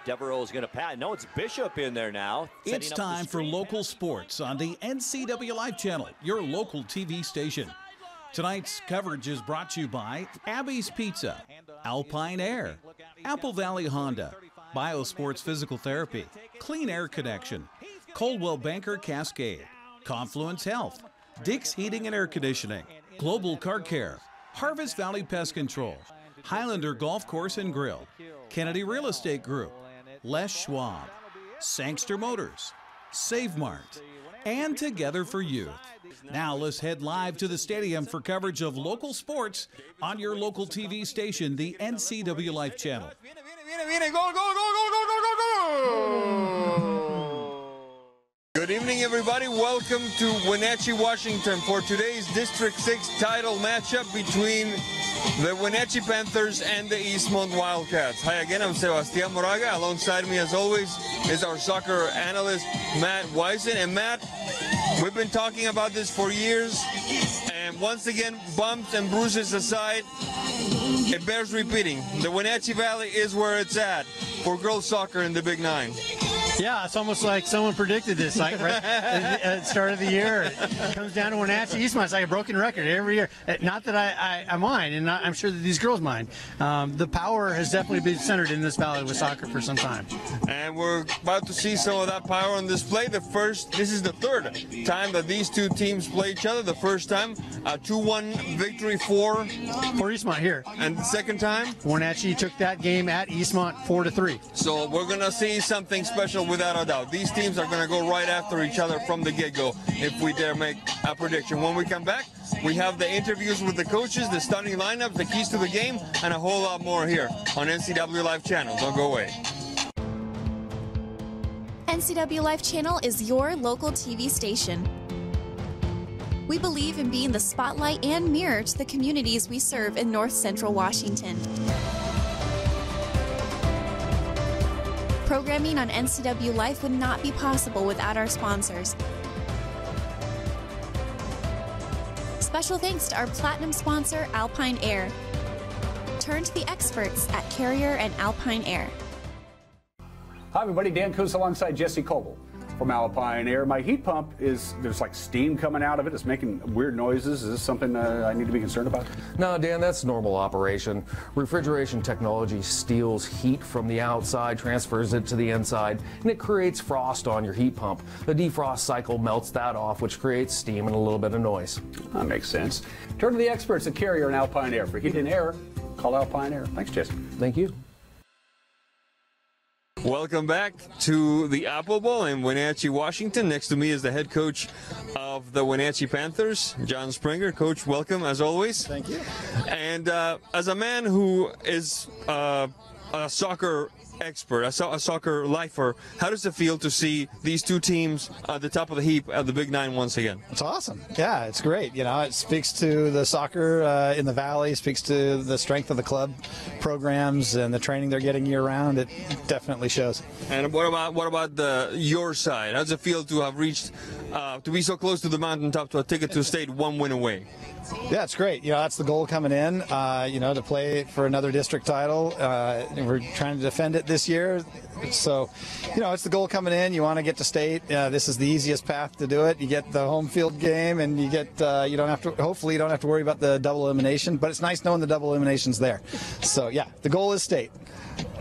Devereaux is going to pass. No, it's Bishop in there now. It's time for local sports on the NCWLIFE Channel, your local TV station. Tonight's coverage is brought to you by Abby's Pizza, Alpine Air, Apple Valley Honda, Biosports Physical Therapy, Clean Air Connection, Coldwell Banker Cascade, Confluence Health, Dick's Heating and Air Conditioning, Global Car Care, Harvest Valley Pest Control, Highlander Golf Course and Grill, Kennedy Real Estate Group, Les Schwab, Sangster Motors, Save Mart, and Together for Youth. Now let's head live to the stadium for coverage of local sports on your local TV station, the NCWLIFE Channel. Good evening, everybody. Welcome to Wenatchee, Washington for today's District 6 title matchup between the Wenatchee Panthers and the Eastmont Wildcats. Hi again, I'm Sebastian Moraga. Alongside me, as always, is our soccer analyst, Matt Wisen. And Matt, we've been talking about this for years, and once again, bumps and bruises aside, it bears repeating. The Wenatchee Valley is where it's at for girls soccer in the Big Nine. Yeah, it's almost like someone predicted this, like right at the start of the year. It comes down to Wenatchee Eastmont. It's like a broken record every year. Not that I mind, and I'm sure that these girls mind. The power has definitely been centered in this valley with soccer for some time. And we're about to see some of that power on display. This is the third time that these two teams play each other. The first time, a 2-1 victory for Eastmont here. And the second time? Wenatchee took that game at Eastmont 4-3. So we're going to see something special without a doubt. These teams are going to go right after each other from the get-go if we dare make a prediction. When we come back, we have the interviews with the coaches, the starting lineups, the keys to the game, and a whole lot more here on NCWLIFE Channel. Don't go away. NCWLIFE Channel is your local TV station. We believe in being the spotlight and mirror to the communities we serve in North Central Washington. Programming on NCWLIFE would not be possible without our sponsors. Special thanks to our platinum sponsor, Alpine Air. Turn to the experts at Carrier and Alpine Air. Hi everybody, Dan Coos alongside Jesse Coble from Alpine Air. My heat pump there's like steam coming out of it. It's making weird noises. Is this something I need to be concerned about? No, Dan, that's normal operation. Refrigeration technology steals heat from the outside, transfers it to the inside, and it creates frost on your heat pump. The defrost cycle melts that off, which creates steam and a little bit of noise. That makes sense. Turn to the experts at Carrier and Alpine Air. For heat and air, call Alpine Air. Thanks, Jesse. Thank you. Welcome back to the Apple Bowl in Wenatchee, Washington. Next to me is the head coach of the Wenatchee Panthers, John Springer. Coach, welcome as always. Thank you. And as a man who is a soccer expert, a soccer lifer, how does it feel to see these two teams at the top of the heap at the Big Nine once again? It's awesome. Yeah, it's great. You know, it speaks to the soccer in the Valley, speaks to the strength of the club programs and the training they're getting year-round. It definitely shows. And what about your side? How does it feel to have reached, to be so close to the mountaintop, to a ticket to state, one win away? Yeah, it's great. You know, that's the goal coming in, you know, to play for another district title. And we're trying to defend it this year. So, you know, it's the goal coming in. You want to get to state. This is the easiest path to do it. You get the home field game, and you get, you don't have to, hopefully you don't have to worry about the double elimination, but it's nice knowing the double elimination's there. So, yeah, the goal is state.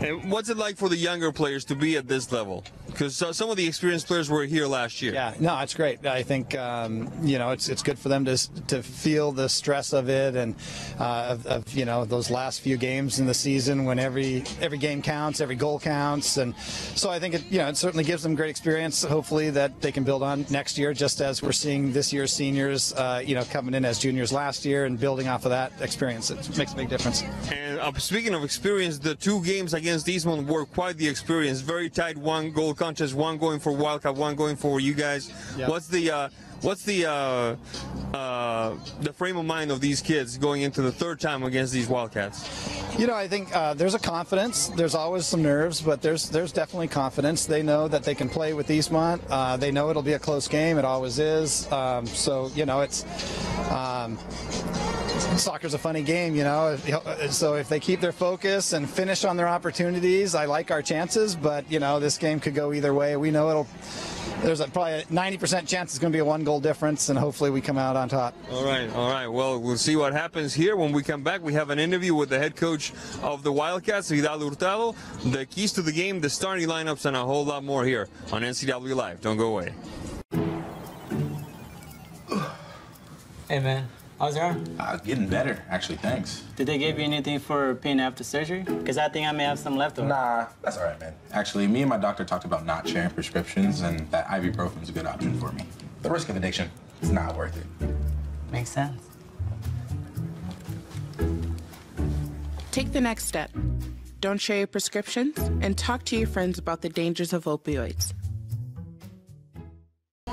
And what's it like for the younger players to be at this level? Because some of the experienced players were here last year. Yeah, no, it's great. I think you know, it's good for them to feel the stress of it and of you know, those last few games in the season when every game counts, every goal counts, and so I think it certainly gives them great experience. Hopefully that they can build on next year, just as we're seeing this year's seniors, you know, coming in as juniors last year and building off of that experience. It makes a big difference. And speaking of experience, the two games against Eastmont were quite the experience. Very tight, one goal contest, one going for Wildcat, one going for you guys. Yep. What's the frame of mind of these kids going into the third time against these Wildcats? You know, I think there's a confidence. There's always some nerves, but there's definitely confidence. They know that they can play with Eastmont. They know it'll be a close game. It always is. So, you know, it's soccer's a funny game, you know. So if they keep their focus and finish on their opportunities, I like our chances. But, you know, this game could go either way. We know there's probably a 90% chance it's going to be a 1-goal difference, and hopefully we come out on top. All right. Well, we'll see what happens here. When we come back, we have an interview with the head coach of the Wildcats, Vidal Hurtado, the keys to the game, the starting lineups, and a whole lot more here on NCW Live. Don't go away. Hey, man. How's your arm? Getting better, actually, thanks. Did they give you anything for pain after surgery? Because I think I may have some left over. Nah, that's all right, man. Actually, me and my doctor talked about not sharing prescriptions, and that ibuprofen's a good option for me. The risk of addiction is not worth it. Makes sense. Take the next step. Don't share your prescriptions, and talk to your friends about the dangers of opioids.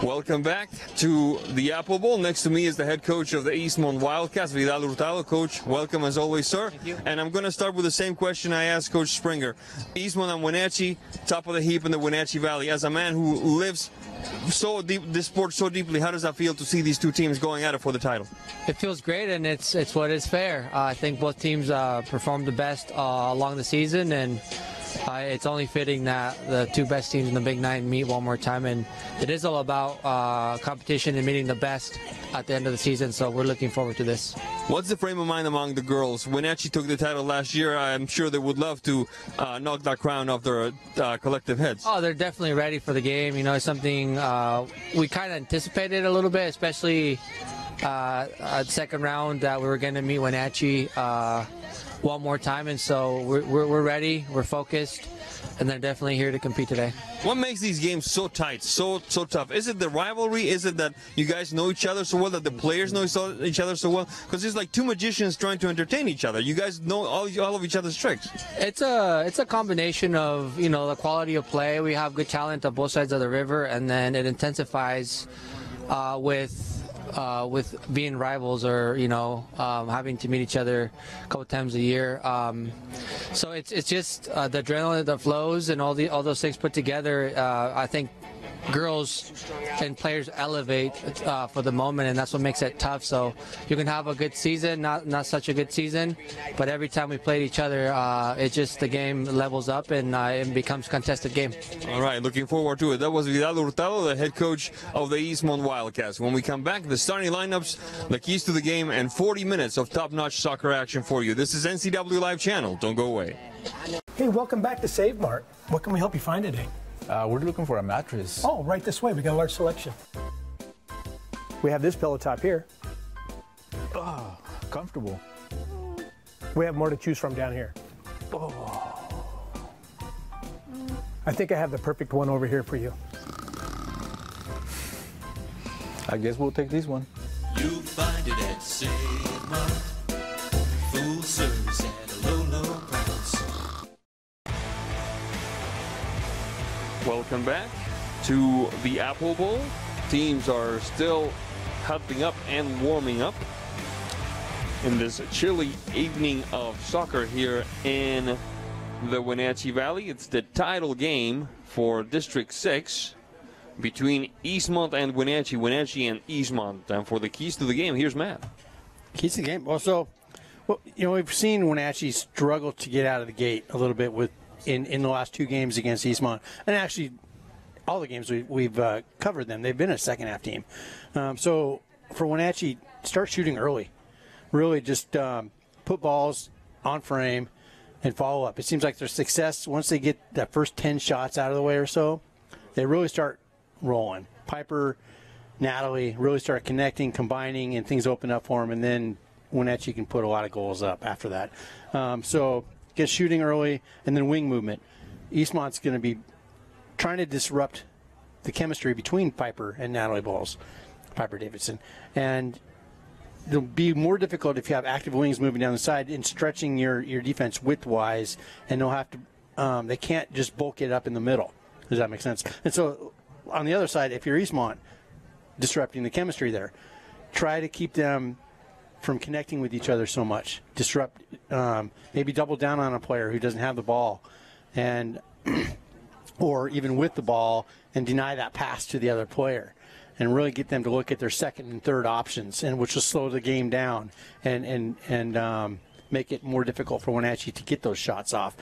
Welcome back to the Apple Bowl. Next to me is the head coach of the Eastmont Wildcats, Vidal Hurtado. Coach, welcome as always, sir. Thank you. And I'm going to start with the same question I asked Coach Springer. Eastmont and Wenatchee, top of the heap in the Wenatchee Valley. As a man who lives so deep, this sport so deeply, how does that feel to see these two teams going at it for the title? It feels great, and it's what is fair. I think both teams performed the best along the season, and it's only fitting that the two best teams in the Big Nine meet one more time, and it is all about competition and meeting the best at the end of the season, so we're looking forward to this. What's the frame of mind among the girls? Wenatchee took the title last year. I'm sure they would love to knock that crown off their collective heads. Oh, they're definitely ready for the game. You know, it's something we kind of anticipated a little bit, especially second round that we were going to meet Wenatchee one more time, and so we're ready, we're focused, and they're definitely here to compete today. What makes these games so tight, so tough? Is it the rivalry? Is it that you guys know each other so well, that the players know each other so well? Because it's like two magicians trying to entertain each other. You guys know all of each other's tricks. It's a combination of, you know, the quality of play. We have good talent on both sides of the river, and then it intensifies with being rivals, or, you know, having to meet each other a couple times a year. So it's just the adrenaline that flows and all those things put together. I think girls and players elevate for the moment, and that's what makes it tough. So you can have a good season, not such a good season, but every time we played each other, the game levels up, and it becomes a contested game. All right, looking forward to it. That was Vidal Hurtado, the head coach of the Eastmont Wildcats. When we come back, the starting lineups, the keys to the game, and 40 minutes of top-notch soccer action for you. This is NCW Live Channel. Don't go away. Hey, welcome back to Save Mart. What can we help you find today? We're looking for a mattress. Oh, right this way. We got a large selection. We have this pillow top here. Oh, comfortable. We have more to choose from down here. Oh. I think I have the perfect one over here for you. I guess we'll take this one. You'll find it at Save Mart. Full service at a low price. Welcome back to the Apple Bowl. Teams are still huddling up and warming up in this chilly evening of soccer here in the Wenatchee Valley. It's the title game for District 6 between Eastmont and Wenatchee and Eastmont. And for the keys to the game, here's Matt. Keys to the game? Well, you know, we've seen Wenatchee struggle to get out of the gate a little bit in the last two games against Eastmont. And actually, all the games we've covered them. They've been a second-half team. So for Wenatchee, start shooting early. Really just put balls on frame and follow up. It seems like their success, once they get that first 10 shots out of the way or so, they really start rolling. Piper, Natalie really start connecting, combining, and things open up for them, and then Wenatchee can put a lot of goals up after that. So get shooting early, and then wing movement. Eastmont's going to be trying to disrupt the chemistry between Piper and Natalie Boles, Piper Davidson. And it'll be more difficult if you have active wings moving down the side and stretching your defense width-wise, and they'll have to they can't just bulk it up in the middle. Does that make sense? And so on the other side, if you're Eastmont, disrupting the chemistry there. Try to keep them from connecting with each other so much. Disrupt, maybe double down on a player who doesn't have the ball, and or even with the ball, and deny that pass to the other player, and really get them to look at their second and third options, and which will slow the game down and make it more difficult for Wenatchee to get those shots off.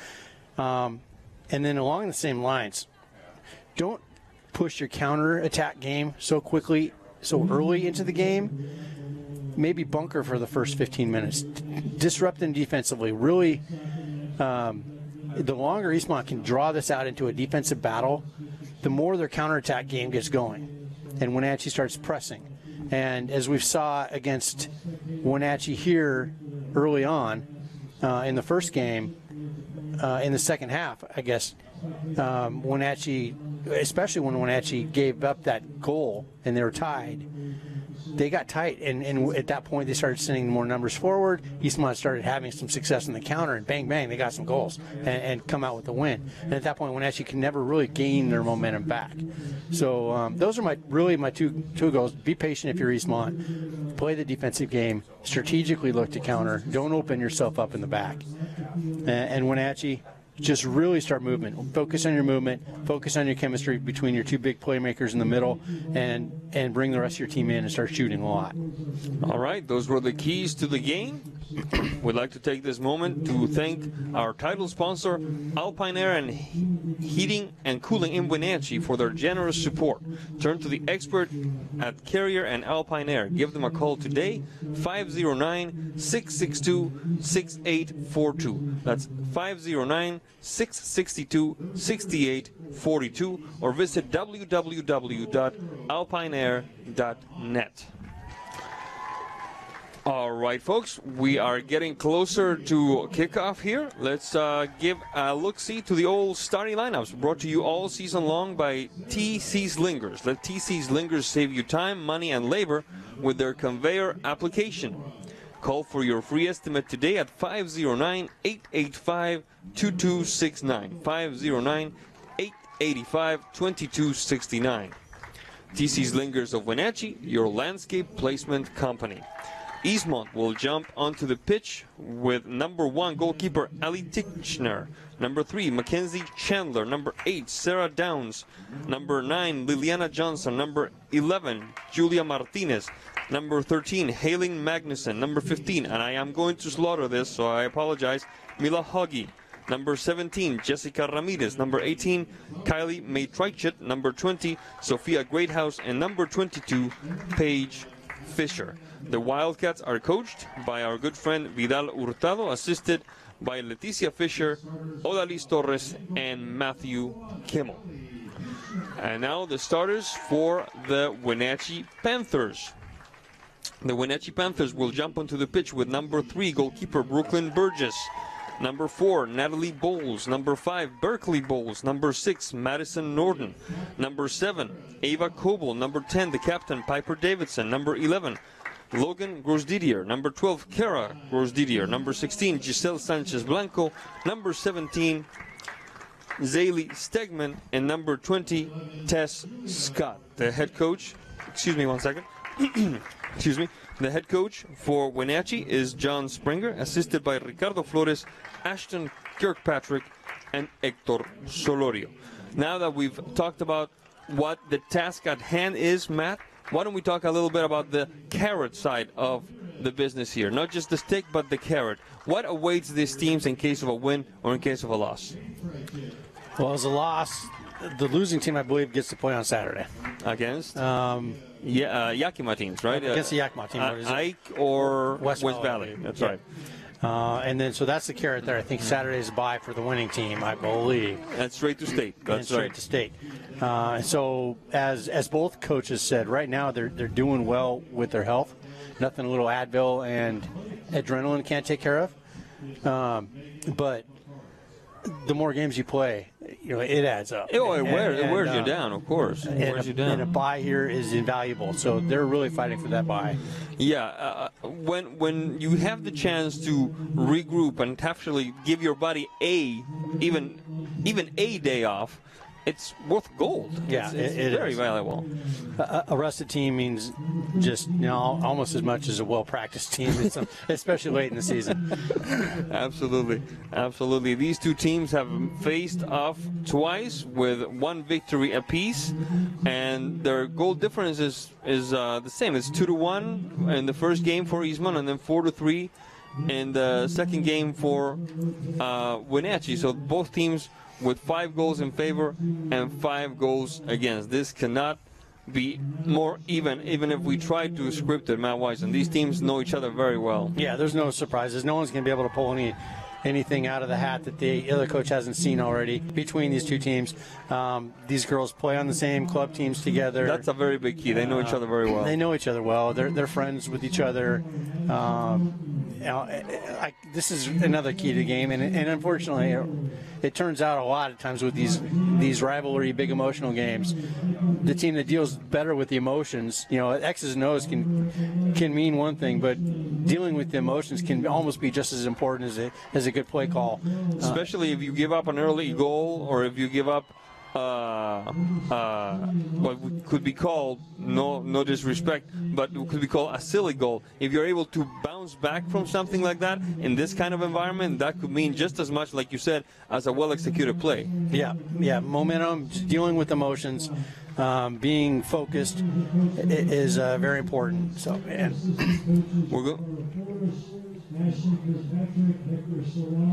And then along the same lines, don't push your counter-attack game so quickly, so early into the game. Maybe bunker for the first 15 minutes. Disrupt them defensively. Really, the longer Eastmont can draw this out into a defensive battle, the more their counterattack game gets going, and Wenatchee starts pressing. And as we saw against Wenatchee here early on in the first game, in the second half, I guess, Wenatchee, especially when Wenatchee gave up that goal and they were tied, they got tight, and at that point they started sending more numbers forward. Eastmont started having some success in the counter, and bang, bang, they got some goals and come out with the win. And at that point, Wenatchee can never really gain their momentum back. So those are my two goals. Be patient if you're Eastmont. Play the defensive game. Strategically look to counter. Don't open yourself up in the back. And Wenatchee, just really start movement. Focus on your movement. Focus on your chemistry between your two big playmakers in the middle, and bring the rest of your team in and start shooting a lot. All right, those were the keys to the game. We'd like to take this moment to thank our title sponsor, Alpine Air and Heating and Cooling in Wenatchee, for their generous support. Turn to the expert at Carrier and Alpine Air. Give them a call today, 509-662-6842. That's 509-662-6842, or visit www.alpineair.net. All right, folks, we are getting closer to kickoff here. Let's give a look-see to the old starting lineups, brought to you all season long by TC Slingers. Let TC Slingers save you time, money, and labor with their conveyor application. Call for your free estimate today at 509-885-2269. 509-885-2269. TC Slingers of Wenatchee, your landscape placement company. Eastmont will jump onto the pitch with number 1 goalkeeper Ali Tichner, number 3 Mackenzie Chandler, number 8 Sarah Downs, number 9 Liliana Johnson, number 11 Julia Martinez, number 13 Hailing Magnuson, number 15, and I am going to slaughter this, so I apologize, Mila Hoggy, number 17 Jessica Ramirez, number 18 Kylie Maitreichit, number 20 Sophia Greathouse, and number 22 Paige Fisher. The Wildcats are coached by our good friend Vidal Hurtado, assisted by Leticia Fisher, Odalis Torres, and Matthew Kimmel. And now the starters for the Wenatchee Panthers. The Wenatchee Panthers will jump onto the pitch with number 3 goalkeeper Brooklyn Burgess, number 4 Natalie Boles, number 5 Berkeley Boles, number 6 Madison Norton, number 7 Ava Coble, number 10 the captain Piper Davidson, number 11 Logan Grosdidier, number 12 Kara Grosdidier, number 16 Giselle Sanchez Blanco, number 17 Zaylee Stegman, and number 20 Tess Scott. The head coach, excuse me one second, excuse me, the head coach for Wenatchee is John Springer, assisted by Ricardo Flores, Ashton Kirkpatrick, and Hector Solorio. Now that we've talked about what the task at hand is, Matt, why don't we talk a little bit about the carrot side of the business here? Not just the stick, but the carrot. What awaits these teams in case of a win or in case of a loss? Well, as a loss, the losing team, I believe, gets to play on Saturday. Against? Yakima teams, right? Against the Yakima team. Ike or West Valley. That's right. And then, so that's the carrot there. I think Saturday's bye for the winning team, I believe. That's straight to state. That's straight to state. So, as both coaches said, right now they're doing well with their health. Nothing a little Advil and adrenaline can't take care of. But the more games you play, it adds up. It wears you down, of course. It wears you down. And a bye here is invaluable. So they're really fighting for that bye. Yeah, when you have the chance to regroup and actually give your body even a day off, it's worth gold. Yeah, it's it very is. valuable. A rusted team means just, you know, almost as much as a well-practiced team, especially late in the season. Absolutely, absolutely. These two teams have faced off twice with 1 victory apiece, and their goal difference is the same. It's 2-1 in the first game for Eastmont, and then 4-3 in the second game for Wenatchee. So both teams with 5 goals in favor and 5 goals against. This cannot be more even if we try to script it, Matt Wisen. These teams know each other very well. Yeah, there's no surprises. No one's going to be able to pull anything out of the hat that the other coach hasn't seen already between these two teams. These girls play on the same club teams together. That's a very big key. They know each other very well. They know each other well. They're friends with each other. This is another key to the game, and unfortunately, it turns out a lot of times with these rivalry, big emotional games, the team that deals better with the emotions, you know, X's and O's can mean one thing, but dealing with the emotions can almost be just as important as a good play call. Especially if you give up an early goal, or if you give up what could be called, no disrespect, but it could be called a silly goal. If you're able to bounce back from something like that in this kind of environment, that could mean just as much, like you said, as a well-executed play. Yeah, momentum, dealing with emotions, being focused is very important. So,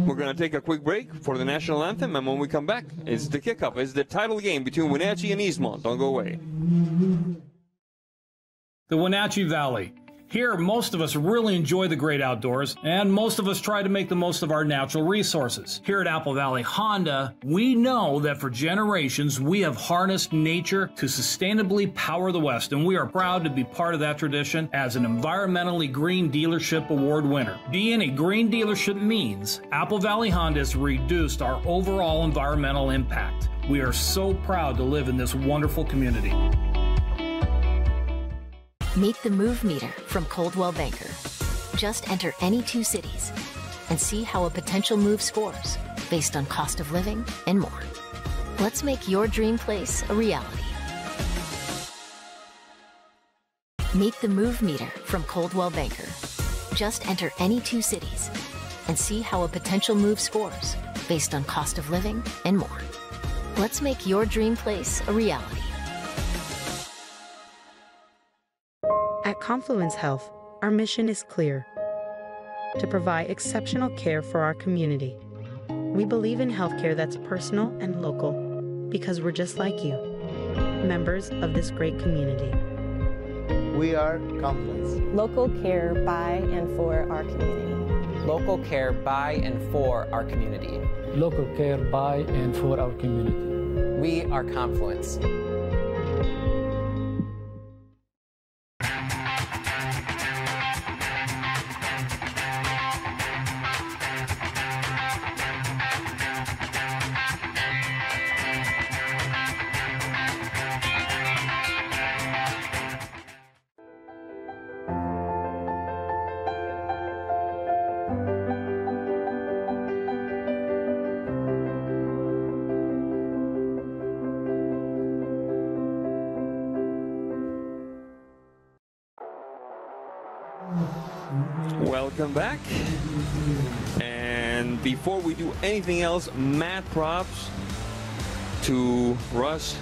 We're going to take a quick break for the national anthem, and when we come back, it's the kickoff. It's the title game between Wenatchee and Eastmont. Don't go away. The Wenatchee Valley. Here, most of us really enjoy the great outdoors, and most of us try to make the most of our natural resources. Here at Apple Valley Honda, we know that for generations, we have harnessed nature to sustainably power the West, and we are proud to be part of that tradition as an environmentally green dealership award winner. Being a green dealership means Apple Valley Honda has reduced our overall environmental impact. We are so proud to live in this wonderful community. Meet the Move Meter from Coldwell Banker. Just enter any 2 cities and see how a potential move scores based on cost of living and more. Let's make your dream place a reality. Meet the Move Meter from Coldwell Banker. Just enter any 2 cities and see how a potential move scores based on cost of living and more. Let's make your dream place a reality. At Confluence Health, our mission is clear: to provide exceptional care for our community. We believe in healthcare that's personal and local because we're just like you, members of this great community. We are Confluence. Local care by and for our community. Local care by and for our community. Local care by and for our community. We are Confluence. Welcome back. And before we do anything else, mad props to Russ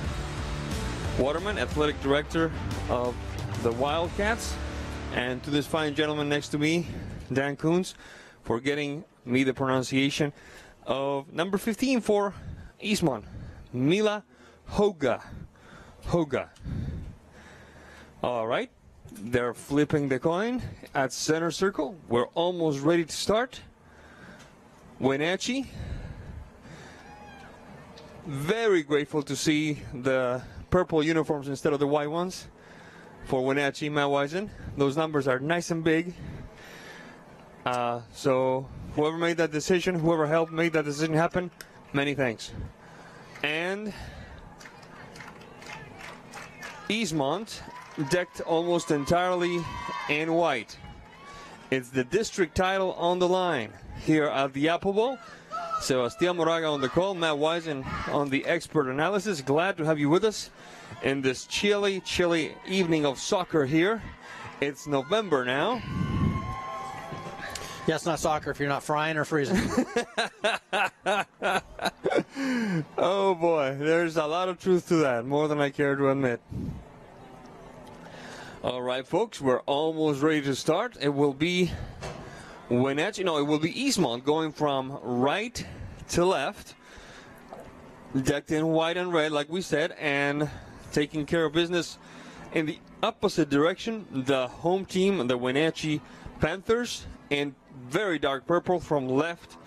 Waterman, Athletic Director of the Wildcats, and to this fine gentleman next to me, Dan Coons, for getting me the pronunciation of number 15 for Eastmont, Mila Hoga. All right. They're flipping the coin at center circle. We're almost ready to start. Wenatchee. Very grateful to see the purple uniforms instead of the white ones for Wenatchee, Matt Wisen. Those numbers are nice and big. So whoever made that decision, whoever helped make that decision happen, many thanks. And Eastmont, decked almost entirely in white. It's the district title on the line here at the Apple Bowl. Sebastian Moraga on the call, Matt Wisen on the expert analysis. Glad to have you with us in this chilly evening of soccer here. It's November now. Yeah, it's not soccer if you're not frying or freezing. Oh boy, there's a lot of truth to that, more than I care to admit. All right, folks, we're almost ready to start. It will be Wenatchee, it will be Eastmont going from right to left, decked in white and red, like we said, and taking care of business in the opposite direction. The home team, the Wenatchee Panthers, in very dark purple from left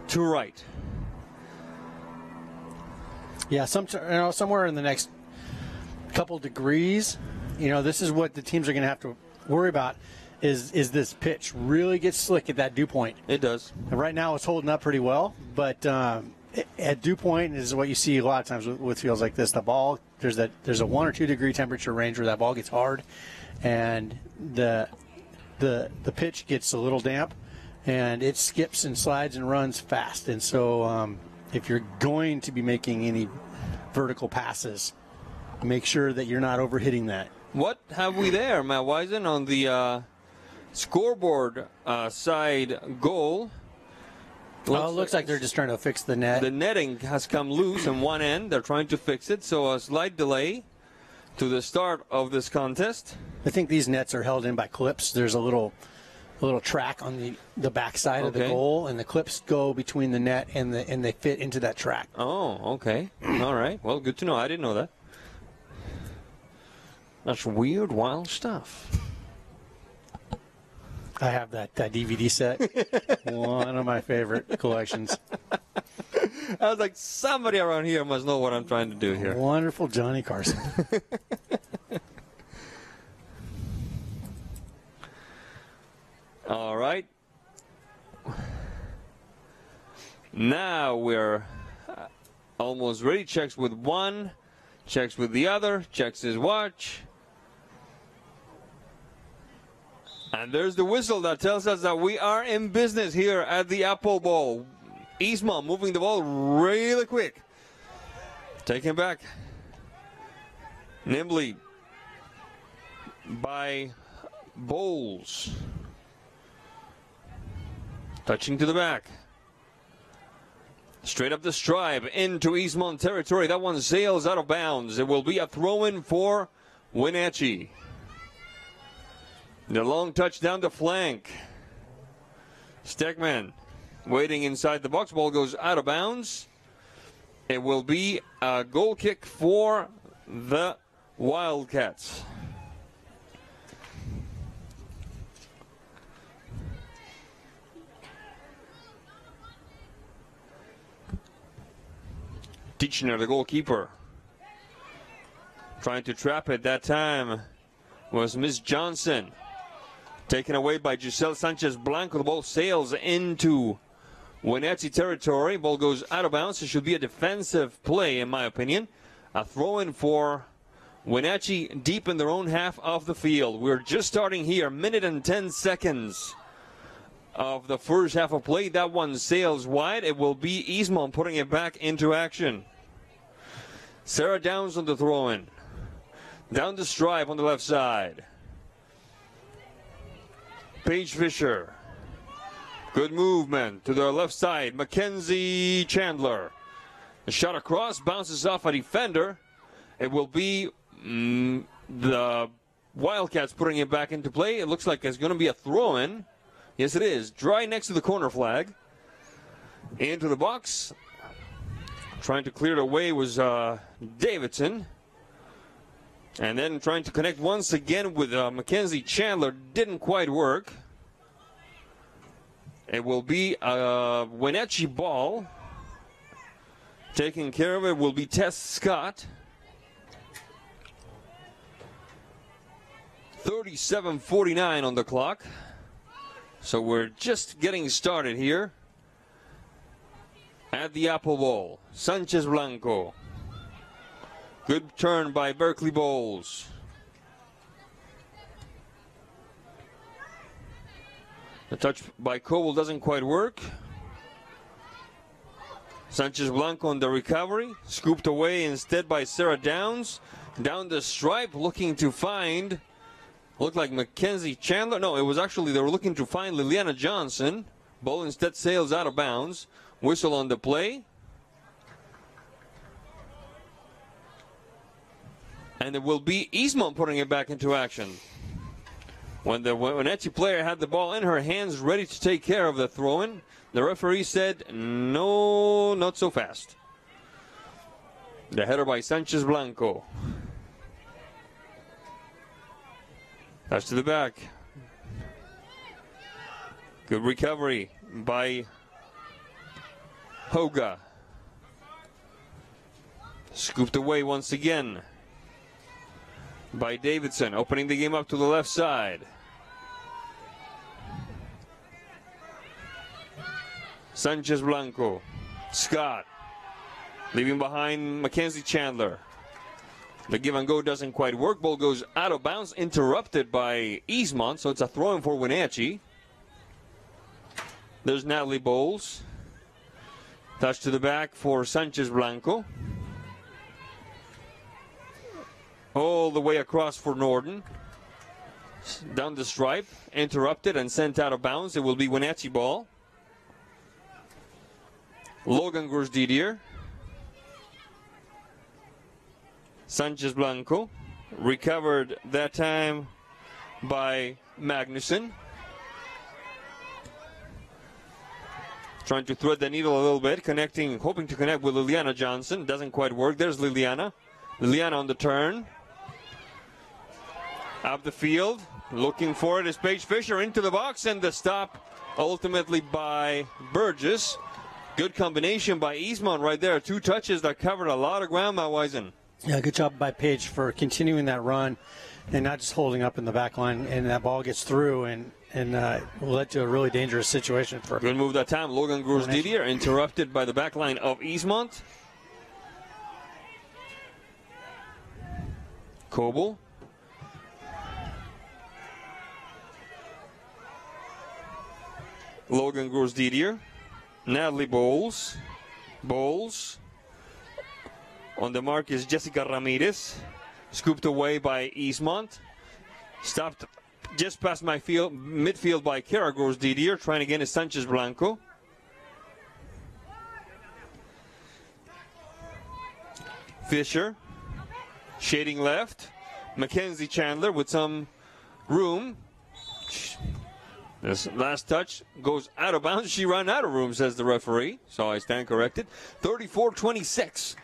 to right. Yeah, somewhere in the next couple degrees, this is what the teams are going to have to worry about. Is this pitch really gets slick at that dew point? It does. And right now it's holding up pretty well, but at dew point is what you see a lot of times with fields like this. The ball, there's a 1 or 2 degree temperature range where that ball gets hard, and the pitch gets a little damp, and it skips and slides and runs fast. And so if you're going to be making any vertical passes, make sure that you're not overhitting that. What have we there, Matt Wisen, on the scoreboard side goal? It looks like they're just trying to fix the net. The netting has come loose on one end. They're trying to fix it, so a slight delay to the start of this contest. I think these nets are held in by clips. There's a little track on the back side of the goal, and the clips go between the net and they fit into that track. Oh, okay. All right. Well, good to know. I didn't know that. That's weird, wild stuff. I have that DVD set. One of my favorite collections. I was like, somebody around here must know what I'm trying to do here. Wonderful Johnny Carson. All right. Now we're almost ready. Checks with one, checks with the other, checks his watch. And there's the whistle that tells us that we are in business here at the Apple Bowl. Eastmont moving the ball really quick. Taken back nimbly by Boles. Touching to the back. Straight up the stripe into Eastmont territory. That one sails out of bounds. It will be a throw-in for Wenatchee. The long touch down the flank. Stegman waiting inside the box. Ball goes out of bounds. It will be a goal kick for the Wildcats. Teichner, the goalkeeper, trying to trap it that time was Miss Johnson. Taken away by Giselle Sanchez Blanco. The ball sails into Wenatchee territory. Ball goes out of bounds. It should be a defensive play, in my opinion. A throw-in for Wenatchee deep in their own half of the field. We're just starting here. Minute and 10 seconds of the first half of play. That one sails wide. It will be Eastmont putting it back into action. Sarah Downs on the throw-in. Down the stripe on the left side. Paige Fisher. Good movement to the left side. Mackenzie Chandler. The shot across, bounces off a defender. It will be the Wildcats putting it back into play. It looks like it's going to be a throw-in. Yes, it is. Dry next to the corner flag. Into the box. Trying to clear it away was Davidson. And then trying to connect once again with Mackenzie Chandler. Didn't quite work. It will be a Wenatchee ball. Taking care of it will be Tess Scott. 37:49 on the clock. So we're just getting started here at the Apple Bowl. Sanchez Blanco. Good turn by Berkeley Boles. The touch by Coble doesn't quite work. Sanchez Blanco on the recovery. Scooped away instead by Sarah Downs. Down the stripe, looking to find, looked like Mackenzie Chandler. No, it was actually, they were looking to find Liliana Johnson. Ball instead sails out of bounds. Whistle on the play. And it will be Eastmont putting it back into action. When the Wenatchee player had the ball in her hands, ready to take care of the throw-in, the referee said, no, not so fast. The header by Sanchez Blanco. Touch to the back. Good recovery by Hoga. Scooped away once again by Davidson, opening the game up to the left side. Sanchez Blanco. Scott leaving behind Mackenzie Chandler. The give and go doesn't quite work. Ball goes out of bounds, interrupted by Eastmont, so it's a throw in for Wenatchee. There's Natalie Boles. Touch to the back for Sanchez Blanco. All the way across for Norden. Down the stripe, interrupted and sent out of bounds. It will be Wenatchee ball. Logan Grosdidier. Sanchez Blanco. Recovered that time by Magnuson. Trying to thread the needle a little bit, connecting, hoping to connect with Liliana Johnson. Doesn't quite work. There's Liliana. Liliana on the turn. Up the field. Looking for it is Paige Fisher into the box, and the stop ultimately by Burgess. Good combination by Eastmont right there. 2 touches that covered a lot of ground, Matt Wisen. Yeah, good job by Paige for continuing that run and not just holding up in the back line. And that ball gets through and led to a really dangerous situation for. Good move that time. Logan Grosdidier interrupted by the back line of Eastmont. Coble. Logan Grosdidier. Natalie Boles. Boles. On the mark is Jessica Ramirez. Scooped away by Eastmont. Stopped just past midfield by Kara Grosdidier. Trying again is Sanchez Blanco. Fisher. Shading left. Mackenzie Chandler with some room. This last touch goes out of bounds. She ran out of room, says the referee. So I stand corrected. 34-26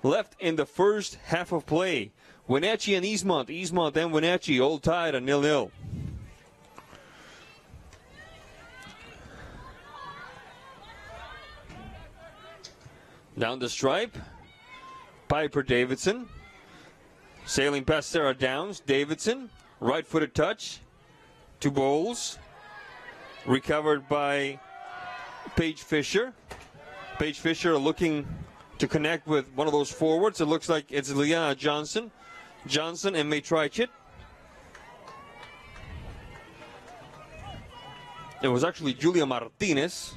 left in the first half of play. Wenatchee and Eastmont. Eastmont and Wenatchee all tied at 0-0. Down the stripe. Piper Davidson. Sailing past Sarah Downs. Davidson. Right-footed touch to Boles. Recovered by Paige Fisher. Paige Fisher looking to connect with one of those forwards. It looks like it's Liana Johnson. Johnson and May Trichit. It was actually Julia Martinez.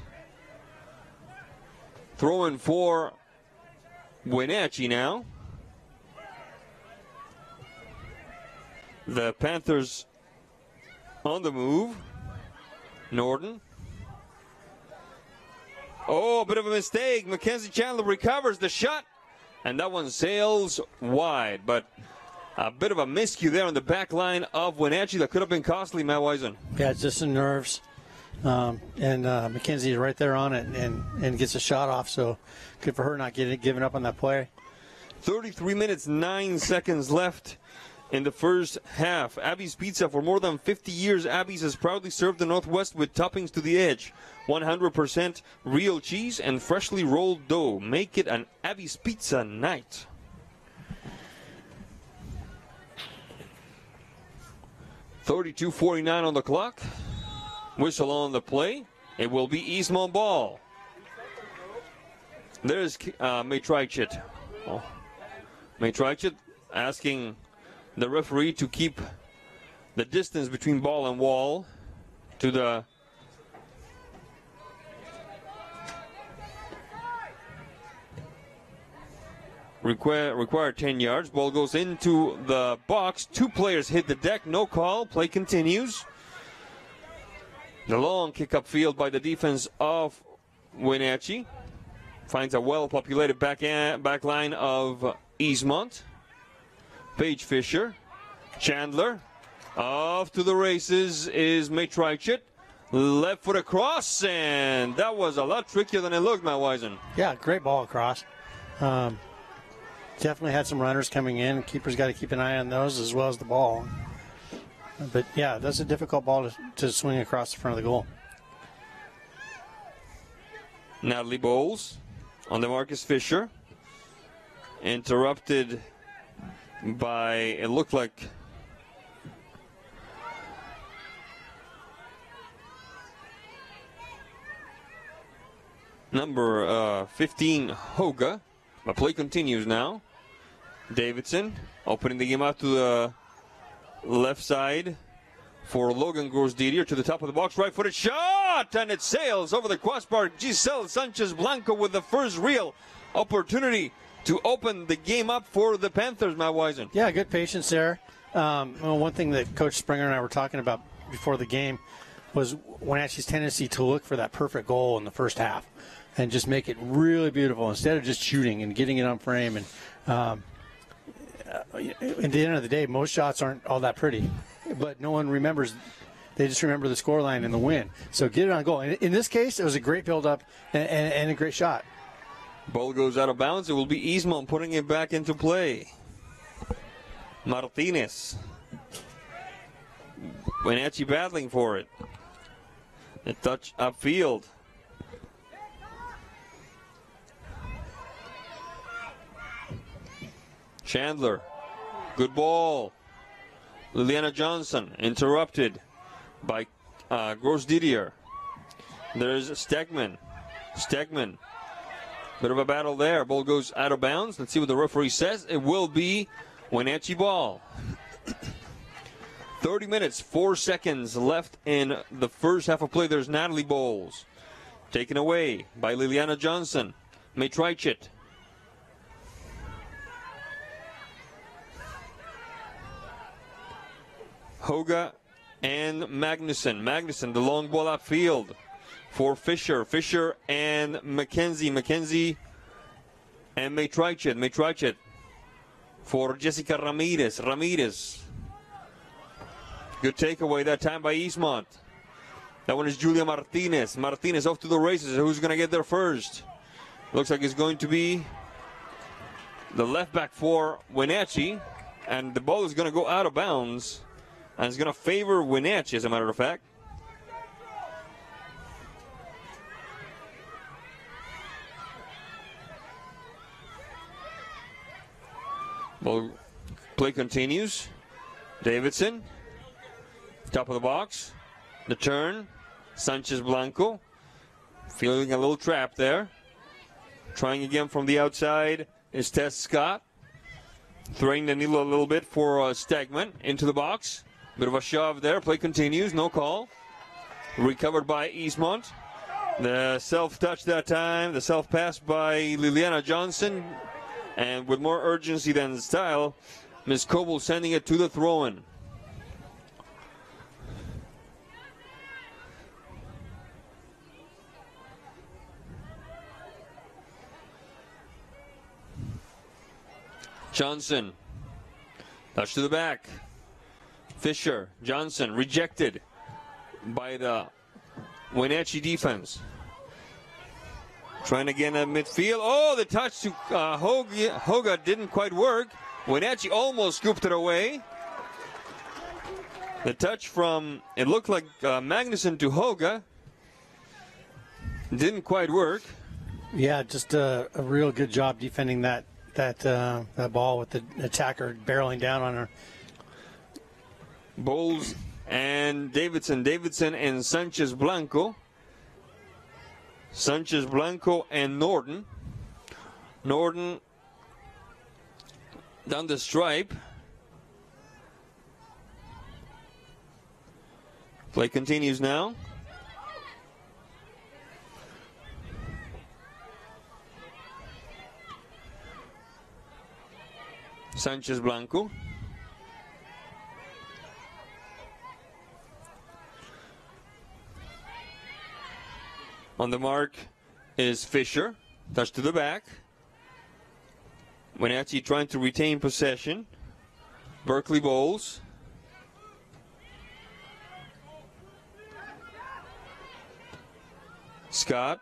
Throwing for Wenatchee now. The Panthers on the move. Norden. Oh, a bit of a mistake. Mackenzie Chandler recovers the shot, and that one sails wide. But a bit of a miscue there on the back line of Wenatchee that could have been costly, Matt Wisen. Yeah, it's just some nerves. And Mackenzie is right there on it and gets a shot off. So good for her not giving up on that play. 33 minutes, 9 seconds left in the first half. Abby's Pizza. For more than 50 years, Abby's has proudly served the Northwest with toppings to the edge. 100% real cheese and freshly rolled dough. Make it an Abby's Pizza night. .32:49 on the clock. Whistle on the play. It will be Eastmont ball. There's May Trichit. Oh. May Trichit asking the referee to keep the distance between ball and wall to the require 10 yards. Ball goes into the box. 2 players hit the deck. No call. Play continues. The long kick upfield by the defense of Wenatchee. Finds a well-populated back line of Eastmont. Paige Fisher. Chandler. Off to the races is Matrichet. Left foot across, and that was a lot trickier than it looked, Matt Wisen. Yeah, great ball across. Definitely had some runners coming in. Keeper's got to keep an eye on those as well as the ball. But, yeah, that's a difficult ball to swing across the front of the goal. Natalie Boles on the Marcus Fisher. Interrupted by, it looked like, number 15, Hoga. But play continues now. Davidson opening the game out to the left side for Logan Grosdidier to the top of the box. Right-footed shot, and it sails over the crossbar. Giselle Sanchez-Blanco with the first real opportunity to open the game up for the Panthers, Matt Wisen. Yeah, good patience there. One thing that Coach Springer and I were talking about before the game was Wenatchee's tendency to look for that perfect goal in the first half and just make it really beautiful instead of just shooting and getting it on frame. And at the end of the day, most shots aren't all that pretty, but no one remembers. They just remember the scoreline and the win. So get it on goal. In this case, it was a great build-up and a great shot. Ball goes out of bounds. It will be Eastmont putting it back into play. Martinez. Wenatchee battling for it. A touch upfield. Chandler. Good ball. Liliana Johnson interrupted by Grosdidier. There's Stegman. Bit of a battle there. Ball goes out of bounds. Let's see what the referee says. It will be Wenatchee ball. 30 minutes, 4 seconds left in the first half of play. There's Natalie Boles. Taken away by Liliana Johnson. Matrichet. Hoga and Magnuson, the long ball upfield for Fisher. Fisher and McKenzie and Matrichet for Jessica Ramirez. Good takeaway that time by Eastmont. That one is Julia Martinez. Martinez off to the races. Who's going to get there first? Looks like it's going to be the left back for Wenatchee. And the ball is going to go out of bounds. And it's going to favor Wenatchee, as a matter of fact. Ball play continues. Davidson. Top of the box. The turn. Sanchez-Blanco. Feeling a little trap there. Trying again from the outside is Tess Scott. Throwing the needle a little bit for Stegman into the box. Bit of a shove there. Play continues. No call. Recovered by Eastmont. The self-touch that time. The self-pass by Liliana Johnson. And with more urgency than style, Ms. Coble sending it to the throw-in. Johnson. Touch to the back. Fisher. Johnson rejected by the Wenatchee defense. Trying again at midfield. Oh, the touch to Hoga didn't quite work. Wenatchee almost scooped it away. The touch from, it looked like Magnuson to Hoga. Didn't quite work. Yeah, just a real good job defending that ball with the attacker barreling down on her. Boles and Davidson and Sanchez-Blanco. Sanchez-Blanco and Norton. Norton down the stripe. Play continues now. Sanchez Blanco. On the mark is Fisher. Touch to the back. Wenatchee trying to retain possession. Berkeley Boles. Scott.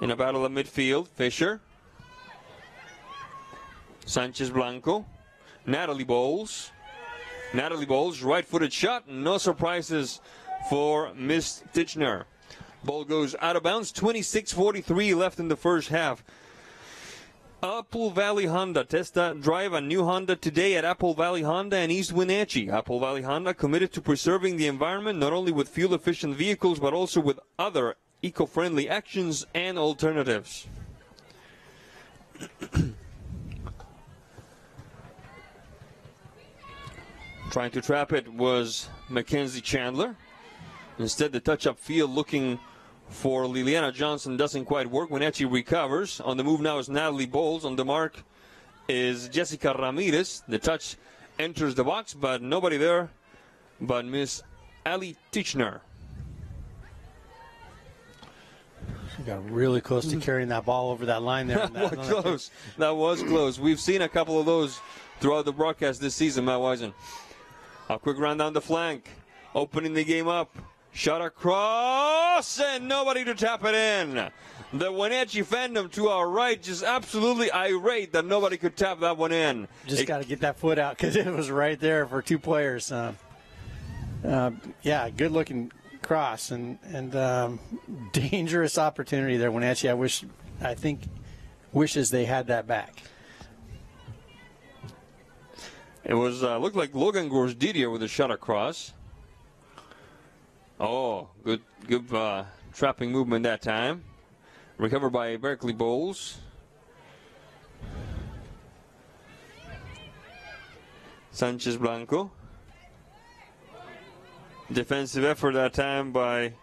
In a battle of midfield. Fisher. Sanchez Blanco. Natalie Boles. Natalie Boles, right-footed shot. No surprises for Miss Titchener. Ball goes out of bounds. 26:43 left in the first half. Apple Valley Honda. Test drive a new Honda today at Apple Valley Honda and East Wenatchee. Apple Valley Honda committed to preserving the environment not only with fuel-efficient vehicles but also with other eco-friendly actions and alternatives. Trying to trap it was Mackenzie Chandler. Instead, the touch-up field looking for Liliana Johnson doesn't quite work. Wenatchee recovers. On the move now is Natalie Boles. On the mark is Jessica Ramirez. The touch enters the box, but nobody there but Miss Ali Titchener. She got really close to carrying that ball over that line there. That was close. That was close. We've seen a couple of those throughout the broadcast this season, Matt Wisen. A quick run down the flank. Opening the game up. Shot across, and nobody to tap it in. The Wenatchee fandom to our right just absolutely irate that nobody could tap that one in. Just got to get that foot out because it was right there for two players. Yeah, good-looking cross and dangerous opportunity there. Wenatchee, I think wishes they had that back. It was looked like Logan Grosdidier with a shot across. Oh, good trapping movement that time. Recovered by Berkeley Boles. Sanchez Blanco. Defensive effort that time by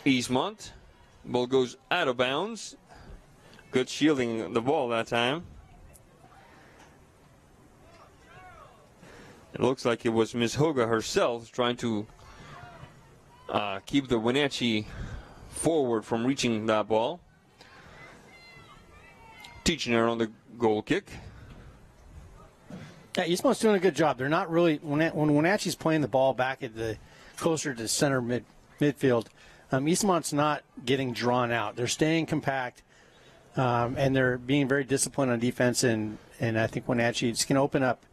Eastmont. Ball goes out of bounds. Good shielding the ball that time. It looks like it was Ms. Hoga herself trying to keep the Wenatchee forward from reaching that ball. Titchener on the goal kick. Yeah, Eastmont's doing a good job. They're not really, when Wenatchee's playing the ball back at the closer to center midfield, Eastmont's not getting drawn out. They're staying compact, and they're being very disciplined on defense, and I think Wenatchee is going to open up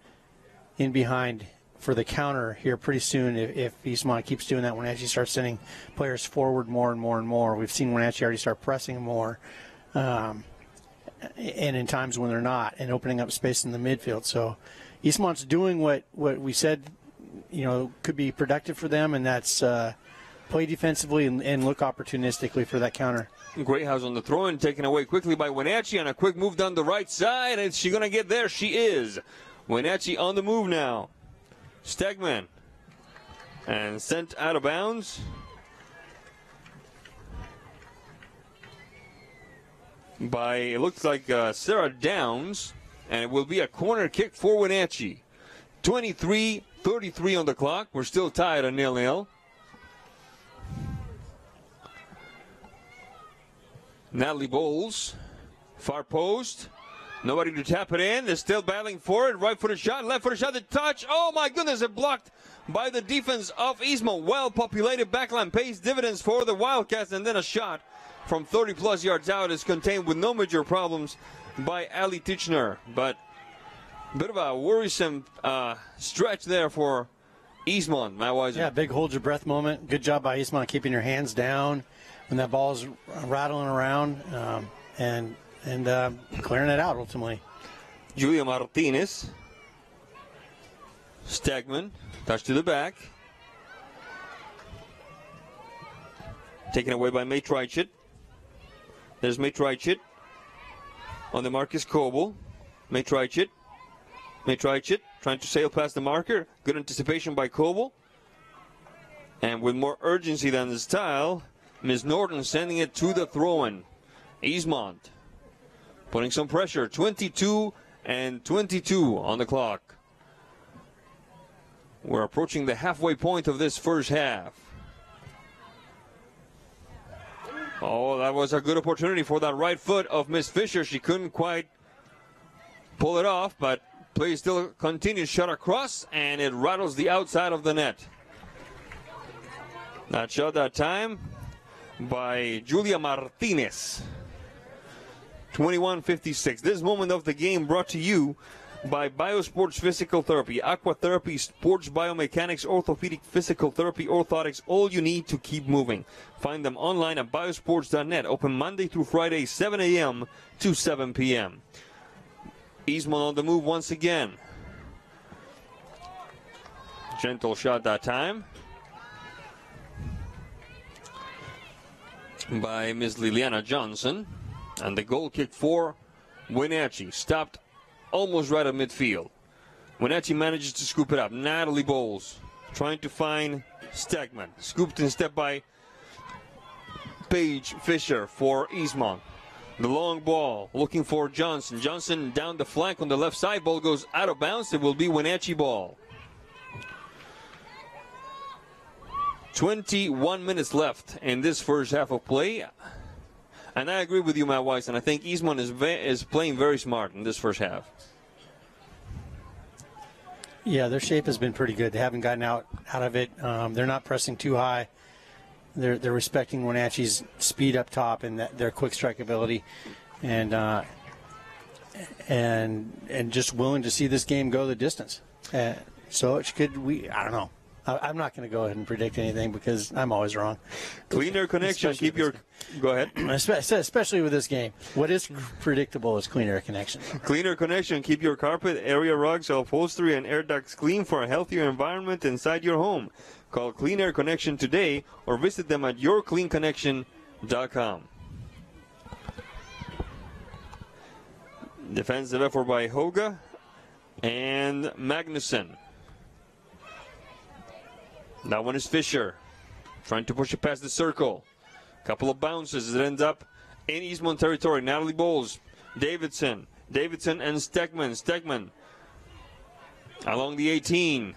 in behind for the counter here pretty soon if Eastmont keeps doing that. Wenatchee starts sending players forward more and more and more. We've seen Wenatchee already start pressing more, and in times when they're not, and opening up space in the midfield. So Eastmont's doing what we said, could be productive for them, and that's play defensively and look opportunistically for that counter. Greathouse on the throw and taken away quickly by Wenatchee on a quick move down the right side. Is she going to get there? She is. Wenatchee on the move now. Stegman. And sent out of bounds. By, it looks like Sarah Downs. And it will be a corner kick for Wenatchee. 23:33 on the clock. We're still tied at 0-0. Natalie Boles. Far post. Nobody to tap it in. They're still battling for it. Right-footed shot, left-footed shot, the touch. Oh, my goodness, it blocked by the defense of Eastmont. Well-populated backline pays dividends for the Wildcats, and then a shot from 30-plus yards out is contained with no major problems by Ali Titchener. But a bit of a worrisome stretch there for Eastmont, Matt Wisen. Yeah, big hold-your-breath moment. Good job by Eastmont keeping your hands down when that ball's rattling around. And clearing it out ultimately. Julia Martinez. Stegman. Touch to the back. Taken away by May Treichit. There's May Treichit. On the mark is Coble. May Treichit. May Treichit trying to sail past the marker. Good anticipation by Coble. And with more urgency than the style, Ms. Norton sending it to the throw-in. Eastmont putting some pressure. 22 1:22 on the clock. We're approaching the halfway point of this first half. Oh, that was a good opportunity for that right foot of Miss Fisher. She couldn't quite pull it off, but play still continues. Shot across, and it rattles the outside of the net. That shot that time by Julia Martinez. 21:56. This moment of the game brought to you by Biosports Physical Therapy, Aqua Therapy, Sports Biomechanics, Orthopedic Physical Therapy, Orthotics, all you need to keep moving. Find them online at biosports.net. Open Monday through Friday, 7 a.m. to 7 p.m. Eastmont on the move once again. Gentle shot that time by Ms. Liliana Johnson. And the goal kick for Wenatchee. Stopped almost right at midfield. Wenatchee manages to scoop it up. Natalie Boles trying to find Stegman. Scooped in step by Paige Fisher for Eastmont. The long ball looking for Johnson. Johnson down the flank on the left side. Ball goes out of bounds. It will be Wenatchee ball. 21 minutes left in this first half of play. And I agree with you, Matt Wisen. I think Eastmont is playing very smart in this first half. Yeah, their shape has been pretty good. They haven't gotten out of it. They're not pressing too high. They're respecting Wenatchee's speed up top and their quick strike ability, and just willing to see this game go the distance. So it could. I don't know. I'm not going to go ahead and predict anything because I'm always wrong. Cleaner connection. Keep your. Go ahead. Especially with this game, what is predictable is clean air connection. Cleaner connection. Keep your carpet, area rugs, upholstery, and air ducts clean for a healthier environment inside your home. Call Clean Air Connection today or visit them at yourcleanconnection.com. Defensive effort by Hoga and Magnuson. That one is Fisher trying to push it past the circle. Couple of bounces. It ends up in Eastmont territory. Natalie Boles, Davidson and Stegman along the 18.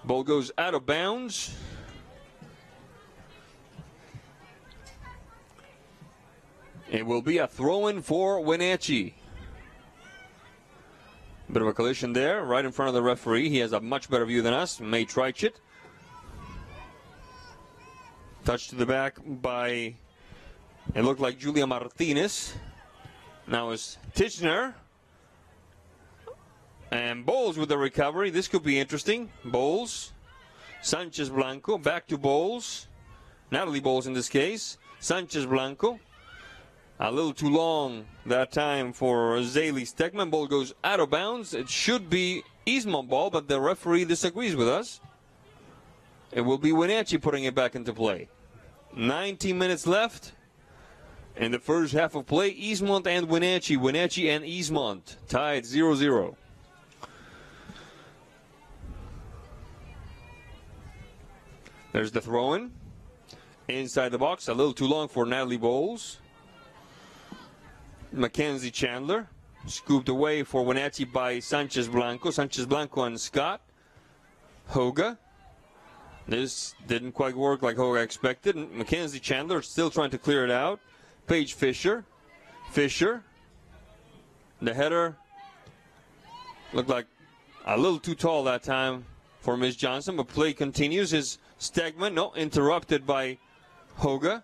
Ball goes out of bounds. It will be a throw-in for Wenatchee. Bit of a collision there, right in front of the referee. He has a much better view than us. May Treichit. Touch to the back by, it looked like Julia Martinez. Now it's Tichenor. And Boles with the recovery. This could be interesting. Boles. Sanchez Blanco. Back to Boles. Natalie Boles in this case. Sanchez Blanco. A little too long that time for Zaylee Stegman. Ball goes out of bounds. It should be Eastmont ball, but the referee disagrees with us. It will be Wenatchee putting it back into play. 19 minutes left in the first half of play. Eastmont and Wenatchee. Wenatchee and Eastmont tied 0-0. There's the throw-in. Inside the box. A little too long for Natalie Boles. Mackenzie Chandler. Scooped away for Wenatchee by Sanchez Blanco. Sanchez Blanco and Scott. Hoga. This didn't quite work like Hoga expected. Mackenzie Chandler still trying to clear it out. Paige Fisher. Fisher. The header looked like a little too tall that time for Ms. Johnson, but play continues. Is Stegman, no, interrupted by Hoga.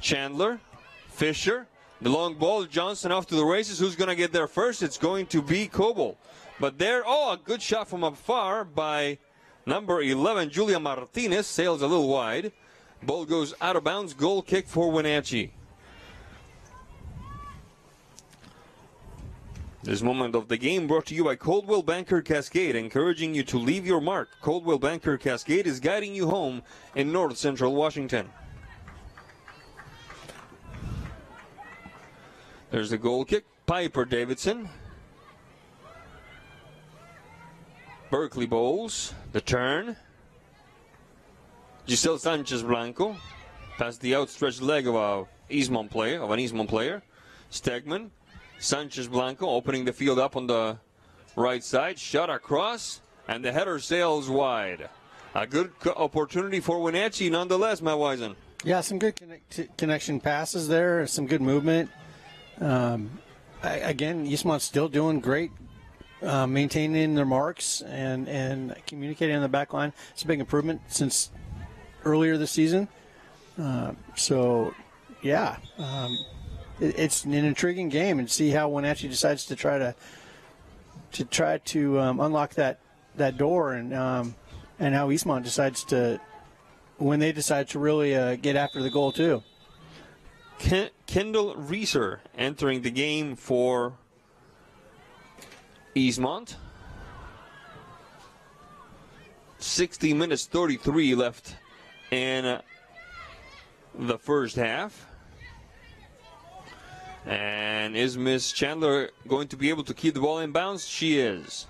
Chandler. Fisher. The long ball, Johnson off to the races. Who's going to get there first? It's going to be Coble. But there, a good shot from afar by number 11, Julia Martinez. Sails a little wide. Ball goes out of bounds. Goal kick for Wenatchee. This moment of the game brought to you by Coldwell Banker Cascade, encouraging you to leave your mark. Coldwell Banker Cascade is guiding you home in North Central Washington. There's the goal kick. Piper Davidson. Berkeley Boles. The turn. Giselle Sanchez Blanco. Past the outstretched leg of an Eastmont player. Stegman. Sanchez Blanco opening the field up on the right side. Shot across, and the header sails wide. A good opportunity for Wenatchee nonetheless, Matt Wisen. Yeah, some good connection passes there, some good movement. Again, Eastmont's still doing great, maintaining their marks and communicating on the back line. It's a big improvement since earlier this season. It's an intriguing game, and see how Wenatchee decides to try to unlock that door, and how Eastmont decides to, when they decide to really get after the goal too. Kendall Reeser entering the game for Eastmont. 60 minutes 33 left in the first half. And is Miss Chandler going to be able to keep the ball in bounds? She is.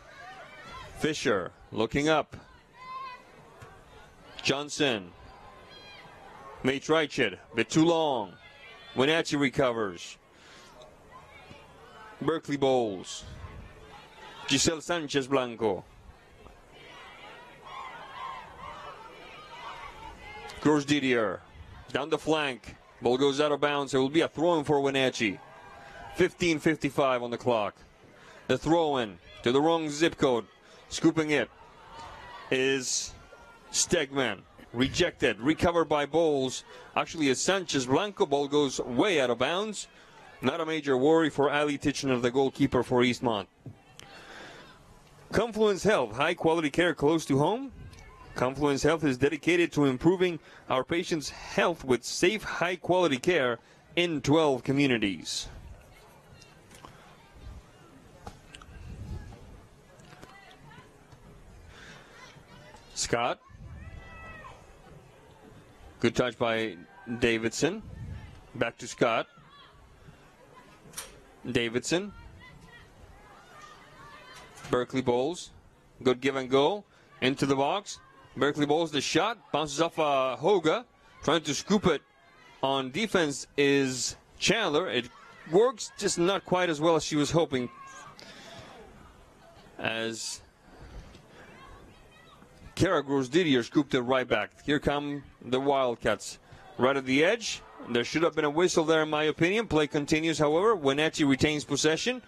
Fisher looking up. Johnson may try it, bit too long. Wenatchee recovers. Berkeley Boles. Giselle Sanchez Blanco. Grosdidier down the flank. Ball goes out of bounds. It will be a throw-in for Wenatchee. 15:55 on the clock. The throw-in to the wrong zip code. Scooping it is Stegman. Rejected. Recovered by Boles. Actually, it's Sanchez Blanco. Ball goes way out of bounds. Not a major worry for Ali Titchener, the goalkeeper for Eastmont. Confluence Health. High-quality care close to home. Confluence Health is dedicated to improving our patients' health with safe, high-quality care in 12 communities. Scott. Good touch by Davidson. Back to Scott. Davidson. Berkeley Boles. Good give and go. Into the box. Berkeley Boles, the shot. Bounces off Hoga. Trying to scoop it on defense is Chandler. It works, just not quite as well as she was hoping. As Kara Grosdidier scooped it right back. Here come the Wildcats. Right at the edge. There should have been a whistle there, in my opinion. Play continues, however. Wenatchee retains possession.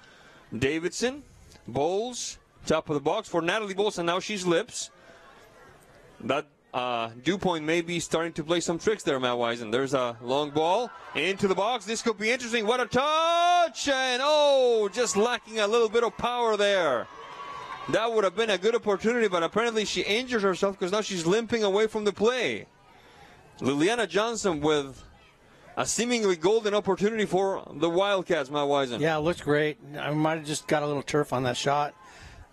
Davidson. Boles. Top of the box for Natalie Boles, and now she's lips. That dew point may be starting to play some tricks there, Matt Wisen. There's a long ball into the box. This could be interesting. What a touch! And just lacking a little bit of power there. That would have been a good opportunity, but apparently she injures herself because now she's limping away from the play. Liliana Johnson with a seemingly golden opportunity for the Wildcats, Matt Wisen. Yeah, it looks great. I might have just got a little turf on that shot,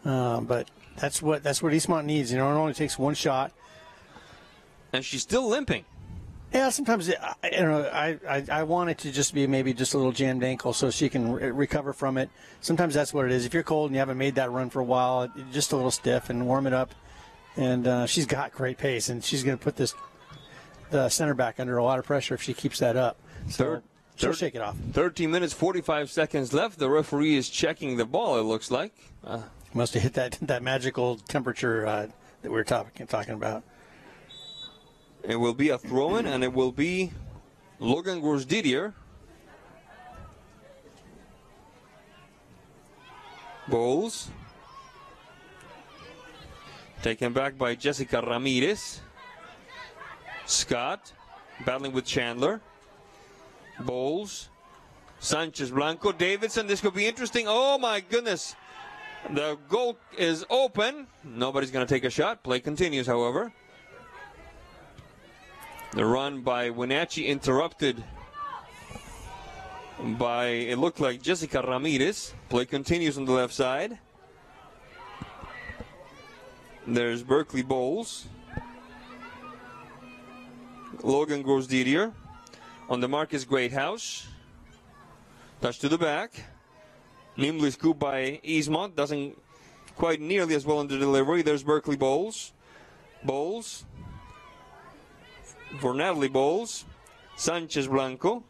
but that's what Eastmont needs. You know, it only takes one shot. And she's still limping. Yeah, sometimes I want it to just be maybe just a little jammed ankle so she can recover from it. Sometimes that's what it is. If you're cold and you haven't made that run for a while, just a little stiff and warm it up. And she's got great pace, and she's going to put the center back under a lot of pressure if she keeps that up. So she'll shake it off. 13 minutes, 45 seconds left. The referee is checking the ball, it looks like. Must have hit that magical temperature that we were talking about. It will be a throw-in, and it will be Logan Grosdidier. Boles. Taken back by Jessica Ramirez. Scott battling with Chandler. Boles. Sanchez Blanco. Davidson. This could be interesting. Oh, my goodness. The goal is open. Nobody's going to take a shot. Play continues, however. The run by Wenatchee interrupted by, it looked like, Jessica Ramirez. Play continues on the left side. There's Berkeley Boles. Logan Grosdidier. On the mark is Greathouse. Touch to the back. Nimbly scooped by Eastmont. Doesn't quite nearly as well in the delivery. There's Berkeley Boles. Boles. For Natalie Boles. Sanchez Blanco.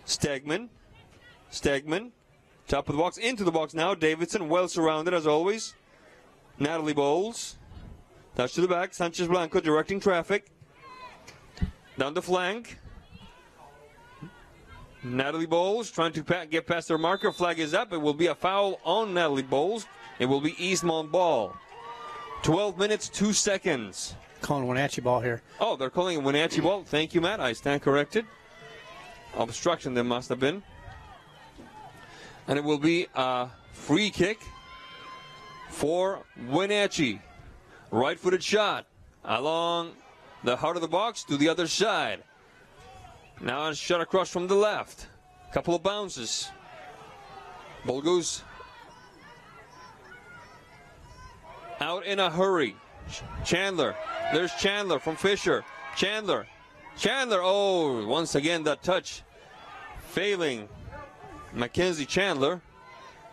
Stegman. Top of the box, into the box now. Davidson, well surrounded as always. Natalie Boles. Touch to the back. Sanchez Blanco directing traffic. Down the flank. Natalie Boles trying to get past their marker. Flag is up. It will be a foul on Natalie Boles. It will be Eastmont ball. 12 minutes, 2 seconds. Calling Wenatchee ball here. Oh, they're calling it Wenatchee ball. Thank you, Matt. I stand corrected. Obstruction there must have been. And it will be a free kick for Wenatchee. Right-footed shot along the heart of the box to the other side. Now a shot across from the left. Couple of bounces. Ball goes out in a hurry. Chandler. There's Chandler from Fisher. Chandler. Oh, once again that touch failing Mackenzie Chandler.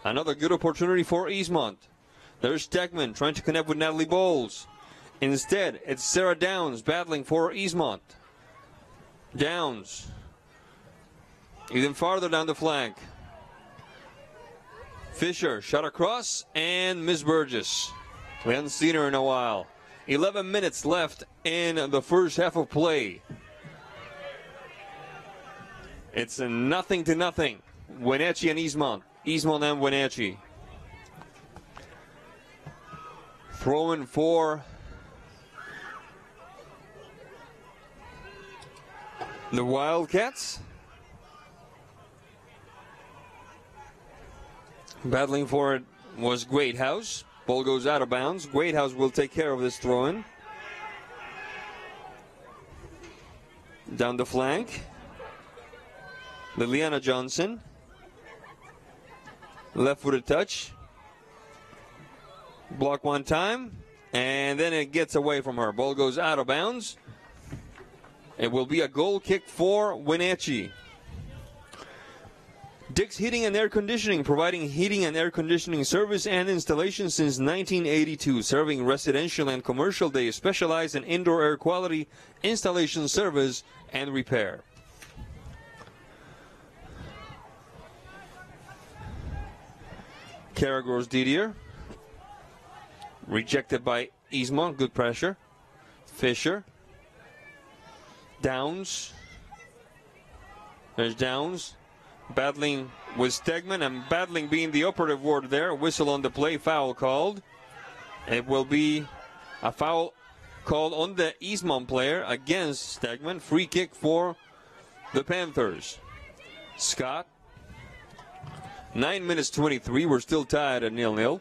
Another good opportunity for Eastmont. There's Stegman trying to connect with Natalie Boles. Instead, it's Sarah Downs battling for Eastmont. Downs. Even farther down the flank. Fisher shot across and Miss Burgess. We haven't seen her in a while. 11 minutes left in the first half of play. It's a 0-0. Wenatchee and Eastmont. Eastmont and Wenatchee. Throwing for the Wildcats. Battling for it was Greathouse. Ball goes out of bounds. Greathouse will take care of this throw-in. Down the flank. Liliana Johnson. Left-footed touch. Block one time. And then it gets away from her. Ball goes out of bounds. It will be a goal kick for Wenatchee. Dick's Heating and Air Conditioning, providing heating and air conditioning service and installation since 1982, serving residential and commercial. They specialize in indoor air quality, installation service, and repair. Kara Grosdidier, rejected by Eastmont, good pressure. Fisher. Downs. There's Downs. Battling with Stegman, and battling being the operative word there. Whistle on the play, foul called. It will be a foul called on the Eastmont player against Stegman. Free kick for the Panthers. Scott. 9 minutes 23. We're still tied at 0-0.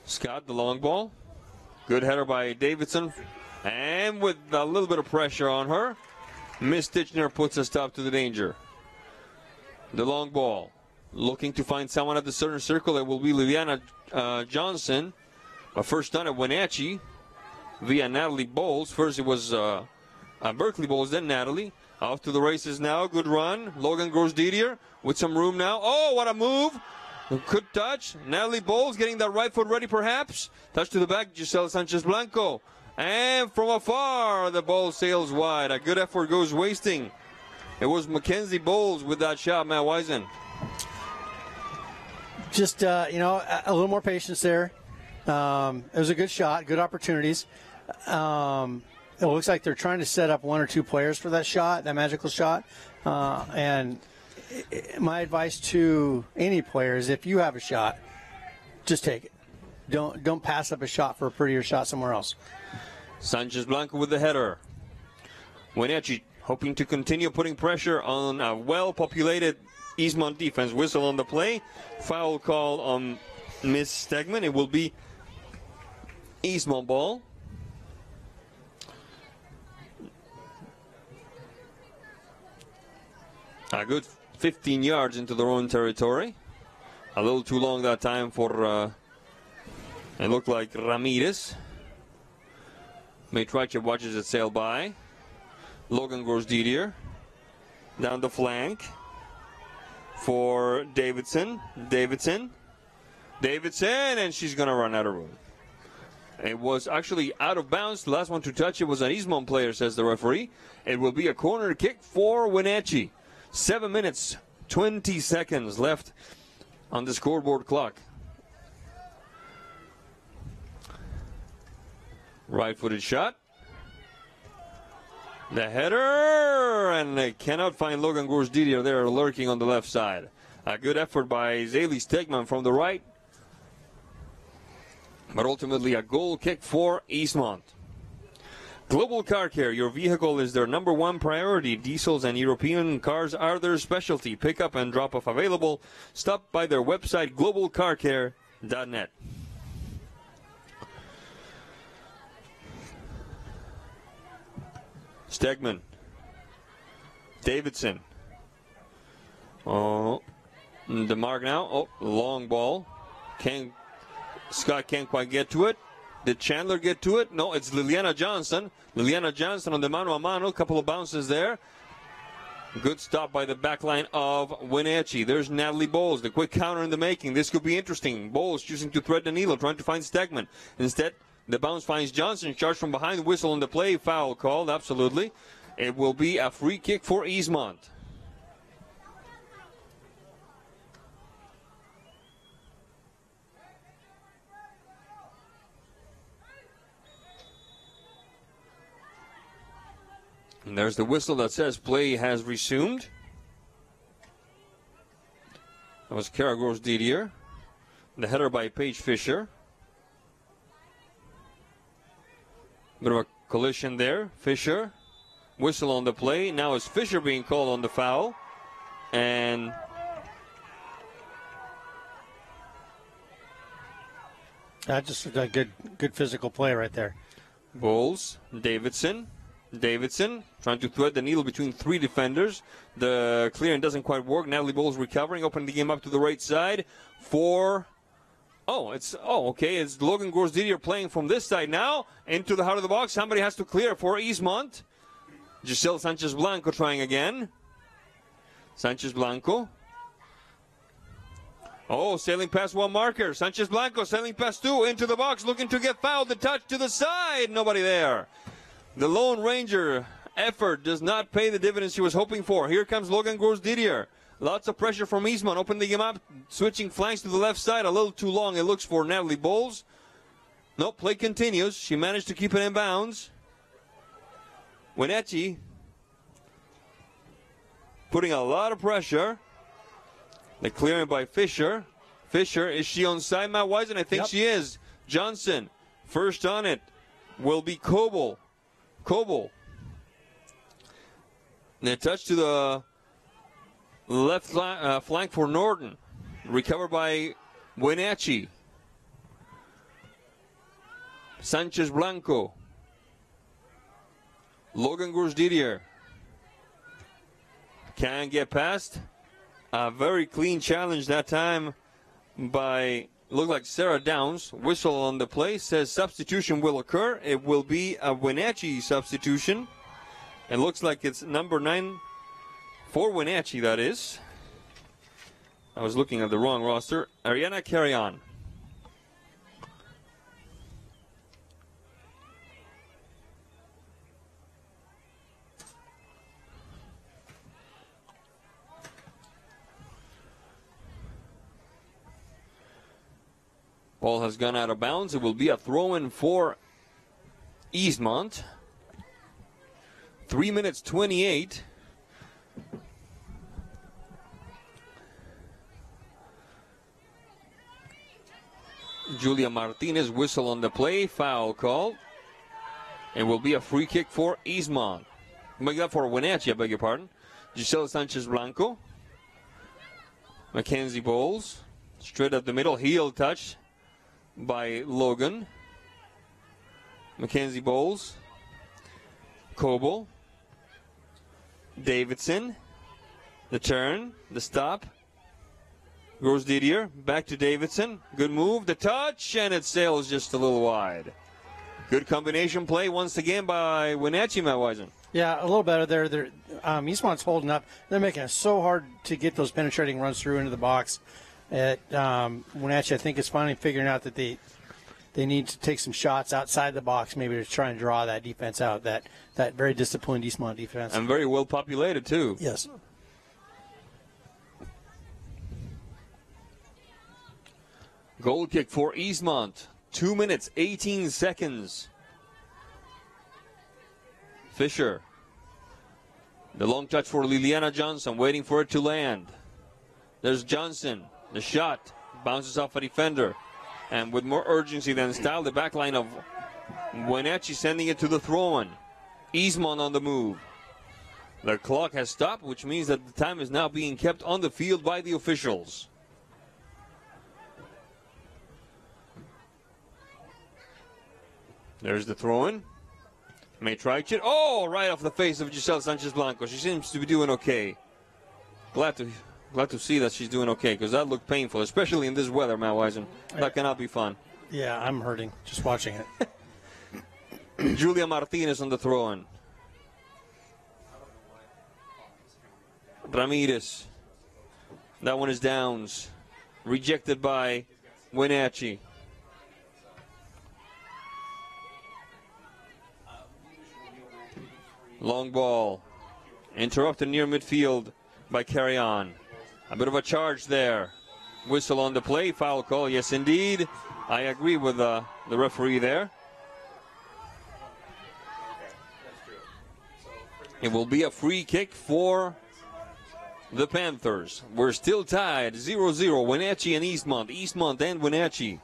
Scott, the long ball. Good header by Davidson. And with a little bit of pressure on her, Miss Stitchner puts a stop to the danger. The long ball. Looking to find someone at the center circle. It will be Liliana Johnson. But first done at Wenatchee via Natalie Boles. First it was Berkeley Boles, then Natalie. Off to the races now. Good run. Logan Grosdidier with some room now. Oh, what a move. Good touch. Natalie Boles getting that right foot ready perhaps. Touch to the back. Giselle Sanchez Blanco. And from afar, the ball sails wide. A good effort goes wasting. It was Mackenzie Boles with that shot, Matt Wisen. Just, a little more patience there. It was a good shot, good opportunities. It looks like they're trying to set up one or two players for that shot, that magical shot. And my advice to any player is if you have a shot, just take it. Don't pass up a shot for a prettier shot somewhere else. Sanchez Blanco with the header. Wenatchee hoping to continue putting pressure on a well-populated Eastmont defense. Whistle on the play. Foul call on Miss Stegman. It will be Eastmont ball. A good 15 yards into their own territory. A little too long that time for, it looked like Ramirez. Maitrache watches it sail by. Logan Grosdidier down the flank for Davidson, and she's going to run out of room. It was actually out of bounds. The last one to touch it was an Eastmont player, says the referee. It will be a corner kick for Wenatchee. 7 minutes, 20 seconds left on the scoreboard clock. Right-footed shot. The header, and they cannot find Logan Grosdidier there lurking on the left side. A good effort by Zaylee Stegman from the right. But ultimately a goal kick for Eastmont. Global Car Care, your vehicle is their #1 priority. Diesels and European cars are their specialty. Pickup and drop-off available. Stop by their website, globalcarcare.net. Stegman. Davidson. Oh, the mark now. Oh, long ball. Scott can't quite get to it. Did Chandler get to it? No, it's Liliana Johnson. Liliana Johnson on the mano a mano. Couple of bounces there. Good stop by the back line of Wenatchee. There's Natalie Boles. The quick counter in the making. This could be interesting. Boles choosing to thread the needle, trying to find Stegman. Instead, the bounce finds Johnson. Charged from behind. Whistle on the play. Foul called. Absolutely. It will be a free kick for Eastmont. And there's the whistle that says play has resumed. That was Kara Grosdidier. The header by Paige Fisher. Bit of a collision there. Fisher. Whistle on the play. Now is Fisher being called on the foul. And just a good physical play right there. Boles, Davidson trying to thread the needle between 3 defenders. The clearing doesn't quite work. Natalie Boles recovering, opening the game up to the right side for... It's Logan Grosdidier playing from this side now into the heart of the box. Somebody has to clear for Eastmont. Giselle Sanchez Blanco trying again. Sanchez Blanco. Sailing past one marker. Sanchez Blanco sailing past 2 into the box, looking to get fouled. The touch to the side. Nobody there. The Lone Ranger effort does not pay the dividends she was hoping for. Here comes Logan Grosdidier. Lots of pressure from Eastmont. Opening the game up, switching flanks to the left side. A little too long, it looks, for Natalie Boles. No, play continues. She managed to keep it in bounds. Wenatchee putting a lot of pressure. The clearing by Fisher. Fisher, is she onside, Matt Wisen? I think she is. Johnson, first on it, will be Coble. The touch to the left flank for Norton. Recovered by Wenatchee. Sanchez Blanco. Logan Grosdidier. Can't get past. A very clean challenge that time by, looked like Sarah Downs. Whistle on the play says substitution will occur. It will be a Wenatchee substitution. It looks like it's number 9 for Wenatchee, that is. I was looking at the wrong roster. Ariana Carrion. Ball has gone out of bounds. It will be a throw-in for Eastmont. 3 minutes 28. Julia Martinez, whistle on the play. Foul call. It will be a free kick for Eastmont. Make that for Wenatchee, I beg your pardon. Giselle Sanchez Blanco. Mackenzie Boles. Straight up the middle. Heel touch by Logan. Mackenzie Boles. Coble. Davidson. The turn. The stop. Grosdidier. Back to Davidson. Good move. The touch. And it sails just a little wide. Good combination play once again by Wenatchee, Matt Wisen. Yeah, a little better there. Eastmont's holding up. They're making it so hard to get those penetrating runs through into the box. Wenatchee, I think, is finally figuring out that they need to take some shots outside the box, maybe to try and draw that defense out, that very disciplined Eastmont defense. And very well populated, too. Yes. Goal kick for Eastmont. 2 minutes, 18 seconds. Fisher. The long touch for Liliana Johnson, waiting for it to land. There's Johnson. The shot bounces off a defender. And with more urgency than style, the back line of Wenatchee sending it to the throw-in. Eastmont on the move. The clock has stopped, which means that the time is now being kept on the field by the officials. There's the throw-in. May try it. Oh, right off the face of Giselle Sanchez-Blanco. She seems to be doing okay. Glad to see that she's doing okay, because that looked painful, especially in this weather, Matt Wisen. That cannot be fun. Yeah, I'm hurting just watching it. Julia Martinez on the throw-in. Ramirez. That one is downs. Rejected by Wenatchee. Long ball. Interrupted near midfield by Carry On. A bit of a charge there. Whistle on the play. Foul call. Yes, indeed. I agree with the referee there. It will be a free kick for the Panthers. We're still tied 0-0. Wenatchee and Eastmont. Eastmont and Wenatchee.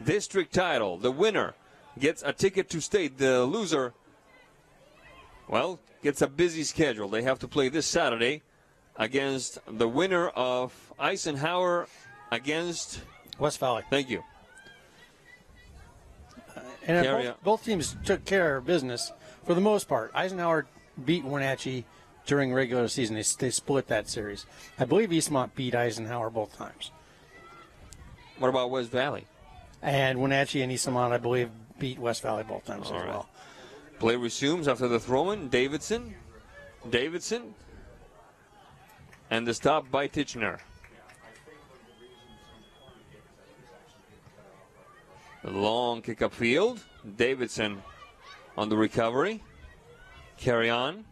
District title. The winner gets a ticket to state. The loser, well, gets a busy schedule. They have to play this Saturday against the winner of Eisenhower against West Valley. Thank you. And both teams took care of business for the most part. Eisenhower beat Wenatchee during regular season. They split that series. I believe Eastmont beat Eisenhower both times. What about West Valley? And Wenatchee and Eastmont, I believe, beat West Valley both times as well. Play resumes after the throw-in. Davidson. And the stop by Titchener. The long kick upfield. Davidson on the recovery. Carry on.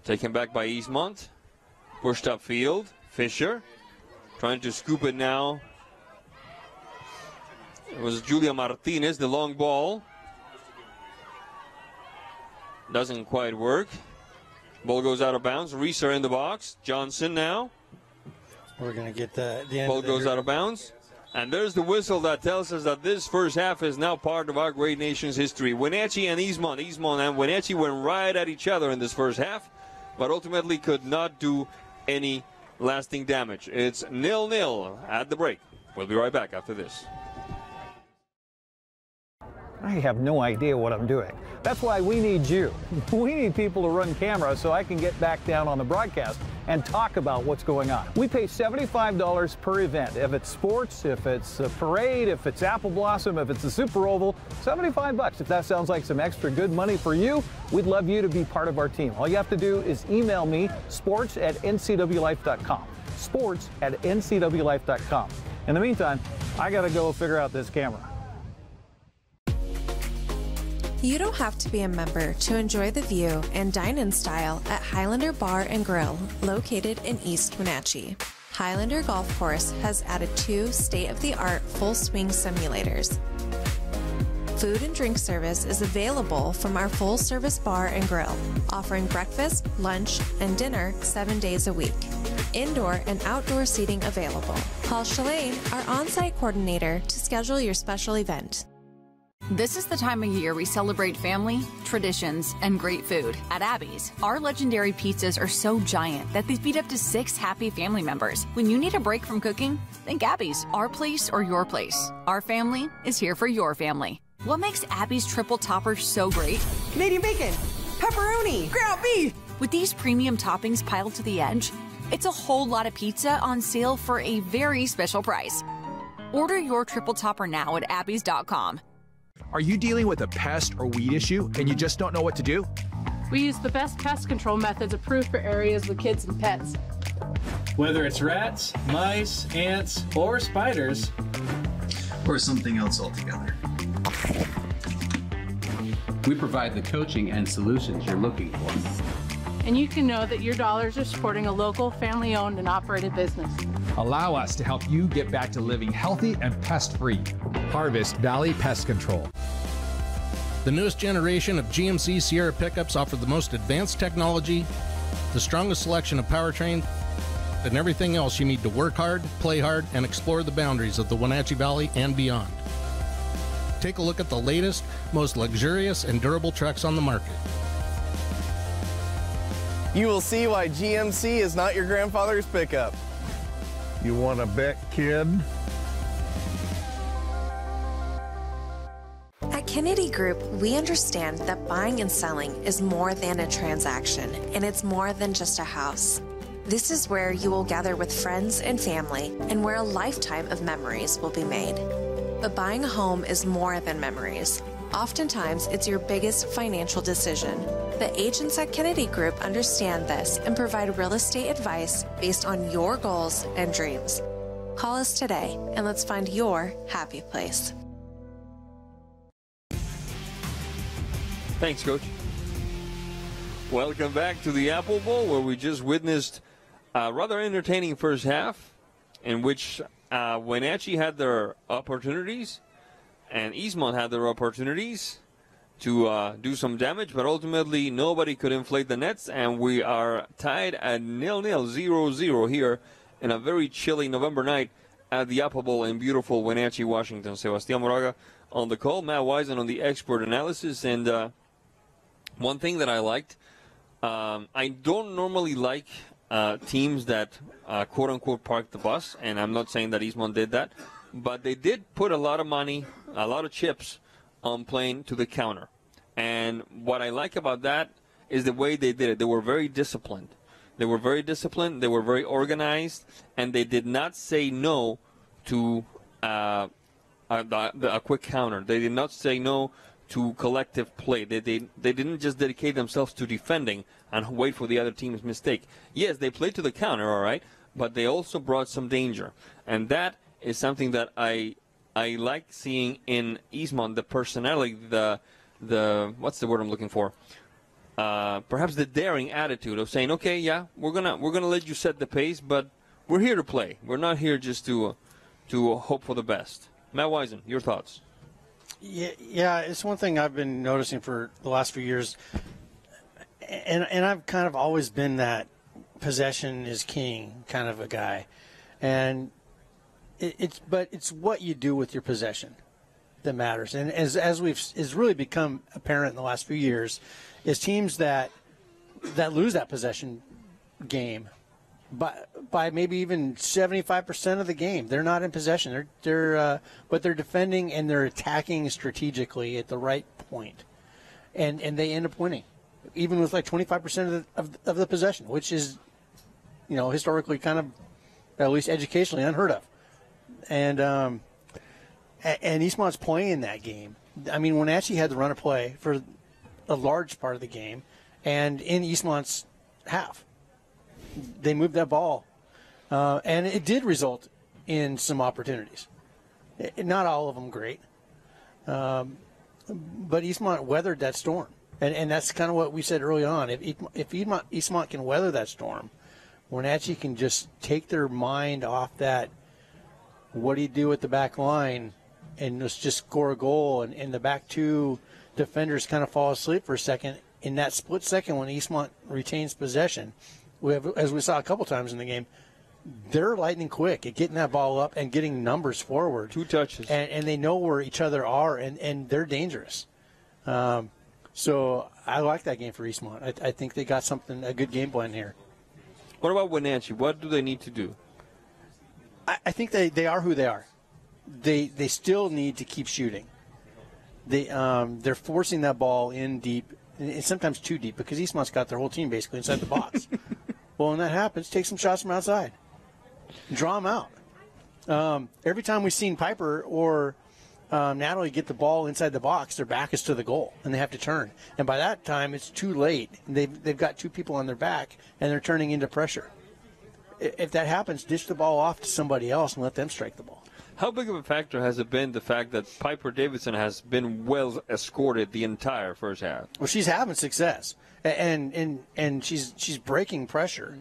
Taken back by Eastmont. Pushed upfield. Fisher trying to scoop it now. It was Julia Martinez, the long ball. Doesn't quite work. Ball goes out of bounds. Reeser in the box. Johnson now. We're going to get the end. Ball goes out of bounds. And there's the whistle that tells us that this first half is now part of our great nation's history. Wenatchee and Eastmont. Eastmont and Wenatchee went right at each other in this first half, but ultimately could not do any lasting damage. It's 0-0 at the break. We'll be right back after this. I have no idea what I'm doing. That's why we need you. We need people to run cameras so I can get back down on the broadcast and talk about what's going on. We pay $75 per event. If it's sports, if it's a parade, if it's Apple Blossom, if it's a Super Oval, $75. If that sounds like some extra good money for you, we'd love you to be part of our team. All you have to do is email me, sports@ncwlife.com. sports@ncwlife.com. In the meantime, I got to go figure out this camera. You don't have to be a member to enjoy the view and dine in style at Highlander Bar and Grill, located in East Wenatchee. Highlander Golf Course has added 2 state-of-the-art full-swing simulators. Food and drink service is available from our full-service bar and grill, offering breakfast, lunch, and dinner 7 days a week. Indoor and outdoor seating available. Call Shalane, our on-site coordinator, to schedule your special event. This is the time of year we celebrate family, traditions, and great food. At Abby's, our legendary pizzas are so giant that they feed up to 6 happy family members. When you need a break from cooking, think Abby's, our place or your place. Our family is here for your family. What makes Abby's triple topper so great? Canadian bacon, pepperoni, ground beef. With these premium toppings piled to the edge, it's a whole lot of pizza on sale for a very special price. Order your triple topper now at abbys.com. Are you dealing with a pest or weed issue and you just don't know what to do? We use the best pest control methods approved for areas with kids and pets. Whether it's rats, mice, ants, or spiders, or something else altogether, we provide the coaching and solutions you're looking for. And you can know that your dollars are supporting a local, family-owned and operated business. Allow us to help you get back to living healthy and pest-free. Harvest Valley Pest Control. The newest generation of GMC Sierra pickups offer the most advanced technology, the strongest selection of powertrain, and everything else you need to work hard, play hard, and explore the boundaries of the Wenatchee Valley and beyond. Take a look at the latest, most luxurious and durable trucks on the market. You will see why GMC is not your grandfather's pickup. You want to bet, kid? At Kennedy Group, we understand that buying and selling is more than a transaction, and it's more than just a house. This is where you will gather with friends and family, and where a lifetime of memories will be made. But buying a home is more than memories. Oftentimes, it's your biggest financial decision. The agents at Kennedy Group understand this and provide real estate advice based on your goals and dreams. Call us today and let's find your happy place. Thanks, Coach. Welcome back to the Apple Bowl, where we just witnessed a rather entertaining first half in which Wenatchee had their opportunities and Eastmont had their opportunities to do some damage, but ultimately nobody could inflate the nets, and we are tied at 0-0, 0-0 here in a very chilly November night at the Apple Bowl in beautiful Wenatchee, Washington. Sebastian Moraga on the call, Matt Wisen on the expert analysis, and one thing that I liked, I don't normally like teams that quote-unquote park the bus, and I'm not saying that Eastmont did that, but they did put a lot of money, a lot of chips on playing to the counter. And what I like about that is the way they did it. They were very disciplined. They were very disciplined. They were very organized, and they did not say no to a quick counter. They did not say no to collective play. They didn't just dedicate themselves to defending and wait for the other team's mistake. Yes, they played to the counter, all right, but they also brought some danger. And that is something that I like seeing in Eastmont, the personality, the what's the word I'm looking for? Perhaps the daring attitude of saying, okay, yeah, we're gonna let you set the pace, but we're here to play. We're not here just to hope for the best. Matt Wisen, your thoughts? Yeah, it's one thing I've been noticing for the last few years, and I've kind of always been that possession is king kind of a guy, and but it's what you do with your possession that matters. And as is really become apparent in the last few years, is teams that lose that possession game by maybe even 75% of the game, they're not in possession. But they're defending and they're attacking strategically at the right point, and they end up winning, even with like 25% of the possession, which is, historically kind of, at least educationally, unheard of. And Eastmont's playing that game. I mean, Wenatchee had the run of play for a large part of the game, and in Eastmont's half, they moved that ball, and it did result in some opportunities. Not all of them great, but Eastmont weathered that storm, and that's kind of what we said early on. If Eastmont can weather that storm, Wenatchee can just take their mind off that. What do you do at the back line, and let's just score a goal, and the back two defenders kind of fall asleep for a second. In that split second when Eastmont retains possession, as we saw a couple times in the game, they're lightning quick at getting that ball up and getting numbers forward. 2 touches. And they know where each other are, and they're dangerous. So I like that game for Eastmont. I think they got a good game plan here. What about Wenatchee? What do they need to do? I think they are who they are. They still need to keep shooting. They're forcing that ball in deep, and sometimes too deep, because Eastmont's got their whole team basically inside the box. Well, when that happens, take some shots from outside. Draw them out. Every time we've seen Piper or Natalie get the ball inside the box, their back is to the goal, and they have to turn. And by that time, it's too late. They've got 2 people on their back, and they're turning into pressure. If that happens, dish the ball off to somebody else and let them strike the ball. How big of a factor has it been the fact that Piper Davidson has been well escorted the entire first half? Well, she's having success, and she's breaking pressure.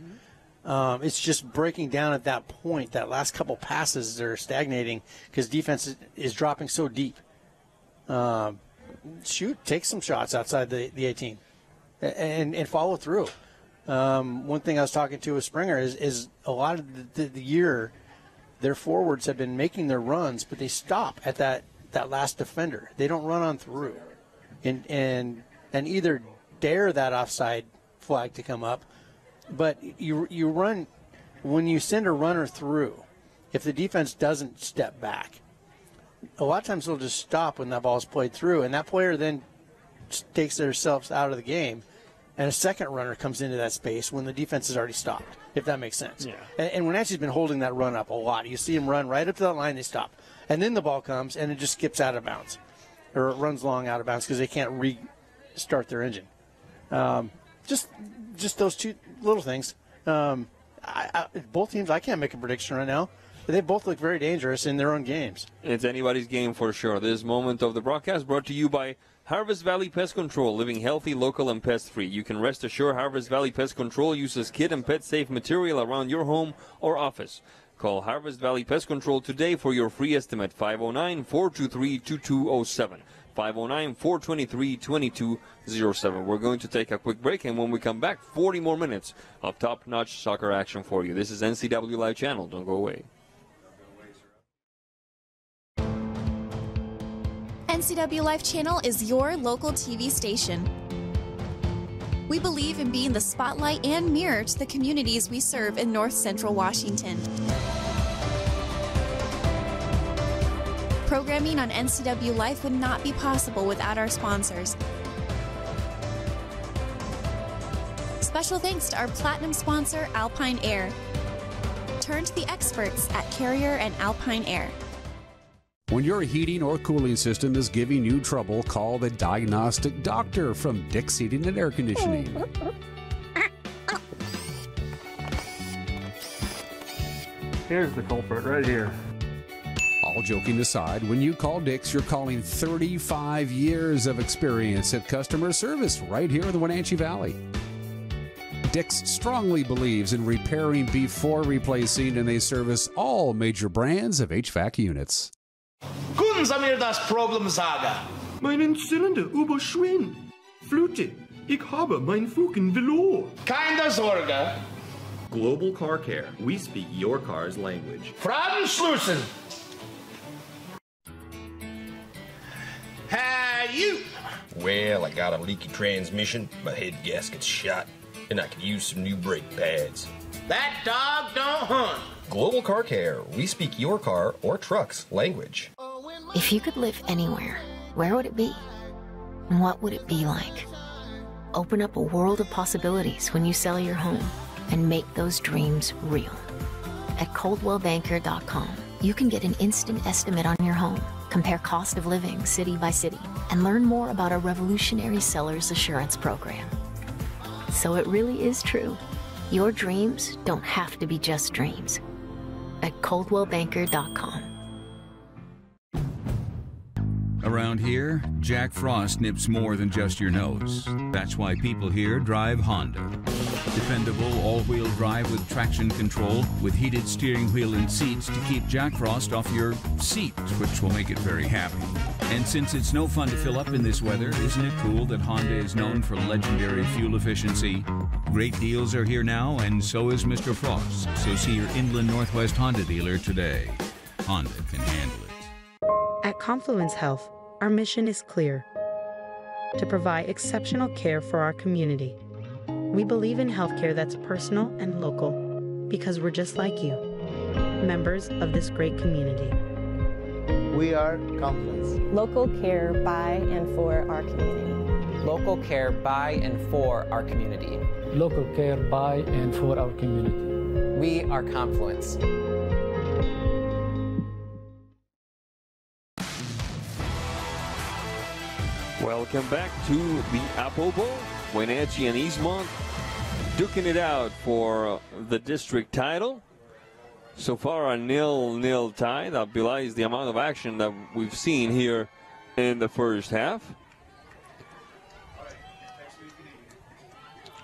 It's just breaking down at that point. That last couple passes, they're stagnating because defense is dropping so deep. Take some shots outside the 18 and follow through. One thing I was talking to with Springer is a lot of the year, their forwards have been making their runs, but they stop at that last defender. They don't run on through, and either dare that offside flag to come up, but you run when you send a runner through. If the defense doesn't step back, a lot of times they'll just stop when that ball is played through, and that player then takes themselves out of the game, and a second runner comes into that space when the defense has already stopped, if that makes sense. Yeah. And Wenatchee's been holding that run up a lot. You see them run right up to that line, they stop. And then the ball comes, and it just skips out of bounds, or it runs long out of bounds because they can't restart their engine. Just those two little things. Both teams, I can't make a prediction right now. They both look very dangerous in their own games. It's anybody's game for sure. This moment of the broadcast brought to you by Harvest Valley Pest Control, living healthy, local, and pest-free. You can rest assured Harvest Valley Pest Control uses kid and pet-safe material around your home or office. Call Harvest Valley Pest Control today for your free estimate, 509-423-2207. 509-423-2207. We're going to take a quick break, and when we come back, 40 more minutes of top-notch soccer action for you. This is NCWLIFE Channel. Don't go away. NCWLIFE Channel is your local TV station. We believe in being the spotlight and mirror to the communities we serve in North Central Washington. Programming on NCWLIFE would not be possible without our sponsors. Special thanks to our platinum sponsor, Alpine Air. Turn to the experts at Carrier and Alpine Air. When your heating or cooling system is giving you trouble, call the diagnostic doctor from Dick's Heating and Air Conditioning. Here's the culprit right here. All joking aside, when you call Dick's, you're calling 35 years of experience at customer service right here in the Wenatchee Valley. Dick's strongly believes in repairing before replacing, and they service all major brands of HVAC units. Guten Sie mir das Problem sagen? Meinen Zylinder überschwingt. Flute, ich habe mein Fugen verloren. Keine Sorge. Global Car Care. We speak your car's language. Fragen schließen. Hey, you. Well, I got a leaky transmission, my head gasket's shot, and I could use some new brake pads. That dog don't hunt. Global Car Care. We speak your car or truck's language. If you could live anywhere, where would it be? And what would it be like? Open up a world of possibilities when you sell your home and make those dreams real. At ColdwellBanker.com, you can get an instant estimate on your home, compare cost of living city by city, and learn more about our revolutionary seller's assurance program. So it really is true. Your dreams don't have to be just dreams. At ColdwellBanker.com. Around here, Jack Frost nips more than just your nose. That's why people here drive Honda. Dependable all-wheel drive with traction control, with heated steering wheel and seats to keep Jack Frost off your seat, which will make it very happy. And since it's no fun to fill up in this weather, isn't it cool that Honda is known for legendary fuel efficiency? Great deals are here now, and so is Mr. Frost. So see your Inland Northwest Honda dealer today. Honda can handle it. At Confluence Health, our mission is clear: to provide exceptional care for our community. We believe in healthcare that's personal and local because we're just like you, members of this great community. We are Confluence. Local care by and for our community. Local care by and for our community. Local care by and for our community. We are Confluence. Welcome back to the Apple Bowl. Wenatchee and Eastmont duking it out for the district title. So far a 0-0 tie. That belies the amount of action that we've seen here in the first half.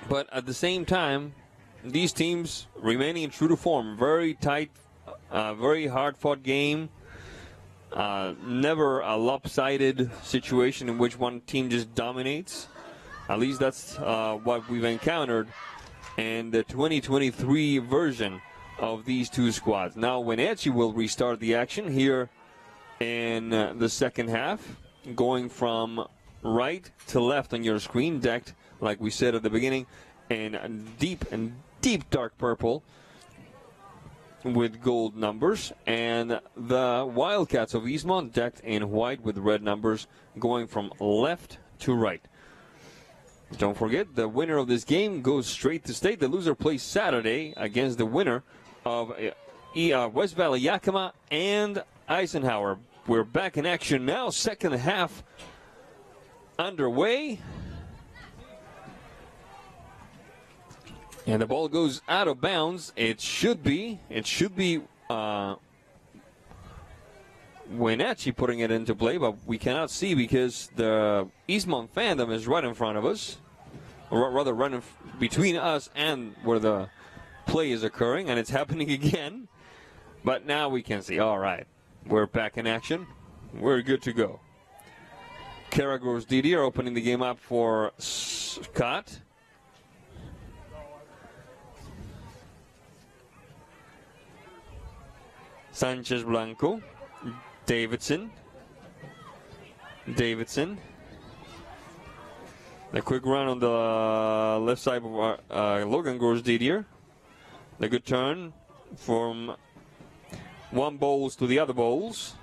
But at the same time, these teams remaining true to form. Very tight, very hard-fought game. Never a lopsided situation in which one team just dominates. At least that's what we've encountered in the 2023 version of these two squads. Now Wenatchee will restart the action here in the second half, going from right to left on your screen, decked, like we said at the beginning, in deep dark purple with gold numbers, and the Wildcats of Eastmont decked in white with red numbers, going from left to right. Don't forget, the winner of this game goes straight to state. The loser plays Saturday against the winner of West Valley Yakima and Eisenhower. We're back in action now, second half underway. And the ball goes out of bounds. It should be Wenatchee putting it into play, but we cannot see because the Eastmont fandom is right in front of us, or rather right between us and where the play is occurring, and it's happening again. But now we can see. All right, we're back in action. We're good to go. Logan Grosdidier opening the game up for Scott. Sanchez Blanco, Davidson. A quick run on the left side of Logan Grosdidier. The good turn from one Boles to the other Boles.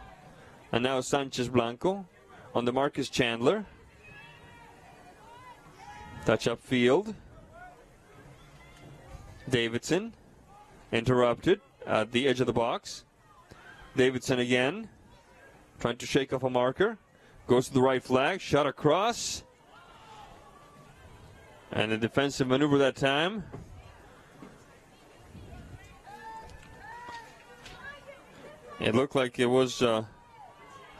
And now Sanchez Blanco on the Marcus Chandler. Touch up field. Davidson interrupted at the edge of the box. Davidson again, trying to shake off a marker. Goes to the right flag, shot across. And a defensive maneuver that time. It looked like it was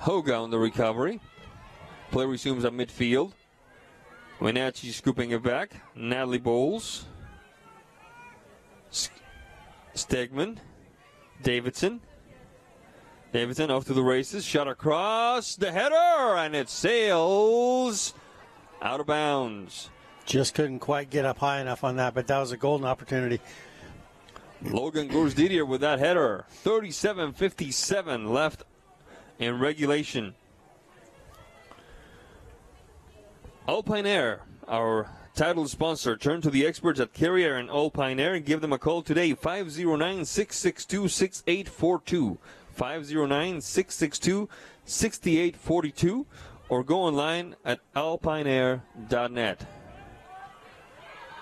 Hoga on the recovery. Play resumes at midfield. Wenatchee scooping it back. Natalie Boles. Stegman. Davidson off to the races. Shot across the header, and it sails out of bounds. Just couldn't quite get up high enough on that, but that was a golden opportunity. Logan Grosdidier with that header. 37:57 left in regulation. Alpine Air, our title sponsor. Turn to the experts at Carrier and Alpine Air and give them a call today. 509-662-6842. 509-662-6842, or go online at alpineair.net.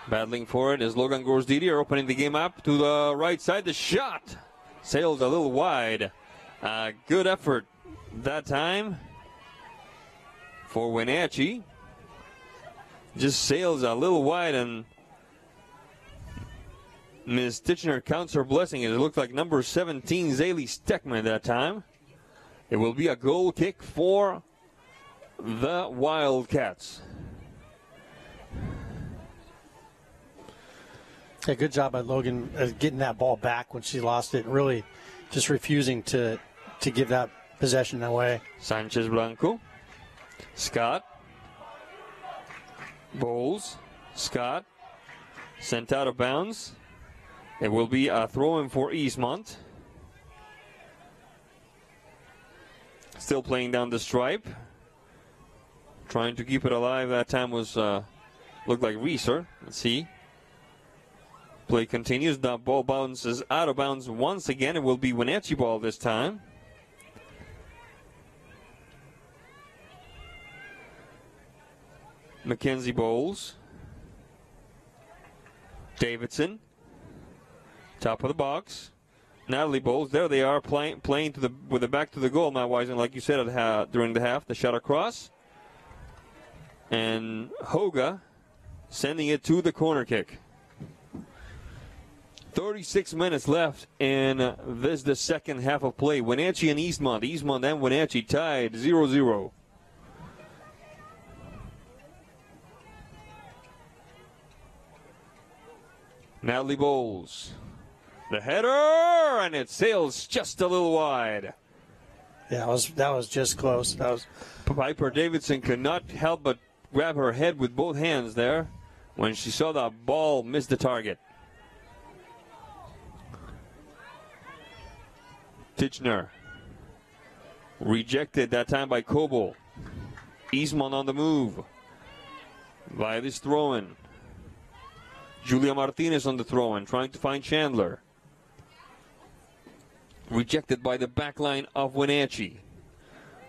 Battling for it is Logan Grosdidier, opening the game up to the right side. The shot sails a little wide. Good effort that time for Wenatchee. Just sails a little wide, and Ms. Titchener counts her blessing. It looked like number 17, Zaylee Steckman that time. It will be a goal kick for the Wildcats. Yeah, good job by Logan getting that ball back when she lost it. Really just refusing to give that possession away. Sanchez Blanco. Scott. Boles. Scott. Sent out of bounds. It will be a throw-in for Eastmont. Still playing down the stripe. Trying to keep it alive. That time was, looked like Reeser. Let's see. Play continues. The ball bounces out of bounds once again. It will be Wenatchee ball this time. Mackenzie Boles. Davidson. Top of the box. Natalie Boles. There they are playing with the back to the goal. Matt Wisen, like you said during the half. The shot across. And Hoga sending it to the corner kick. 36 minutes left in the second half of play. Wenatchee and Eastmont. Eastmont and Wenatchee tied 0-0. Natalie Boles. The header, and it sails just a little wide. Yeah, that was just close. That was. Piper Davidson could not help but grab her head with both hands there when she saw the ball miss the target. Titchener. Rejected that time by Coble. Eastmont on the move by this throw-in. Julia Martinez on the throw-in, trying to find Chandler. Rejected by the back line of Wenatchee.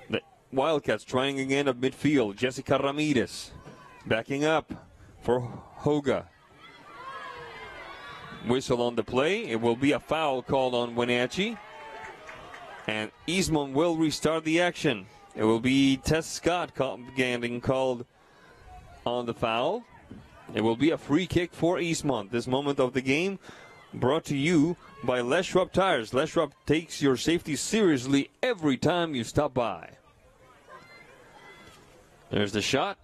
The Wildcats trying again at midfield. Jessica Ramirez backing up for Hoga. Whistle on the play. It will be a foul called on Wenatchee. And Eastmont will restart the action. It will be Tess Scott getting called on the foul. It will be a free kick for Eastmont. This moment of the game brought to you by Les Schwab Tires. Les Schwab takes your safety seriously every time you stop by. There's the shot.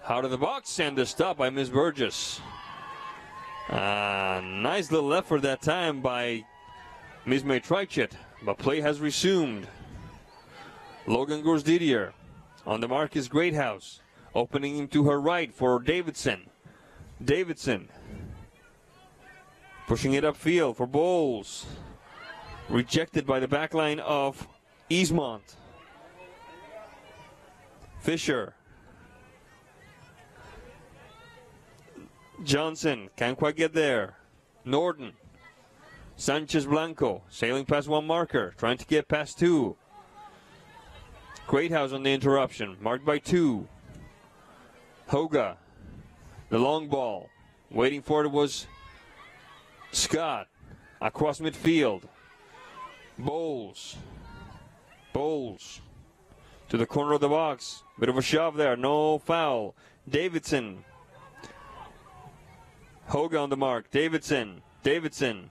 Out of the box, and the stop by Ms. Burgess. Nice little effort that time by Ms. Matrichet, but play has resumed. Logan Grosdidier on the mark is Greathouse. Opening him to her right for Davidson. Davidson pushing it upfield for Boles. Rejected by the back line of Eastmont. Fisher. Johnson can't quite get there. Norton. Sanchez Blanco sailing past one marker, trying to get past two. Greathouse on the interruption, marked by two. Hoga, the long ball. Waiting for it was Scott. Across midfield. Boles. Boles to the corner of the box. Bit of a shove there, no foul. Davidson. Hoga on the mark. Davidson. Davidson.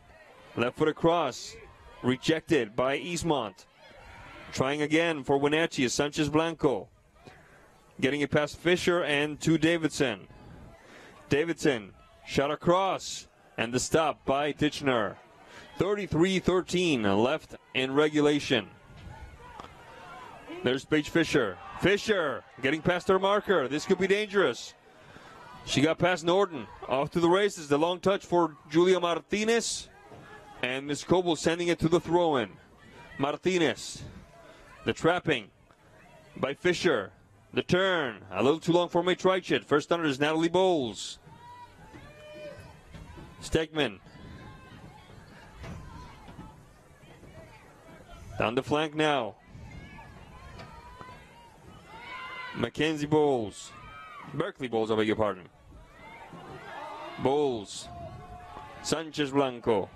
Left foot across. Rejected by Eastmont. Trying again for Wenatchee is Sanchez Blanco. Getting it past Fisher and to Davidson. Davidson, shot across, and the stop by Titchener. 33-13 left in regulation. There's Paige Fisher. Fisher getting past her marker. This could be dangerous. She got past Norton. Off to the races. The long touch for Julia Martinez. And Ms. Coble sending it to the throw-in. Martinez. The trapping by Fisher. The turn, a little too long for Matrichet. First under is Natalie Boles. Stegman. Down the flank now. Mackenzie Boles. Berkeley Boles, I beg your pardon. Boles. Sanchez Blanco.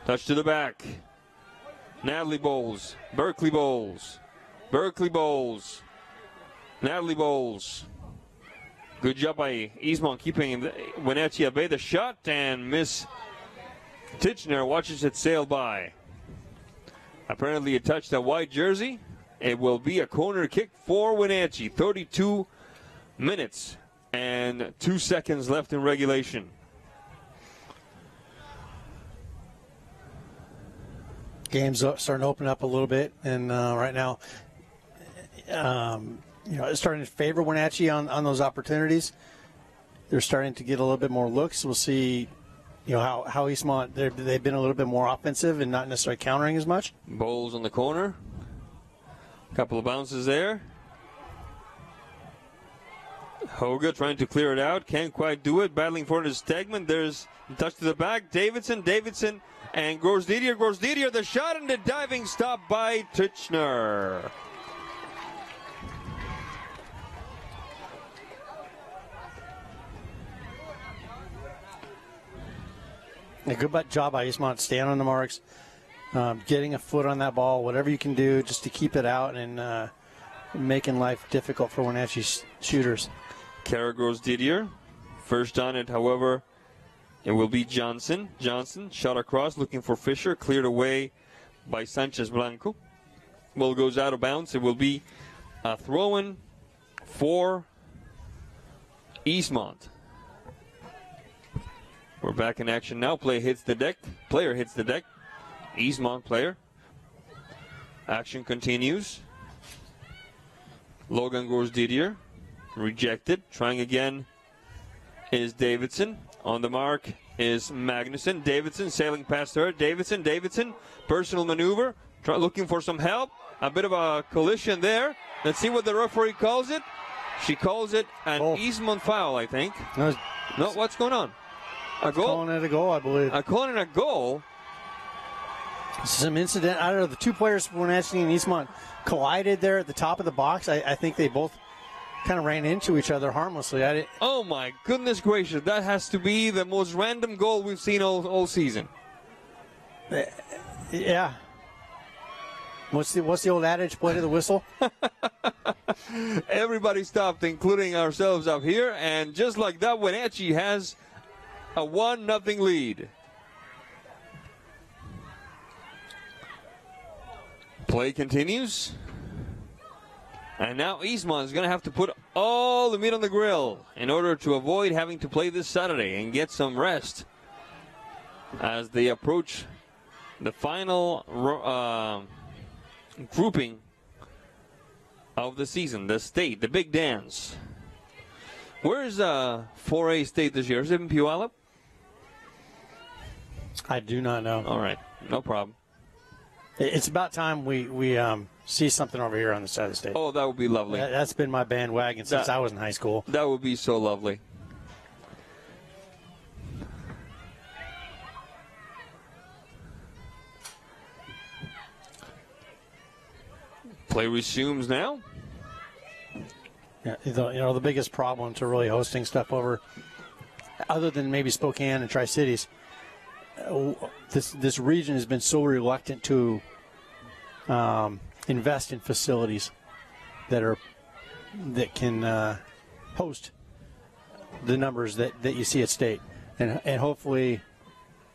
Touch to the back. Natalie Boles. Berkeley Boles. Berkeley Boles. Natalie Boles. Good job by Eastmont keeping Wenatchee at bay. The shot, and Miss Titchener watches it sail by. Apparently it touched a white jersey. It will be a corner kick for Wenatchee. 32 minutes and 2 seconds left in regulation. Game's starting to open up a little bit, and right now, it's starting to favor Wenatchee on those opportunities. They're starting to get a little bit more looks. We'll see, how Eastmont, they've been a little bit more offensive and not necessarily countering as much. Boles on the corner. A couple of bounces there. Hoga trying to clear it out. Can't quite do it. Battling for it is Stegman. There's a touch to the back. Davidson, and Grosdidier. Grosdidier, the shot and the diving stop by Titchener. A good job by Eastmont, staying on the marks, getting a foot on that ball, whatever you can do just to keep it out and making life difficult for Wenatchee shooters. Kara Grosdidier, first on it, however, it will be Johnson. Johnson shot across, looking for Fisher, cleared away by Sanchez Blanco. Ball goes out of bounds. It will be a throw-in for Eastmont. We're back in action now. Player hits the deck. Eastmont player. Action continues. Logan Grosdidier. Rejected. Trying again is Davidson. On the mark is Magnuson. Davidson sailing past her. Davidson. Personal maneuver. Looking for some help. A bit of a collision there. Let's see what the referee calls it. She calls it an Eastmont foul, I think. No, what's going on? A goal? Calling it a goal, I believe. Calling it a goal. Some incident. I don't know. The two players from Wenatchee and Eastmont collided there at the top of the box. I think they both kind of ran into each other harmlessly. Oh, my goodness gracious. That has to be the most random goal we've seen all season. Yeah. What's the old adage, play to the whistle? Everybody stopped, including ourselves up here. And just like that, Wenatchee has a 1-0 lead. Play continues. And now Eastmont is going to have to put all the meat on the grill in order to avoid having to play this Saturday and get some rest as they approach the final grouping of the season, the state, the big dance. Where's 4A state this year? Is it in Puyallup? I do not know. All right, no problem. It's about time we see something over here on the side of the state. Oh, that would be lovely. That's been my bandwagon since I was in high school. That would be so lovely. Play resumes now. Yeah, the biggest problem to really hosting stuff over, other than maybe Spokane and Tri-Cities, this region has been so reluctant to invest in facilities that can host the numbers that you see at state, and hopefully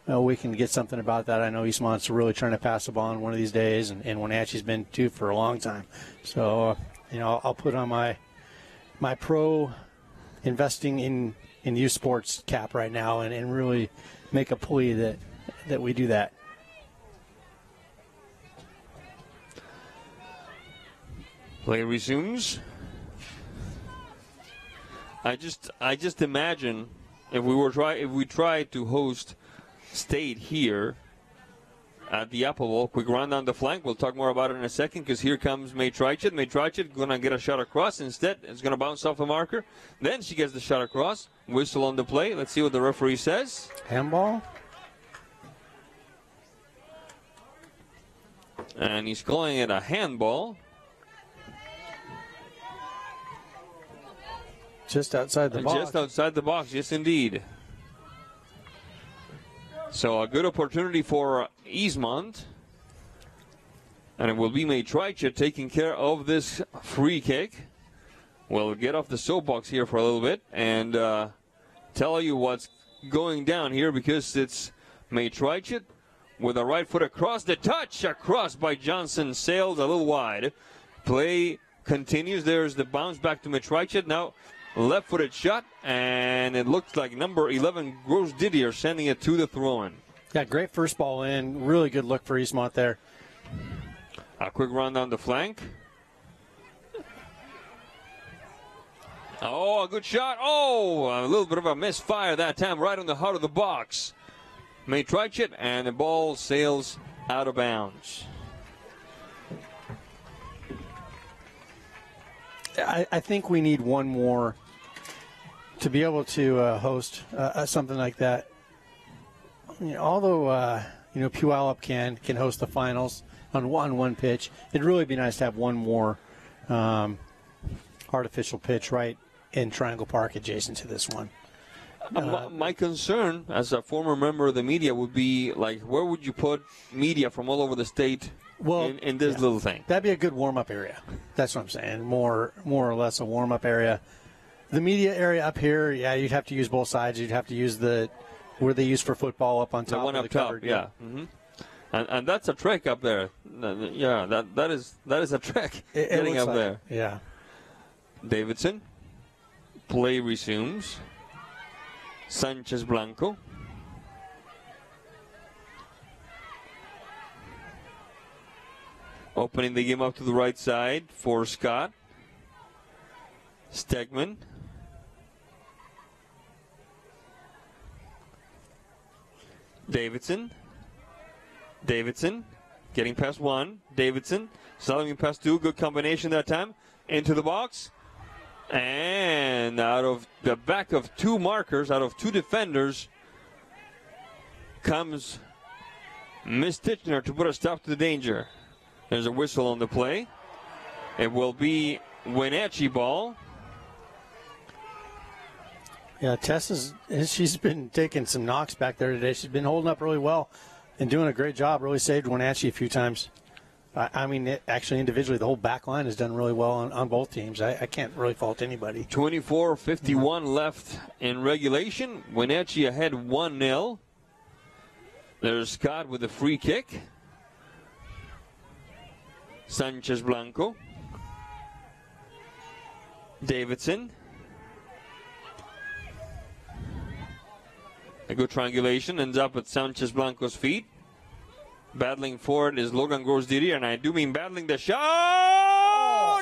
we can get something about that. I know Eastmont's really trying to pass the ball on one of these days, and Wenatchee's been too for a long time. So I'll put on my pro investing in youth sports cap right now and really make a plea that we do that. Play resumes. I just imagine if we tried to host state here at the Apple Bowl. Quick run down the flank. We'll talk more about it in a second because here comes May Trychet. May Trychet going to get a shot across. Instead, it's going to bounce off the marker. Then she gets the shot across. Whistle on the play. Let's see what the referee says. Handball. And he's calling it a handball. Just outside the box. Just outside the box, yes indeed. So a good opportunity for Eastmont. And it will be May Trychet taking care of this free kick. We'll get off the soapbox here for a little bit and tell you what's going down here because it's May Trychet with a right foot across. The touch across by Johnson sails a little wide. Play continues. There's the bounce back to May Trychet. Now left-footed shot, and it looks like number 11, Grosdidier, sending it to the throw-in. Yeah, great first ball in. Really good look for Eastmont there. A quick run down the flank. Oh, a good shot. Oh, a little bit of a misfire that time, right on the heart of the box. May Trychet, and the ball sails out of bounds. I think we need one more to be able to host something like that. Although Puyallup can host the finals on one pitch, it'd really be nice to have one more artificial pitch right in Triangle Park adjacent to this one. My concern as a former member of the media would be, like, where would you put media from all over the state in this little thing? That'd be a good warm-up area. That's what I'm saying. More or less a warm-up area. The media area up here, yeah, you'd have to use both sides. You'd have to use where they use for football up on top. The one of up the top, covered, yeah. Mm-hmm. And that's a trek up there. Yeah, that is a trek getting up there. Yeah. Davidson. Play resumes. Sanchez Blanco. Opening the game up to the right side for Scott. Stegman. Davidson. Getting past one. Davidson. Solomon past two. Good combination that time. Into the box. And out of the back of two markers, out of two defenders, comes Miss Titchener to put a stop to the danger. There's a whistle on the play. It will be Wenatchee ball. Yeah, she's been taking some knocks back there today. She's been holding up really well and doing a great job. Really saved Wenatchee a few times. I mean, actually, individually, the whole back line has done really well on both teams. I can't really fault anybody. 24:51 left in regulation. Wenatchee ahead 1-0. There's Scott with a free kick. Sanchez Blanco. Davidson. A good triangulation, ends up at Sanchez Blanco's feet. Battling for it is Logan Grosdidier, and I do mean battling the shot. Oh.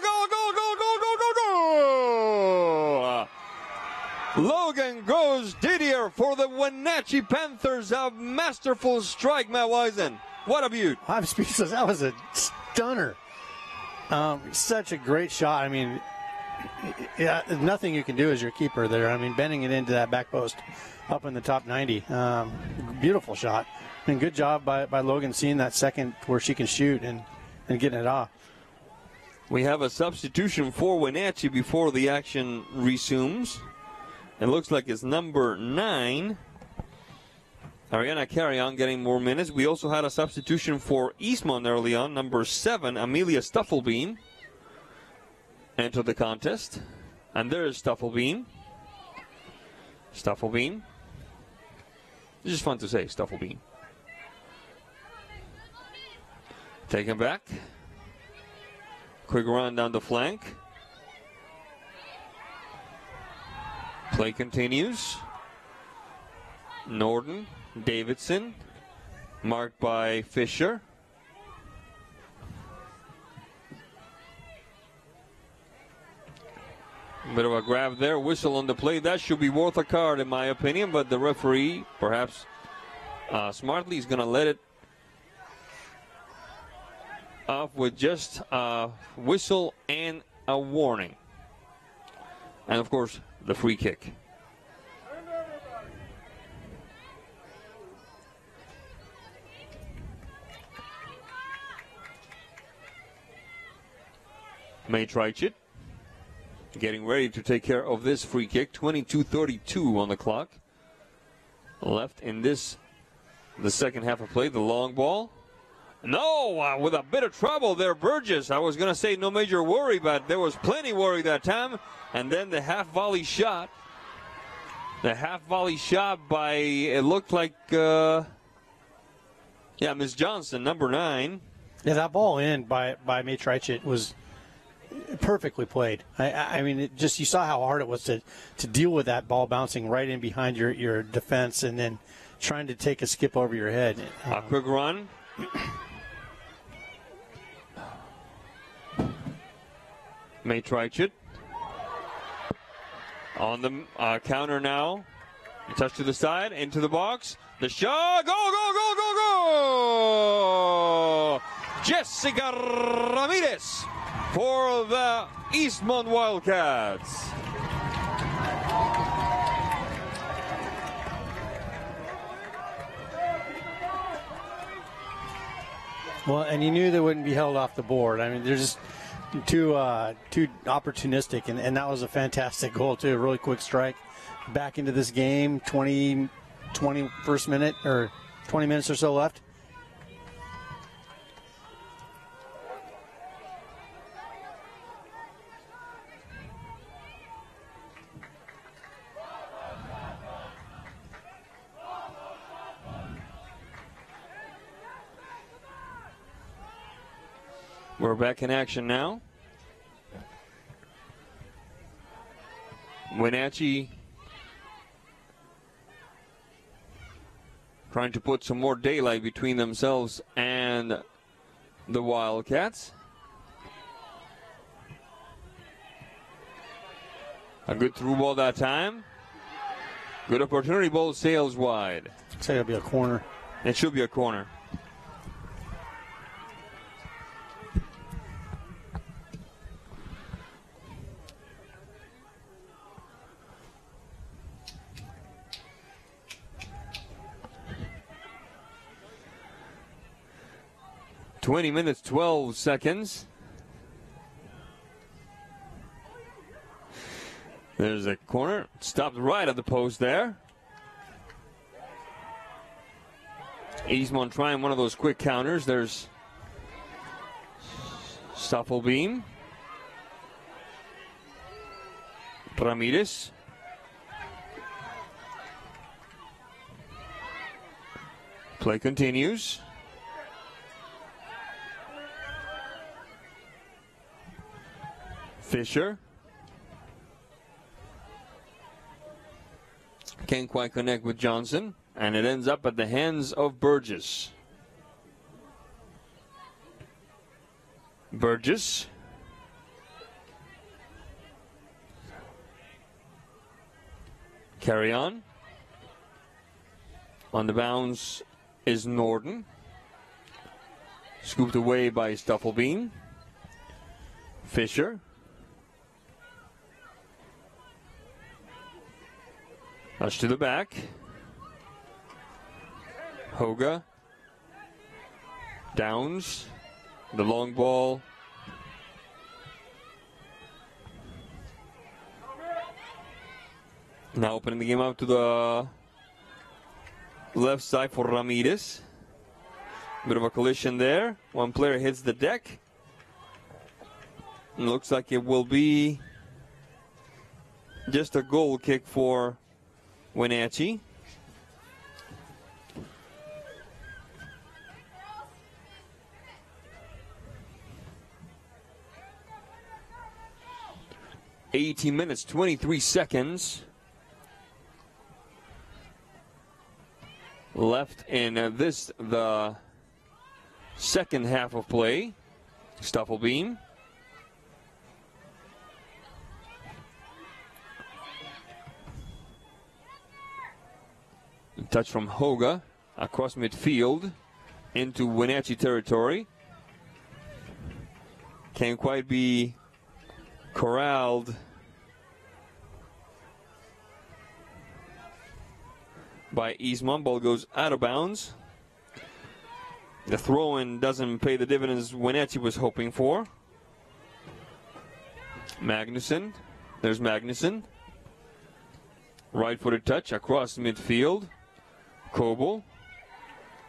Goal! Logan Grosdidier for the Wenatchee Panthers. A masterful strike, Matt Wisen. What a beaut. I'm speechless. That was a stunner. Such a great shot. I mean, yeah, nothing you can do as your keeper there. I mean, bending it into that back post up in the top 90. Beautiful shot. And good job by Logan seeing that second where she can shoot and getting it off. We have a substitution for Wenatchee before the action resumes. It looks like it's number 9. Ariana Carrion getting more minutes. We also had a substitution for Eastmont early on. Number 7, Amelia Stufflebeam entered the contest. And there is Stufflebeam. Stufflebeam. It's just fun to say, Stufflebeam. Taken back. Quick run down the flank. Play continues. Norden, Davidson, marked by Fisher. Bit of a grab there, whistle on the play. That should be worth a card in my opinion, but the referee, perhaps smartly, is going to let it off with just a whistle and a warning. And of course, the free kick. May Treichit getting ready to take care of this free kick. 22:32 on the clock left in the second half of play. The long ball. No, with a bit of trouble there, Burgess. I was going to say no major worry, but there was plenty worry that time. And then the half volley shot. The half volley shot by, it looked like, Miss Johnson, number 9. Yeah, that ball in by May Treichit was perfectly played. I mean, you saw how hard it was to deal with that ball bouncing right in behind your defense and then trying to take a skip over your head. A quick run. May Treichit on the counter now. Touch to the side, into the box. The shot, go! Jessica Ramirez for the Eastmont Wildcats. Well, and you knew they wouldn't be held off the board. I mean, they're just too opportunistic, and that was a fantastic goal too. A really quick strike back into this game. 21st minute or 20 minutes or so left. We're back in action now. Wenatchee trying to put some more daylight between themselves and the Wildcats. A good through ball that time. Good opportunity. Ball sails wide. Say it'll be a corner. It should be a corner. (20 minutes, 12 seconds). There's a corner. Stopped right at the post there. Eastmont trying one of those quick counters. There's Staffelbeam. Ramirez. Play continues. Fisher. Can't quite connect with Johnson. And it ends up at the hands of Burgess. Burgess. Carry on. On the bounce is Norden. Scooped away by Stuffelbeam. Fisher. Touch to the back. Hoga. Downs. The long ball. Now opening the game up to the left side for Ramirez. Bit of a collision there. One player hits the deck. And looks like it will be just a goal kick for Wenatchee. (18 minutes, 23 seconds) left in the second half of play. Stuffelbeam. Touch from Hoga across midfield into Wenatchee territory. Can't quite be corralled by Eastmont. Ball goes out of bounds. The throw-in doesn't pay the dividends Wenatchee was hoping for. Magnuson. There's Magnuson. Right-footed touch across midfield. Coble.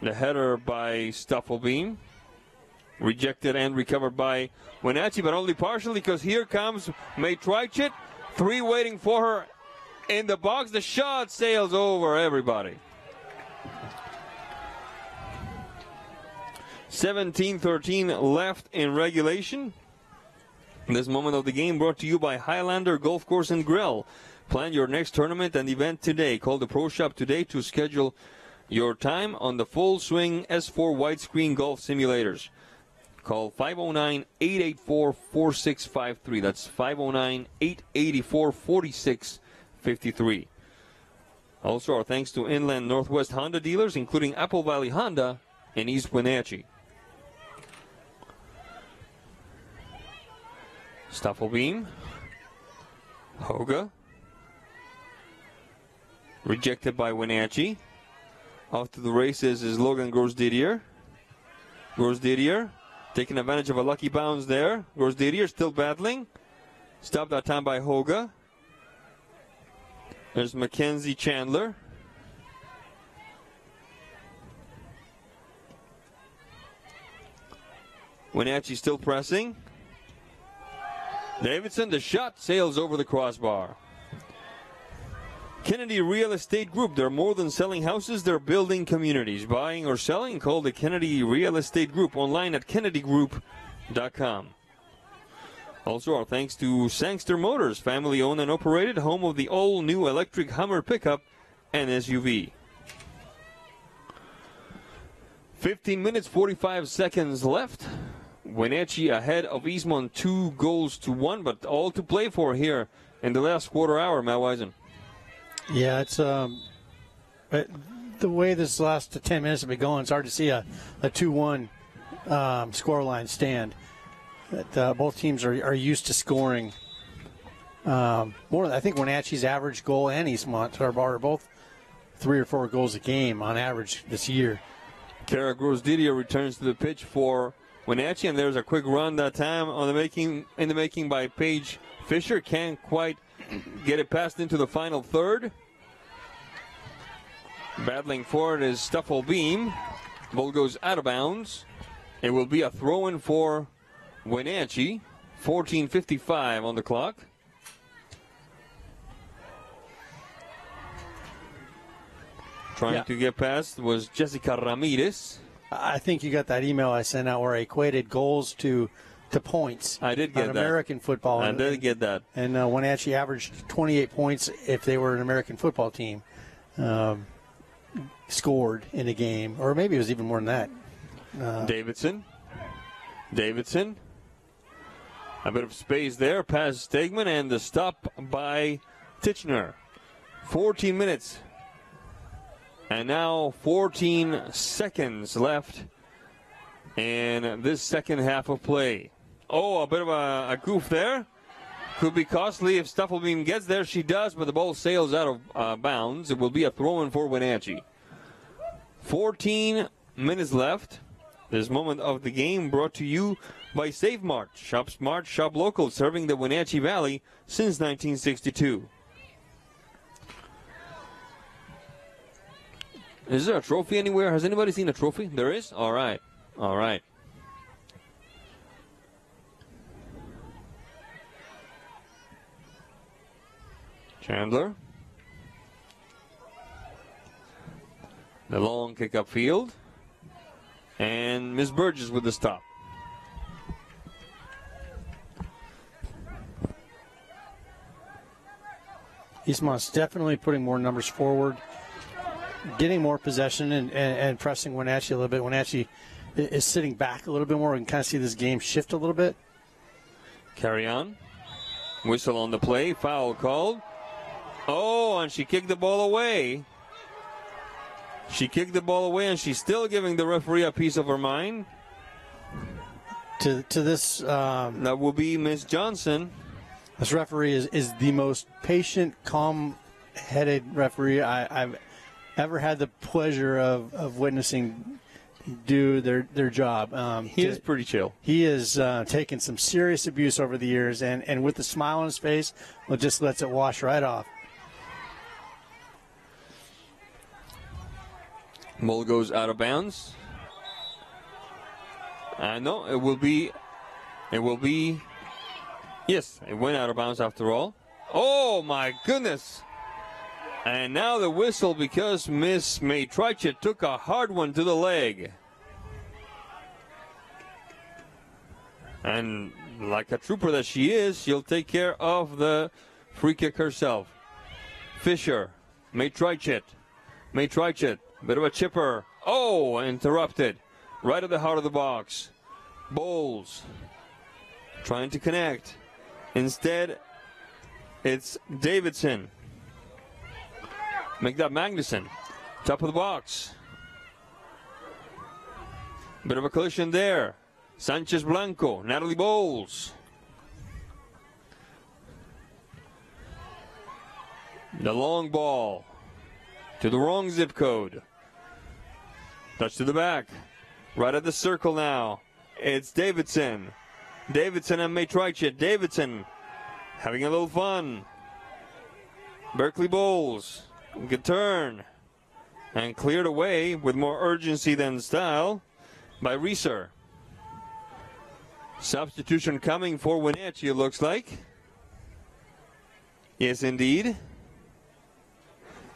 The header by Stuffelbeam. Rejected and recovered by Wenatchee, but only partially, because here comes Matraichit. Three waiting for her in the box. The shot sails over everybody. 17-13 left in regulation. This moment of the game brought to you by Highlander Golf Course and Grill. Plan your next tournament and event today. Call the Pro Shop today to schedule your time on the Full Swing S4 widescreen golf simulators. Call 509-884-4653. That's 509-884-4653. Also, our thanks to Inland Northwest Honda dealers, including Apple Valley Honda in East Wenatchee. Stuffelbeam. Hoga. Rejected by Wenatchee. Off to the races is Logan Grosdidier. Grosdidier taking advantage of a lucky bounce there. Grosdidier still battling. Stopped that time by Hoga. There's Mackenzie Chandler. Wenatchee still pressing. Davidson, the shot sails over the crossbar. Kennedy Real Estate Group. They're more than selling houses, they're building communities. Buying or selling, call the Kennedy Real Estate Group online at kennedygroup.com. Also, our thanks to Sangster Motors, family owned and operated, home of the all-new electric Hummer pickup and SUV. 15 minutes, 45 seconds left. Wenatchee ahead of Eastmont 2-1, but all to play for here in the last quarter hour, Matt Wisen. Yeah, it's the way this last 10 minutes have been going, it's hard to see a 2-1 scoreline stand. But, both teams are used to scoring more. I think Wenatchee's average goal and Eastmont are both 3 or 4 goals a game on average this year. Logan Grosdidier returns to the pitch for Wenatchee, and there's a quick run that time in the making by Paige Fisher. Can't quite get it passed into the final third. Battling for it is Stuffle Beam. Ball goes out of bounds. It will be a throw-in for Wenatchee. 14:55 on the clock. Trying to get past was Jessica Ramirez. I think you got that email I sent out where I equated goals to points. I did get that. American football. I did get that. And Wenatchee averaged 28 points if they were an American football team scored in a game. Or maybe it was even more than that. Davidson. A bit of space there. Past Stegman and the stop by Titchener. 14 minutes. And now 14 seconds left in this second half of play. Oh, a bit of a goof there. Could be costly if Stufflebeam gets there. She does, but the ball sails out of bounds. It will be a throw-in for Wenatchee. 14 minutes left. This moment of the game brought to you by Save Mart. Shop smart, shop local, serving the Wenatchee Valley since 1962. Is there a trophy anywhere? Has anybody seen a trophy? There is? All right. All right. Chandler. The long kick upfield. And Miss Burgess with the stop. Eastmont's definitely putting more numbers forward, getting more possession and pressing Wenatchee a little bit. Wenatchee is sitting back a little bit more. We can kind of see this game shift a little bit. Carry on. Whistle on the play. Foul called. Oh, and she kicked the ball away. She kicked the ball away, and she's still giving the referee a piece of her mind. To this... that will be Miss Johnson. This referee is the most patient, calm-headed referee I've ever had the pleasure of witnessing do their job. He is pretty chill. He has taken some serious abuse over the years, and with the smile on his face, well, just lets it wash right off. Ball goes out of bounds. No, it will be. Yes, it went out of bounds after all. Oh my goodness! And now the whistle because Miss Maytricha took a hard one to the leg. And like a trooper that she is, she'll take care of the free kick herself. Fisher, Maytricha. Bit of a chipper. Oh, interrupted. Right at the heart of the box. Boles trying to connect. Instead, it's Davidson. Make that Magnuson. Top of the box. Bit of a collision there. Sanchez Blanco, Natalie Boles. The long ball to the wrong zip code. Touch to the back. Right at the circle now. It's Davidson. Davidson and Maytricha. Davidson having a little fun. Berkeley Boles. Good turn. And cleared away with more urgency than style by Reeser. Substitution coming for Wenatchee, it looks like. Yes, indeed.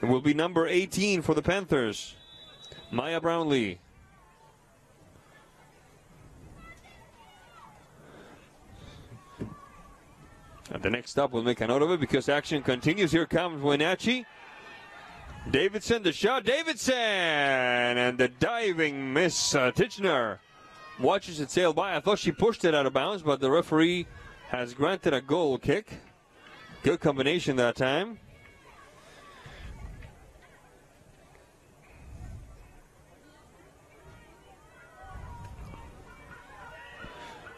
It will be number 18 for the Panthers. Maya Brownlee. And the next stop, we'll make a note of it because action continues. Here comes Wenatchee. Davidson, the shot. Davidson! And the diving miss Titchener. watches it sail by. I thought she pushed it out of bounds, but the referee has granted a goal kick. Good combination that time.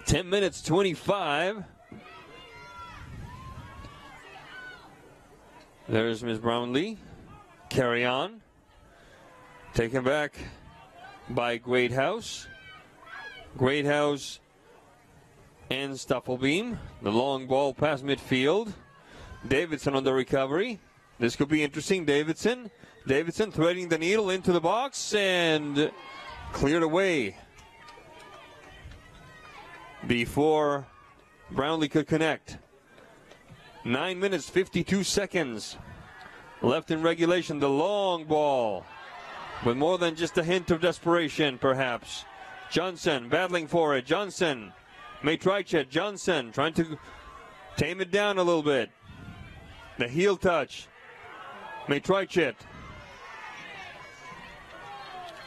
(10 minutes 25). There's Ms. Brownlee. Carry on. Taken back by Greathouse. Greathouse and Stuffelbeam. The long ball past midfield. Davidson on the recovery. This could be interesting. Davidson threading the needle into the box and cleared away before Brownlee could connect. 9 minutes, 52 seconds left in regulation. The long ball with more than just a hint of desperation, perhaps. Johnson battling for it. Johnson may try it. Johnson trying to tame it down a little bit. The heel touch. May try it.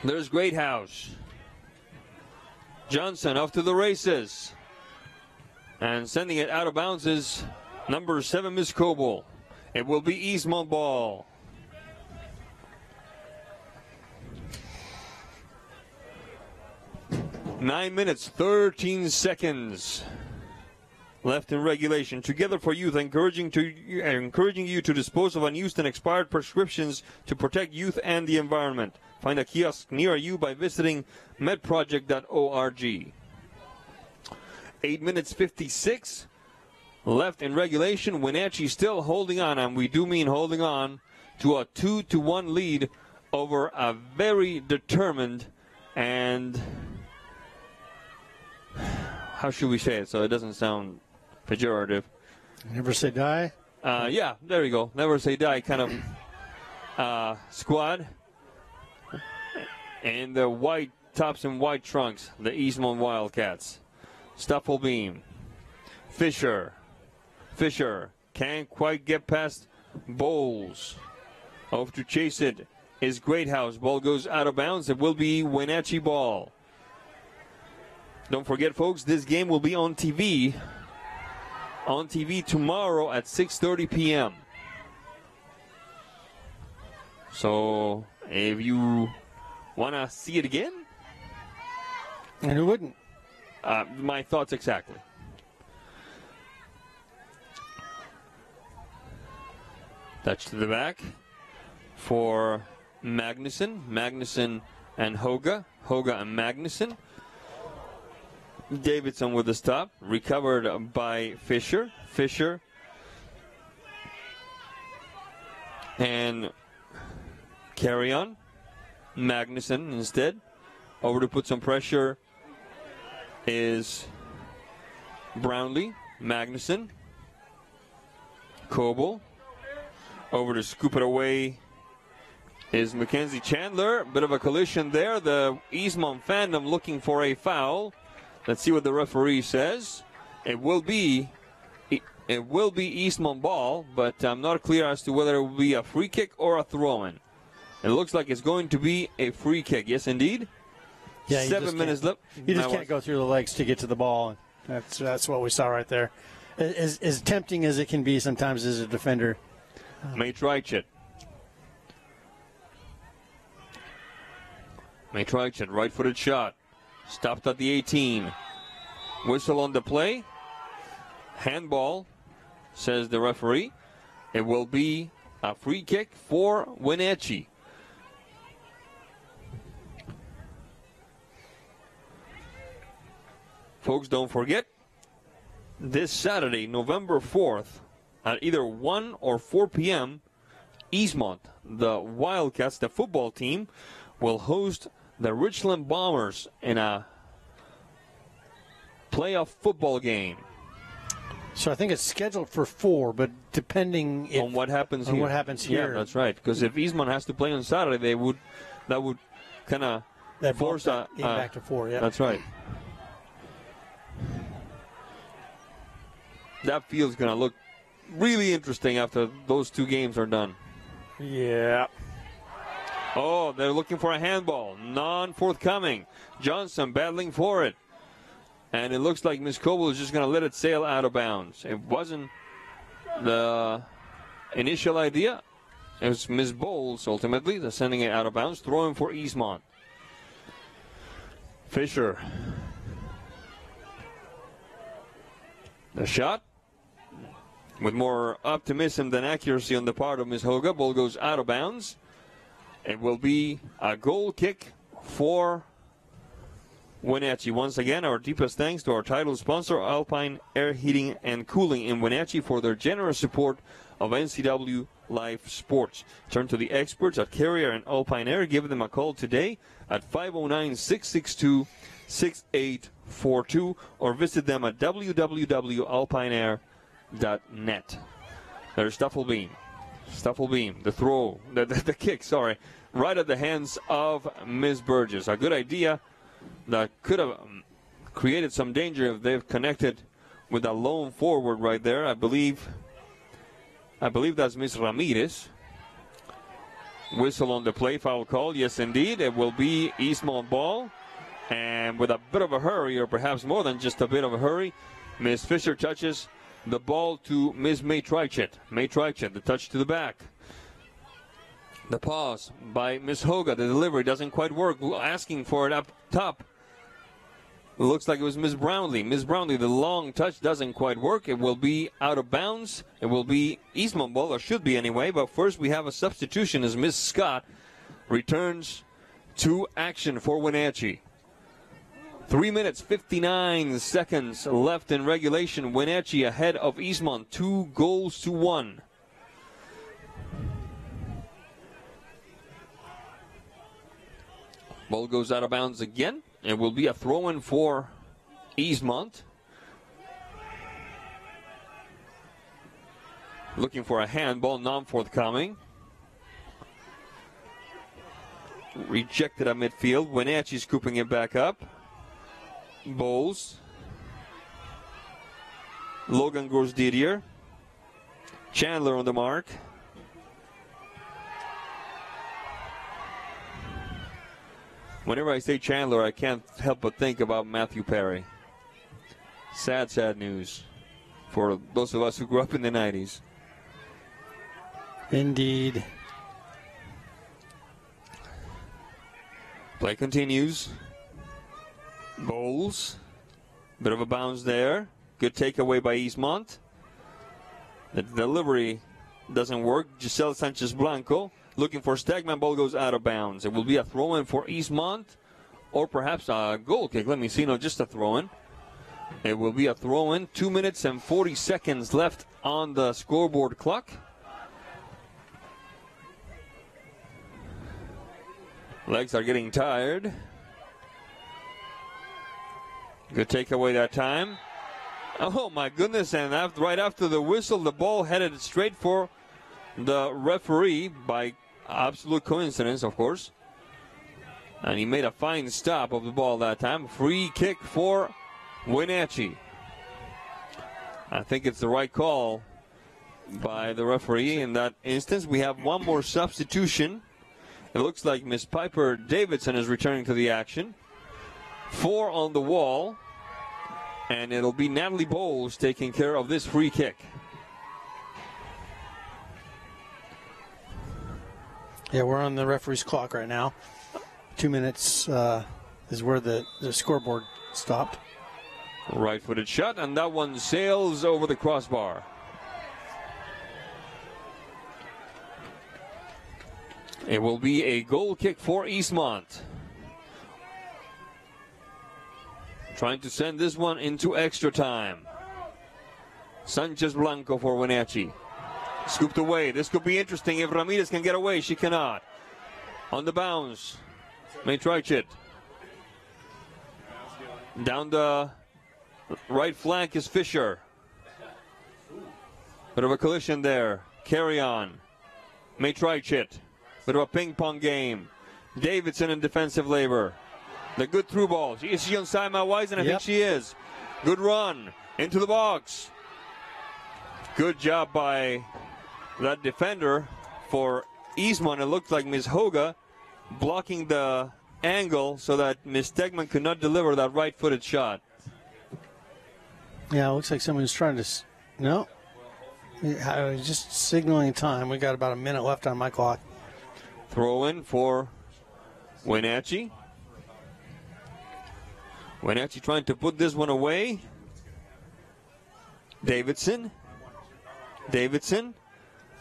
There's Greathouse. Johnson off to the races. And sending it out of bounds is number 7, Miss Coble. It will be Eastmont ball. Nine minutes, 13 seconds left in regulation. Together for Youth, encouraging you to dispose of unused and expired prescriptions to protect youth and the environment. Find a kiosk near you by visiting medproject.org. 8 minutes 56 left in regulation. Wenatchee still holding on, and we do mean holding on, to a 2-1 lead over a very determined and, how should we say it so it doesn't sound pejorative? Never say die? Yeah, there you go. Never say die kind of squad. And the white tops and white trunks, the Eastmont Wildcats. Stuffelbeam. Fisher can't quite get past Boles. Off to chase it is Greathouse. Ball goes out of bounds. It will be Wenatchee ball. Don't forget, folks, this game will be on TV. On TV tomorrow at 6:30 p.m. So if you want to see it again? And who wouldn't? My thoughts exactly. Touch to the back for Magnuson and Hoga and Magnuson. Davidson with the stop, recovered by Fisher and carry on. Magnuson instead. Over to put some pressure is Brownlee. Magnuson. Coble. Over to scoop it away is Mackenzie Chandler. Bit of a collision there. The Eastmont fandom looking for a foul. Let's see what the referee says. It will be Eastmont ball, but I'm not clear as to whether it will be a free kick or a throw-in. It looks like it's going to be a free kick. Yes, indeed. Yeah, 7 minutes left. You just can't go through the legs to get to the ball. That's what we saw right there. As tempting as it can be sometimes as a defender. Matrajcit. Right-footed shot. Stopped at the 18. Whistle on the play. Handball, says the referee. It will be a free kick for Wenatchee. Folks, don't forget, this Saturday, November 4th, at either 1 or 4 p.m., Eastmont, the Wildcats, the football team, will host the Richland Bombers in a playoff football game. So I think it's scheduled for 4, but depending on what happens here. Yeah, that's right. Because if Eastmont has to play on Saturday, that would kind of force a back to 4. Yeah, that's right. That field's going to look really interesting after those 2 games are done. Yeah. Oh, they're looking for a handball. Non-forthcoming. Johnson battling for it. And it looks like Ms. Coble is just going to let it sail out of bounds. It wasn't the initial idea. It was Ms. Boles, ultimately, that's sending it out of bounds, throwing for Eastmont. Fisher. The shot. With more optimism than accuracy on the part of Ms. Hoga. Ball goes out of bounds. It will be a goal kick for Wenatchee. Once again, our deepest thanks to our title sponsor, Alpine Air Heating and Cooling in Wenatchee, for their generous support of NCWLIFE Sports. Turn to the experts at Carrier and Alpine Air. Give them a call today at 509-662-6842 or visit them at www.alpineair.net. There's Stufflebeam, the throw, the kick, sorry, right at the hands of Ms. Burgess. A good idea that could have created some danger if they've connected with a lone forward right there. I believe that's Ms. Ramirez. Whistle on the play, foul call. Yes, indeed. It will be Eastmont ball. And with a bit of a hurry, or perhaps more than just a bit of a hurry, Ms. Fisher touches the ball to Ms. May Trychet. The touch to the back. The pause by Ms. Hoga. The delivery doesn't quite work. Asking for it up top. Looks like it was Ms. Brownlee. The long touch doesn't quite work. It will be out of bounds. It will be Eastmont ball, or should be anyway. But first we have a substitution as Ms. Scott returns to action for Wenatchee. 3 minutes, 59 seconds left in regulation. Wenatchee ahead of Eastmont, 2-1. Ball goes out of bounds again. It will be a throw-in for Eastmont. Looking for a handball, non-forthcoming. Rejected at midfield. Wenatchee scooping it back up. Boles. Logan Grosdidier. Chandler on the mark. Whenever I say Chandler, I can't help but think about Matthew Perry. Sad, sad news for those of us who grew up in the 90s. Indeed. Play continues. Boles. Bit of a bounce there. Good takeaway by Eastmont. The delivery doesn't work. Giselle Sanchez Blanco looking for Stegman. Ball goes out of bounds. It will be a throw-in for Eastmont, or perhaps a goal kick. Let me see. No, just a throw-in. It will be a throw-in. 2 minutes and 40 seconds left on the scoreboard clock. Legs are getting tired. Good takeaway that time. Oh my goodness, and right after the whistle, the ball headed straight for the referee by absolute coincidence, of course. And he made a fine stop of the ball that time. Free kick for Wenatchee. I think it's the right call by the referee in that instance. We have one more substitution. It looks like Miss Piper Davidson is returning to the action. 4 on the wall. And it'll be Natalie Boles taking care of this free kick. Yeah, we're on the referee's clock right now. 2 minutes is where the scoreboard stopped. Right-footed shot, and that one sails over the crossbar. It will be a goal kick for Eastmont. Trying to send this one into extra time. Sanchez Blanco for Wenatchee. Scooped away. This could be interesting if Ramirez can get away. She cannot. On the bounce. May Trychet. Down the right flank is Fisher. Bit of a collision there. Carry on. May Trychet. Bit of a ping pong game. Davidson in defensive labor. The good through ball. Is she on side Matt Wisen? I think she is. Good run into the box. Good job by that defender for Eastmont. It looked like Ms. Hoga blocking the angle so that Ms. Stegman could not deliver that right-footed shot. Yeah, it looks like someone's trying to. No. I was just signaling time. We got about a minute left on my clock. Throw in for Wenatchee. Wenatchee trying to put this one away. Davidson.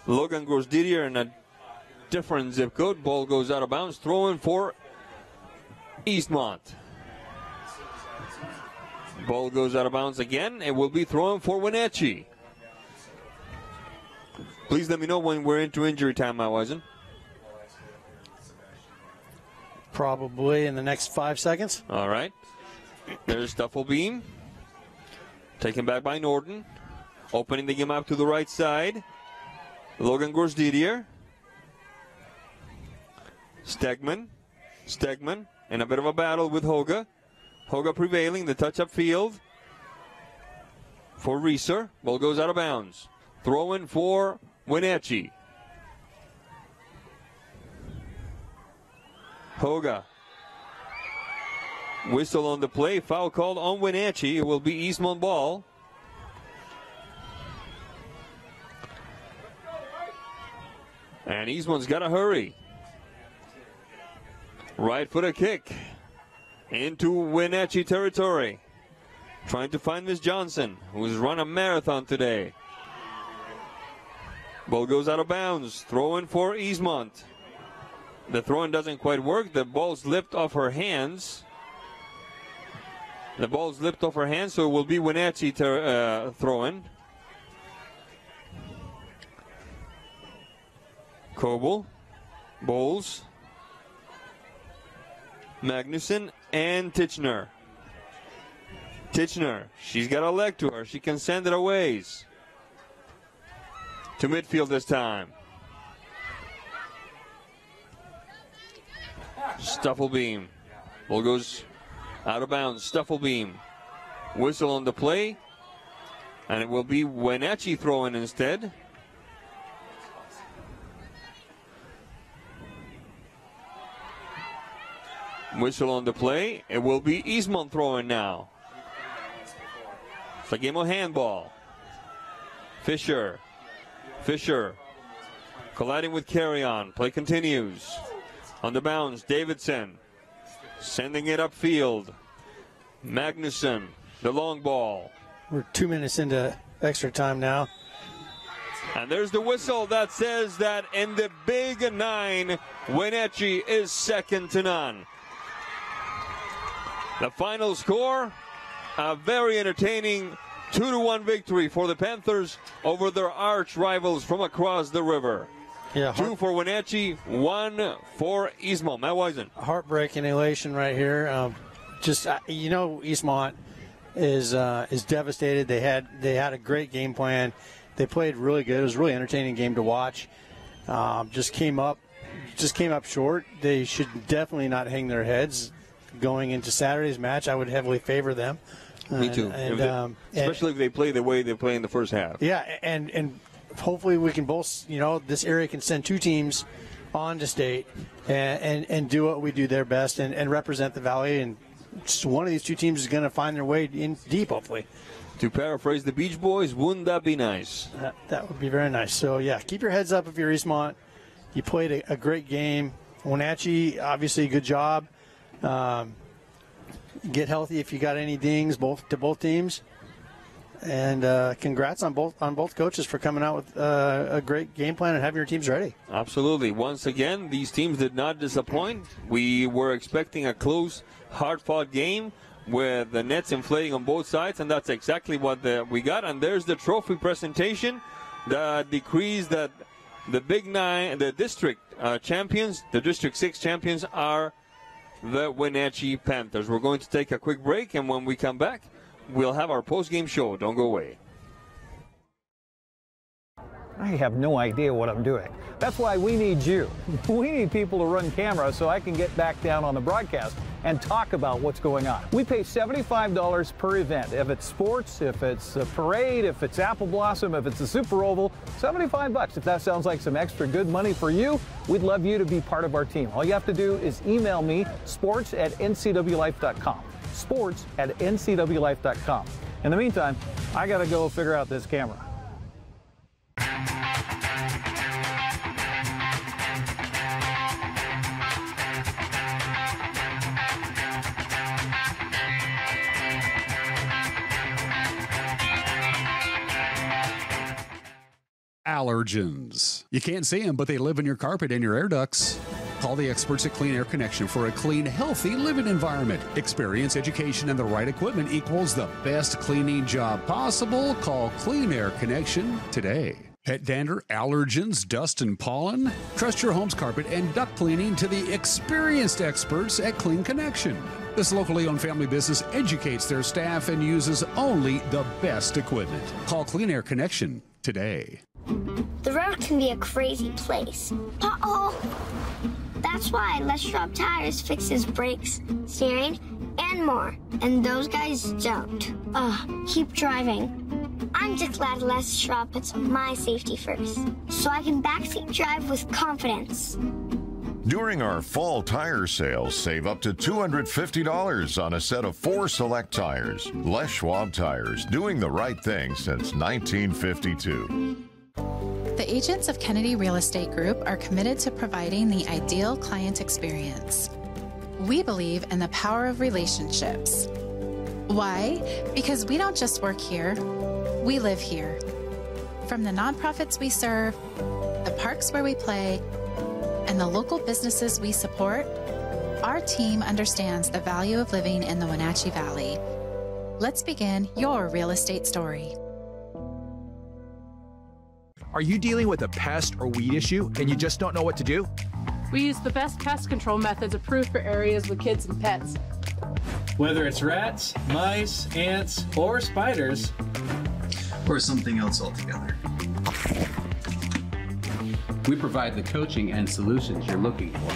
Logan Grosdidier in a different zip code. Ball goes out of bounds. Throw in for Eastmont. Ball goes out of bounds again. It will be thrown for Wenatchee. Please let me know when we're into injury time, Wisen. Probably in the next 5 seconds. All right. There's Stuffelbeam. Taken back by Norton. Opening the game up to the right side. Logan Grosdidier. Stegman in a bit of a battle with Hoga. Hoga prevailing, the touch up field for Reeser. Ball goes out of bounds. Throw in for Wenatchee. Hoga. Whistle on the play. Foul called on Wenatchee. It will be Eastmont ball. And Eastmont's got to hurry. Right footed kick into Wenatchee territory. Trying to find Miss Johnson, who's run a marathon today. Ball goes out of bounds. Throw in for Eastmont. The throw-in doesn't quite work. The ball slipped off her hands. So it will be Wenatchee throw-in. Coble, Boles, Magnuson, and Titchener. She's got a leg to her. She can send it a ways. To midfield this time. Stuffelbeam. Ball goes out of bounds. Stuffelbeam. Whistle on the play. And it will be Wenatchee throwing instead. Whistle on the play. It will be Eastmont throwing now. It's a game of handball. Fisher colliding with Carry-On. Play continues. On the bounds, Davidson sending it upfield. Magnuson, the long ball. We're 2 minutes into extra time now. And there's the whistle that says that in the Big Nine, Wenatchee is second to none. The final score, a very entertaining 2-1 victory for the Panthers over their arch rivals from across the river. Yeah, 2 for Wenatchee, 1 for Eastmont. Matt Wisen. Heartbreaking elation right here. Eastmont is devastated. They had a great game plan. They played really good. It was a really entertaining game to watch. Just came up short. They should definitely not hang their heads going into Saturday's match. I would heavily favor them. Me too. Especially if they play the way they play in the first half. Yeah, and hopefully we can both, this area can send 2 teams on to state and do what we do their best and represent the Valley. And just one of these 2 teams is going to find their way in deep, hopefully. To paraphrase the Beach Boys, wouldn't that be nice? That would be very nice. So, yeah, keep your heads up if you're Eastmont. You played a great game. Wenatchee, obviously, good job. Get healthy if you got any dings to both teams. And congrats on both coaches for coming out with a great game plan and having your teams ready. Absolutely. Once again, these teams did not disappoint. We were expecting a close, hard-fought game with the nets inflating on both sides, and that's exactly what we got. And there's the trophy presentation that decrees that the Big Nine, the district champions, the District 6 champions are the Wenatchee Panthers. We're going to take a quick break, and when we come back, we'll have our post-game show. Don't go away. I have no idea what I'm doing. That's why we need you. We need people to run camera so I can get back down on the broadcast and talk about what's going on. We pay $75 per event. If it's sports, if it's a parade, if it's Apple Blossom, if it's a Super Oval, $75. If that sounds like some extra good money for you, we'd love you to be part of our team. All you have to do is email me, sports@ncwlife.com. sports@ncwlife.com. In the meantime, I got to go figure out this camera. Allergens. You can't see them, but they live in your carpet and your air ducts. Call the experts at Clean Air Connection for a clean, healthy living environment. Experience, education, and the right equipment equals the best cleaning job possible. Call Clean Air Connection today. Pet dander, allergens, dust, and pollen? Trust your home's carpet and duct cleaning to the experienced experts at Clean Connection. This locally owned family business educates their staff and uses only the best equipment. Call Clean Air Connection today. The road can be a crazy place. Uh-oh! That's why Les Schwab Tires fixes brakes, steering, and more. And those guys don't. Keep driving. I'm just glad Les Schwab puts my safety first, so I can backseat drive with confidence. During our fall tire sales, save up to $250 on a set of 4 select tires. Les Schwab Tires, doing the right thing since 1952. The agents of Kennedy Real Estate Group are committed to providing the ideal client experience. We believe in the power of relationships. Why? Because we don't just work here, we live here. From the nonprofits we serve, the parks where we play, and the local businesses we support, our team understands the value of living in the Wenatchee Valley. Let's begin your real estate story. Are you dealing with a pest or weed issue and you just don't know what to do? We use the best pest control methods approved for areas with kids and pets. Whether it's rats, mice, ants, or spiders, or something else altogether. We provide the coaching and solutions you're looking for.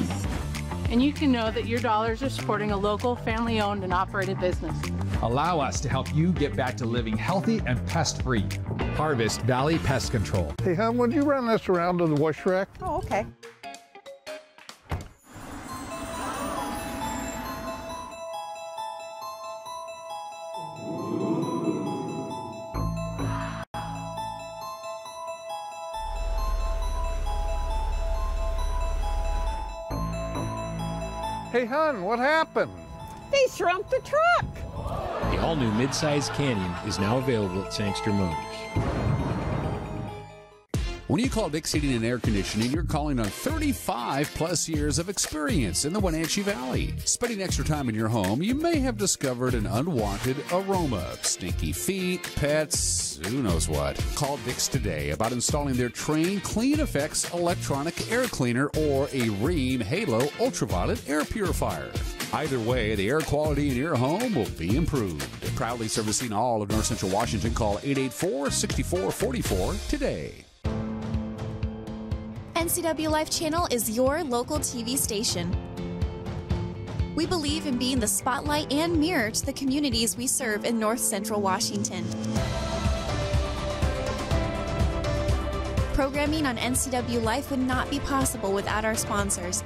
And you can know that your dollars are supporting a local, family-owned and operated business. Allow us to help you get back to living healthy and pest-free. Harvest Valley Pest Control. Hey, hon, would you run this around to the wash rack? Oh, okay. Hey, hon, what happened? They shrunk the truck. The all-new mid-size Canyon is now available at Sangster Motors. When you call Dick's Heating and Air Conditioning, you're calling on 35 plus years of experience in the Wenatchee Valley. Spending extra time in your home, you may have discovered an unwanted aroma. Stinky feet, pets, who knows what. Call Dick's today about installing their Train Clean Effects electronic air cleaner or a Rheem Halo ultraviolet air purifier. Either way, the air quality in your home will be improved. Proudly servicing all of North Central Washington, call 884-6444 today. NCWLIFE Channel is your local TV station. We believe in being the spotlight and mirror to the communities we serve in North Central Washington. Programming on NCWLIFE would not be possible without our sponsors.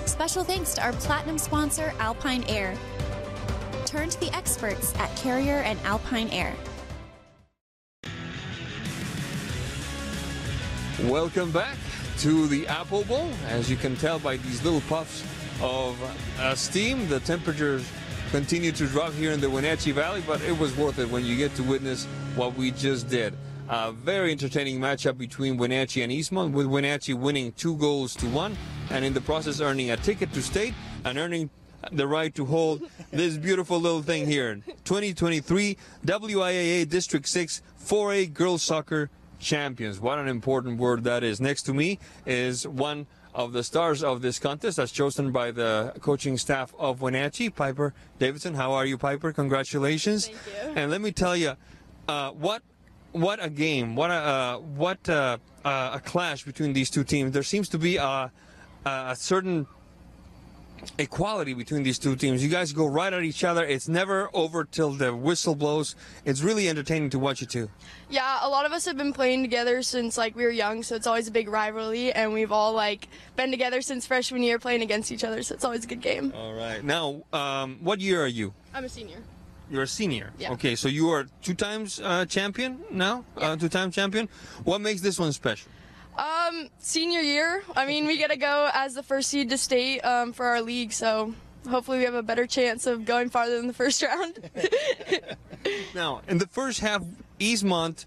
Special thanks to our platinum sponsor, Alpine Air. Turn to the experts at Carrier and Alpine Air. Welcome back to the Apple Bowl. As you can tell by these little puffs of steam, the temperatures continue to drop here in the Wenatchee Valley, but it was worth it when you get to witness what we just did. A very entertaining matchup between Wenatchee and Eastmont, with Wenatchee winning 2-1, and in the process earning a ticket to state and earning the right to hold this beautiful little thing here. 2023 WIAA District 6 4A Girls Soccer Champions. What an important word that is. Next to me is one of the stars of this contest, as chosen by the coaching staff of Wenatchee, Piper Davidson. How are you, Piper? Congratulations. Thank you. And let me tell you, what a game, what a clash between these two teams. There seems to be a certain equality between these two teams. You guys go right at each other. It's never over till the whistle blows. It's really entertaining to watch you two. Yeah, a lot of us have been playing together since we were young, so it's always a big rivalry, and we've all been together since freshman year playing against each other, so it's always a good game. All right. Now, what year are you? I'm a senior. You're a senior. Yeah. Okay, so you are 2 times champion now? Yeah. 2-time champion. What makes this one special? Senior year. I mean, we get to go as the first seed to state for our league, so hopefully we have a better chance of going farther than the first round. Now, in the first half, Eastmont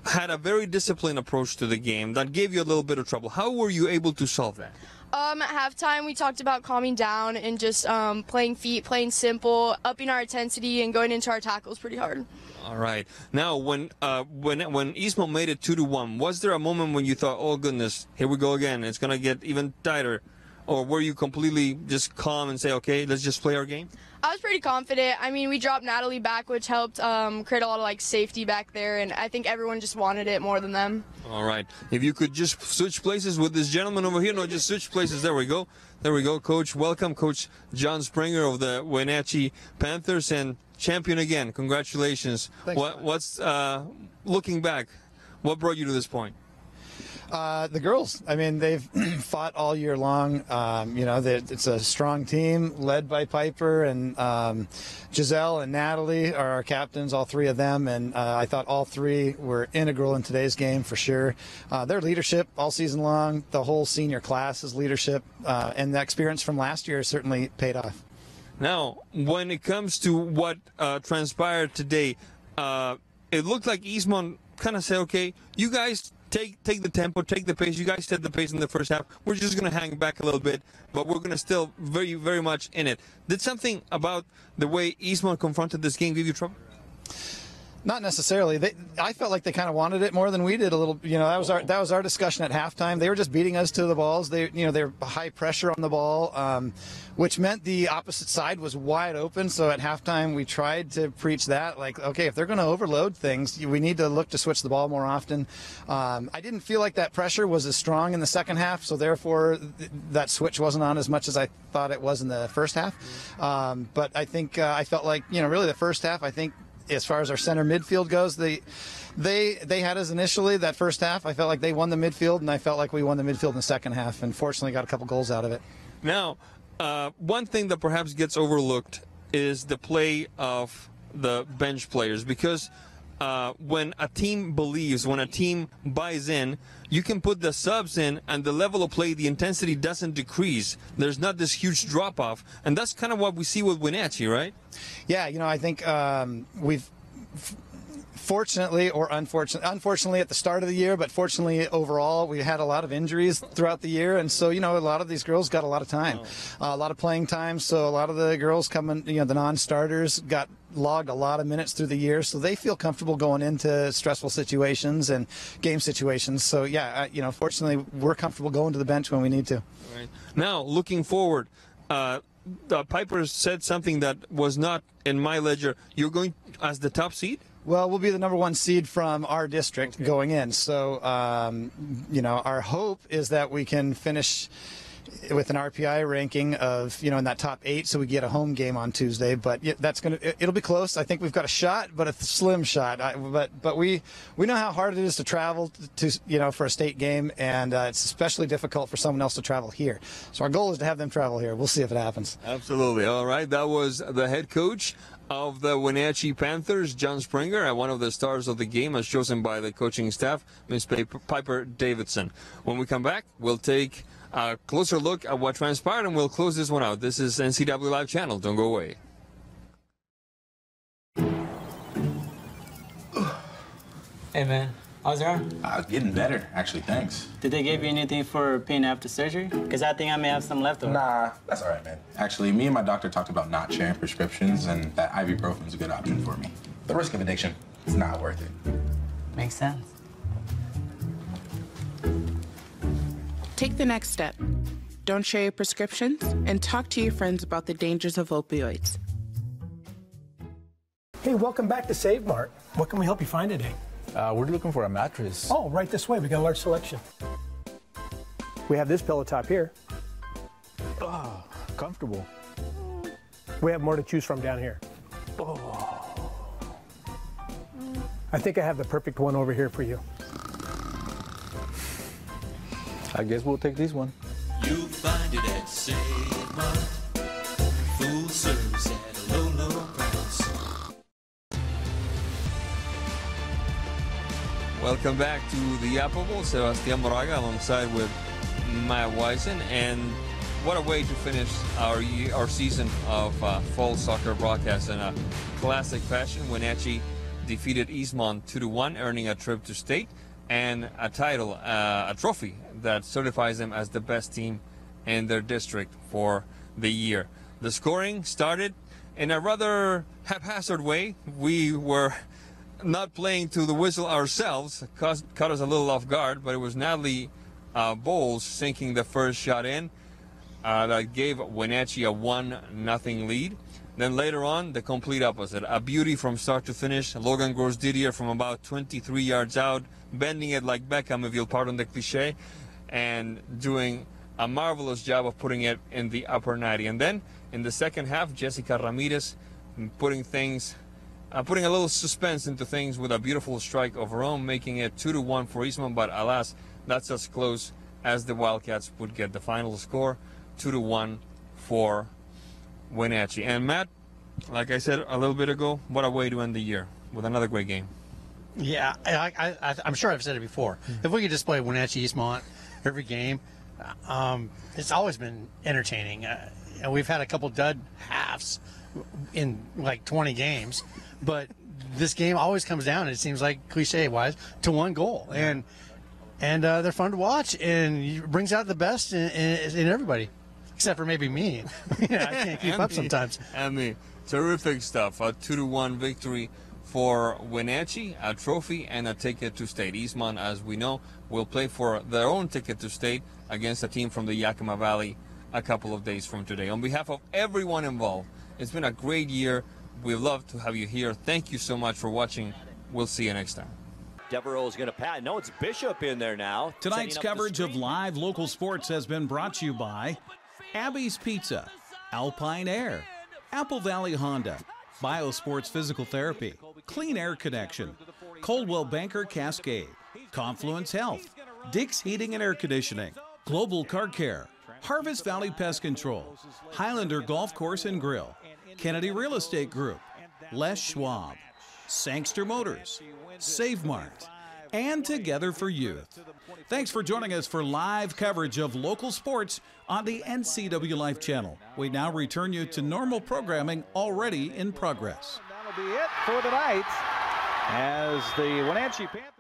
had a very disciplined approach to the game that gave you a little bit of trouble. How were you able to solve that? At halftime, we talked about calming down and just playing feet, playing simple, upping our intensity, and going into our tackles pretty hard. All right. Now, when Eastmont made it 2-1, was there a moment when you thought, "Oh goodness, here we go again. It's gonna get even tighter," or were you completely just calm and say, "Okay, let's just play our game"? I was pretty confident. I mean, we dropped Natalie back, which helped create a lot of safety back there, and I think everyone just wanted it more than them. All right. If you could just switch places with this gentleman over here. No, just switch places. There we go. There we go, Coach. Welcome, Coach John Springer of the Wenatchee Panthers, and champion again. Congratulations. Thanks. What's looking back, what brought you to this point? The girls, I mean, they've fought all year long. It's a strong team led by Piper, and Giselle and Natalie are our captains, all 3 of them, and I thought all 3 were integral in today's game for sure. Their leadership all season long, the whole senior class's leadership, and the experience from last year certainly paid off. Now, when it comes to what transpired today, it looked like Eastmont kind of said, "Okay, you guys take the tempo, take the pace. You guys set the pace in the first half. We're just going to hang back a little bit, but we're going to still very, very much in it." Did something about the way Eastmont confronted this game give you trouble? Not necessarily. I felt like they kind of wanted it more than we did a little. That was our discussion at halftime. They were just beating us to the balls. They're high pressure on the ball, which meant the opposite side was wide open. So at halftime, we tried to preach that, okay, if they're going to overload things, we need to look to switch the ball more often. I didn't feel like that pressure was as strong in the second half, so therefore that switch wasn't on as much as I thought it was in the first half. But I think I felt like, really the first half, I think, as far as our center midfield goes, they had us initially that first half. I felt like they won the midfield, and I felt like we won the midfield in the second half, and fortunately got a couple goals out of it. Now, one thing that perhaps gets overlooked is the play of the bench players, because when a team believes, when a team buys in, you can put the subs in and the level of play, the intensity doesn't decrease. There's not this huge drop-off, and that's kind of what we see with Wenatchee, right? Yeah, I think we've fortunately or unfortunately at the start of the year, but fortunately overall, we had a lot of injuries throughout the year, and so a lot of these girls got a lot of time, a lot of playing time. So a lot of the girls coming, the non-starters logged a lot of minutes through the year, so they feel comfortable going into stressful situations and game situations. So yeah, fortunately we're comfortable going to the bench when we need to. All right. Now looking forward, Piper said something that was not in my ledger. You're going as the top seed? Well, we'll be the number 1 seed from our district going in. So, our hope is that we can finish with an RPI ranking of, in that top 8, so we get a home game on Tuesday. But it'll be close. I think we've got a shot, but a slim shot. But we know how hard it is to travel to for a state game, and it's especially difficult for someone else to travel here. So our goal is to have them travel here. We'll see if it happens. Absolutely. All right. That was the head coach of the Wenatchee Panthers, John Springer, and one of the stars of the game as chosen by the coaching staff, Ms. Piper Davidson. When we come back, we'll take a closer look at what transpired, and we'll close this one out. This is NCWLIFE Channel. Don't go away. Hey, man. How's your arm? Getting better, actually, thanks. Did they give you anything for pain after surgery? Because I think I may have some left over. Nah, that's all right, man. Actually, me and my doctor talked about not sharing prescriptions, and that ibuprofen is a good option for me. The risk of addiction, it's not worth it. Makes sense. Take the next step. Don't share your prescriptions, and talk to your friends about the dangers of opioids. Hey, welcome back to Save Mart. What can we help you find today? We're looking for a mattress. Oh, right this way. We got a large selection. We have this pillow top here. Oh, comfortable. We have more to choose from down here. Oh. I think I have the perfect one over here for you. I guess we'll take this one. You'll find it at Save Mart. Full service at a low, low price. Welcome back to the Apple Bowl. Sebastian Moraga alongside with Matt Wisen. And what a way to finish our season of fall soccer broadcast in a classic fashion. Wenatchee defeated Eastmont 2-1, earning a trip to state and a title, a trophy that certifies them as the best team in their district for the year. The scoring started in a rather haphazard way. We were not playing to the whistle ourselves, caught us a little off guard, but it was Natalie Boles sinking the first shot in that gave Wenatchee a 1-0 lead. Then later on, the complete opposite. A beauty from start to finish. Logan Grosdidier from about 23 yards out, bending it like Beckham, if you'll pardon the cliche, and doing a marvelous job of putting it in the upper 90. And then in the second half, Jessica Ramirez putting a little suspense into things with a beautiful strike of her own, making it 2-1 for Eastmont. But alas, that's as close as the Wildcats would get. The final score, 2-1 for Wenatchee. And Matt, like I said a little bit ago, what a way to end the year with another great game. Yeah, I'm sure I've said it before. If we could just play Wenatchee Eastmont every game, it's always been entertaining. And we've had a couple dud halves in like 20 games, but this game always comes down, it seems like cliche-wise, to one goal. And they're fun to watch, and it brings out the best in everybody, except for maybe me. I can't keep up sometimes. And me. Terrific stuff. A 2-1 victory for Wenatchee, a trophy and a ticket to state. Eastmont, as we know, will play for their own ticket to state against a team from the Yakima Valley a couple of days from today. On behalf of everyone involved, it's been a great year. We'd love to have you here. Thank you so much for watching. We'll see you next time. Devereaux's going to pat. No, it's Bishop in there now. Tonight's coverage of live local sports has been brought to you by Abby's Pizza, Alpine Air, Apple Valley Honda, Biosports Physical Therapy, Clean Air Connection, Coldwell Banker Cascade, Confluence Health, Dick's Heating and Air Conditioning, Global Car Care, Harvest Valley Pest Control, Highlander Golf Course and Grill, Kennedy Real Estate Group, Les Schwab, Sangster Motors, Save Mart, and Together for Youth. Thanks for joining us for live coverage of local sports on the NCWLIFE Channel. We now return you to normal programming already in progress. That'll be it for the night as the Wenatchee Panthers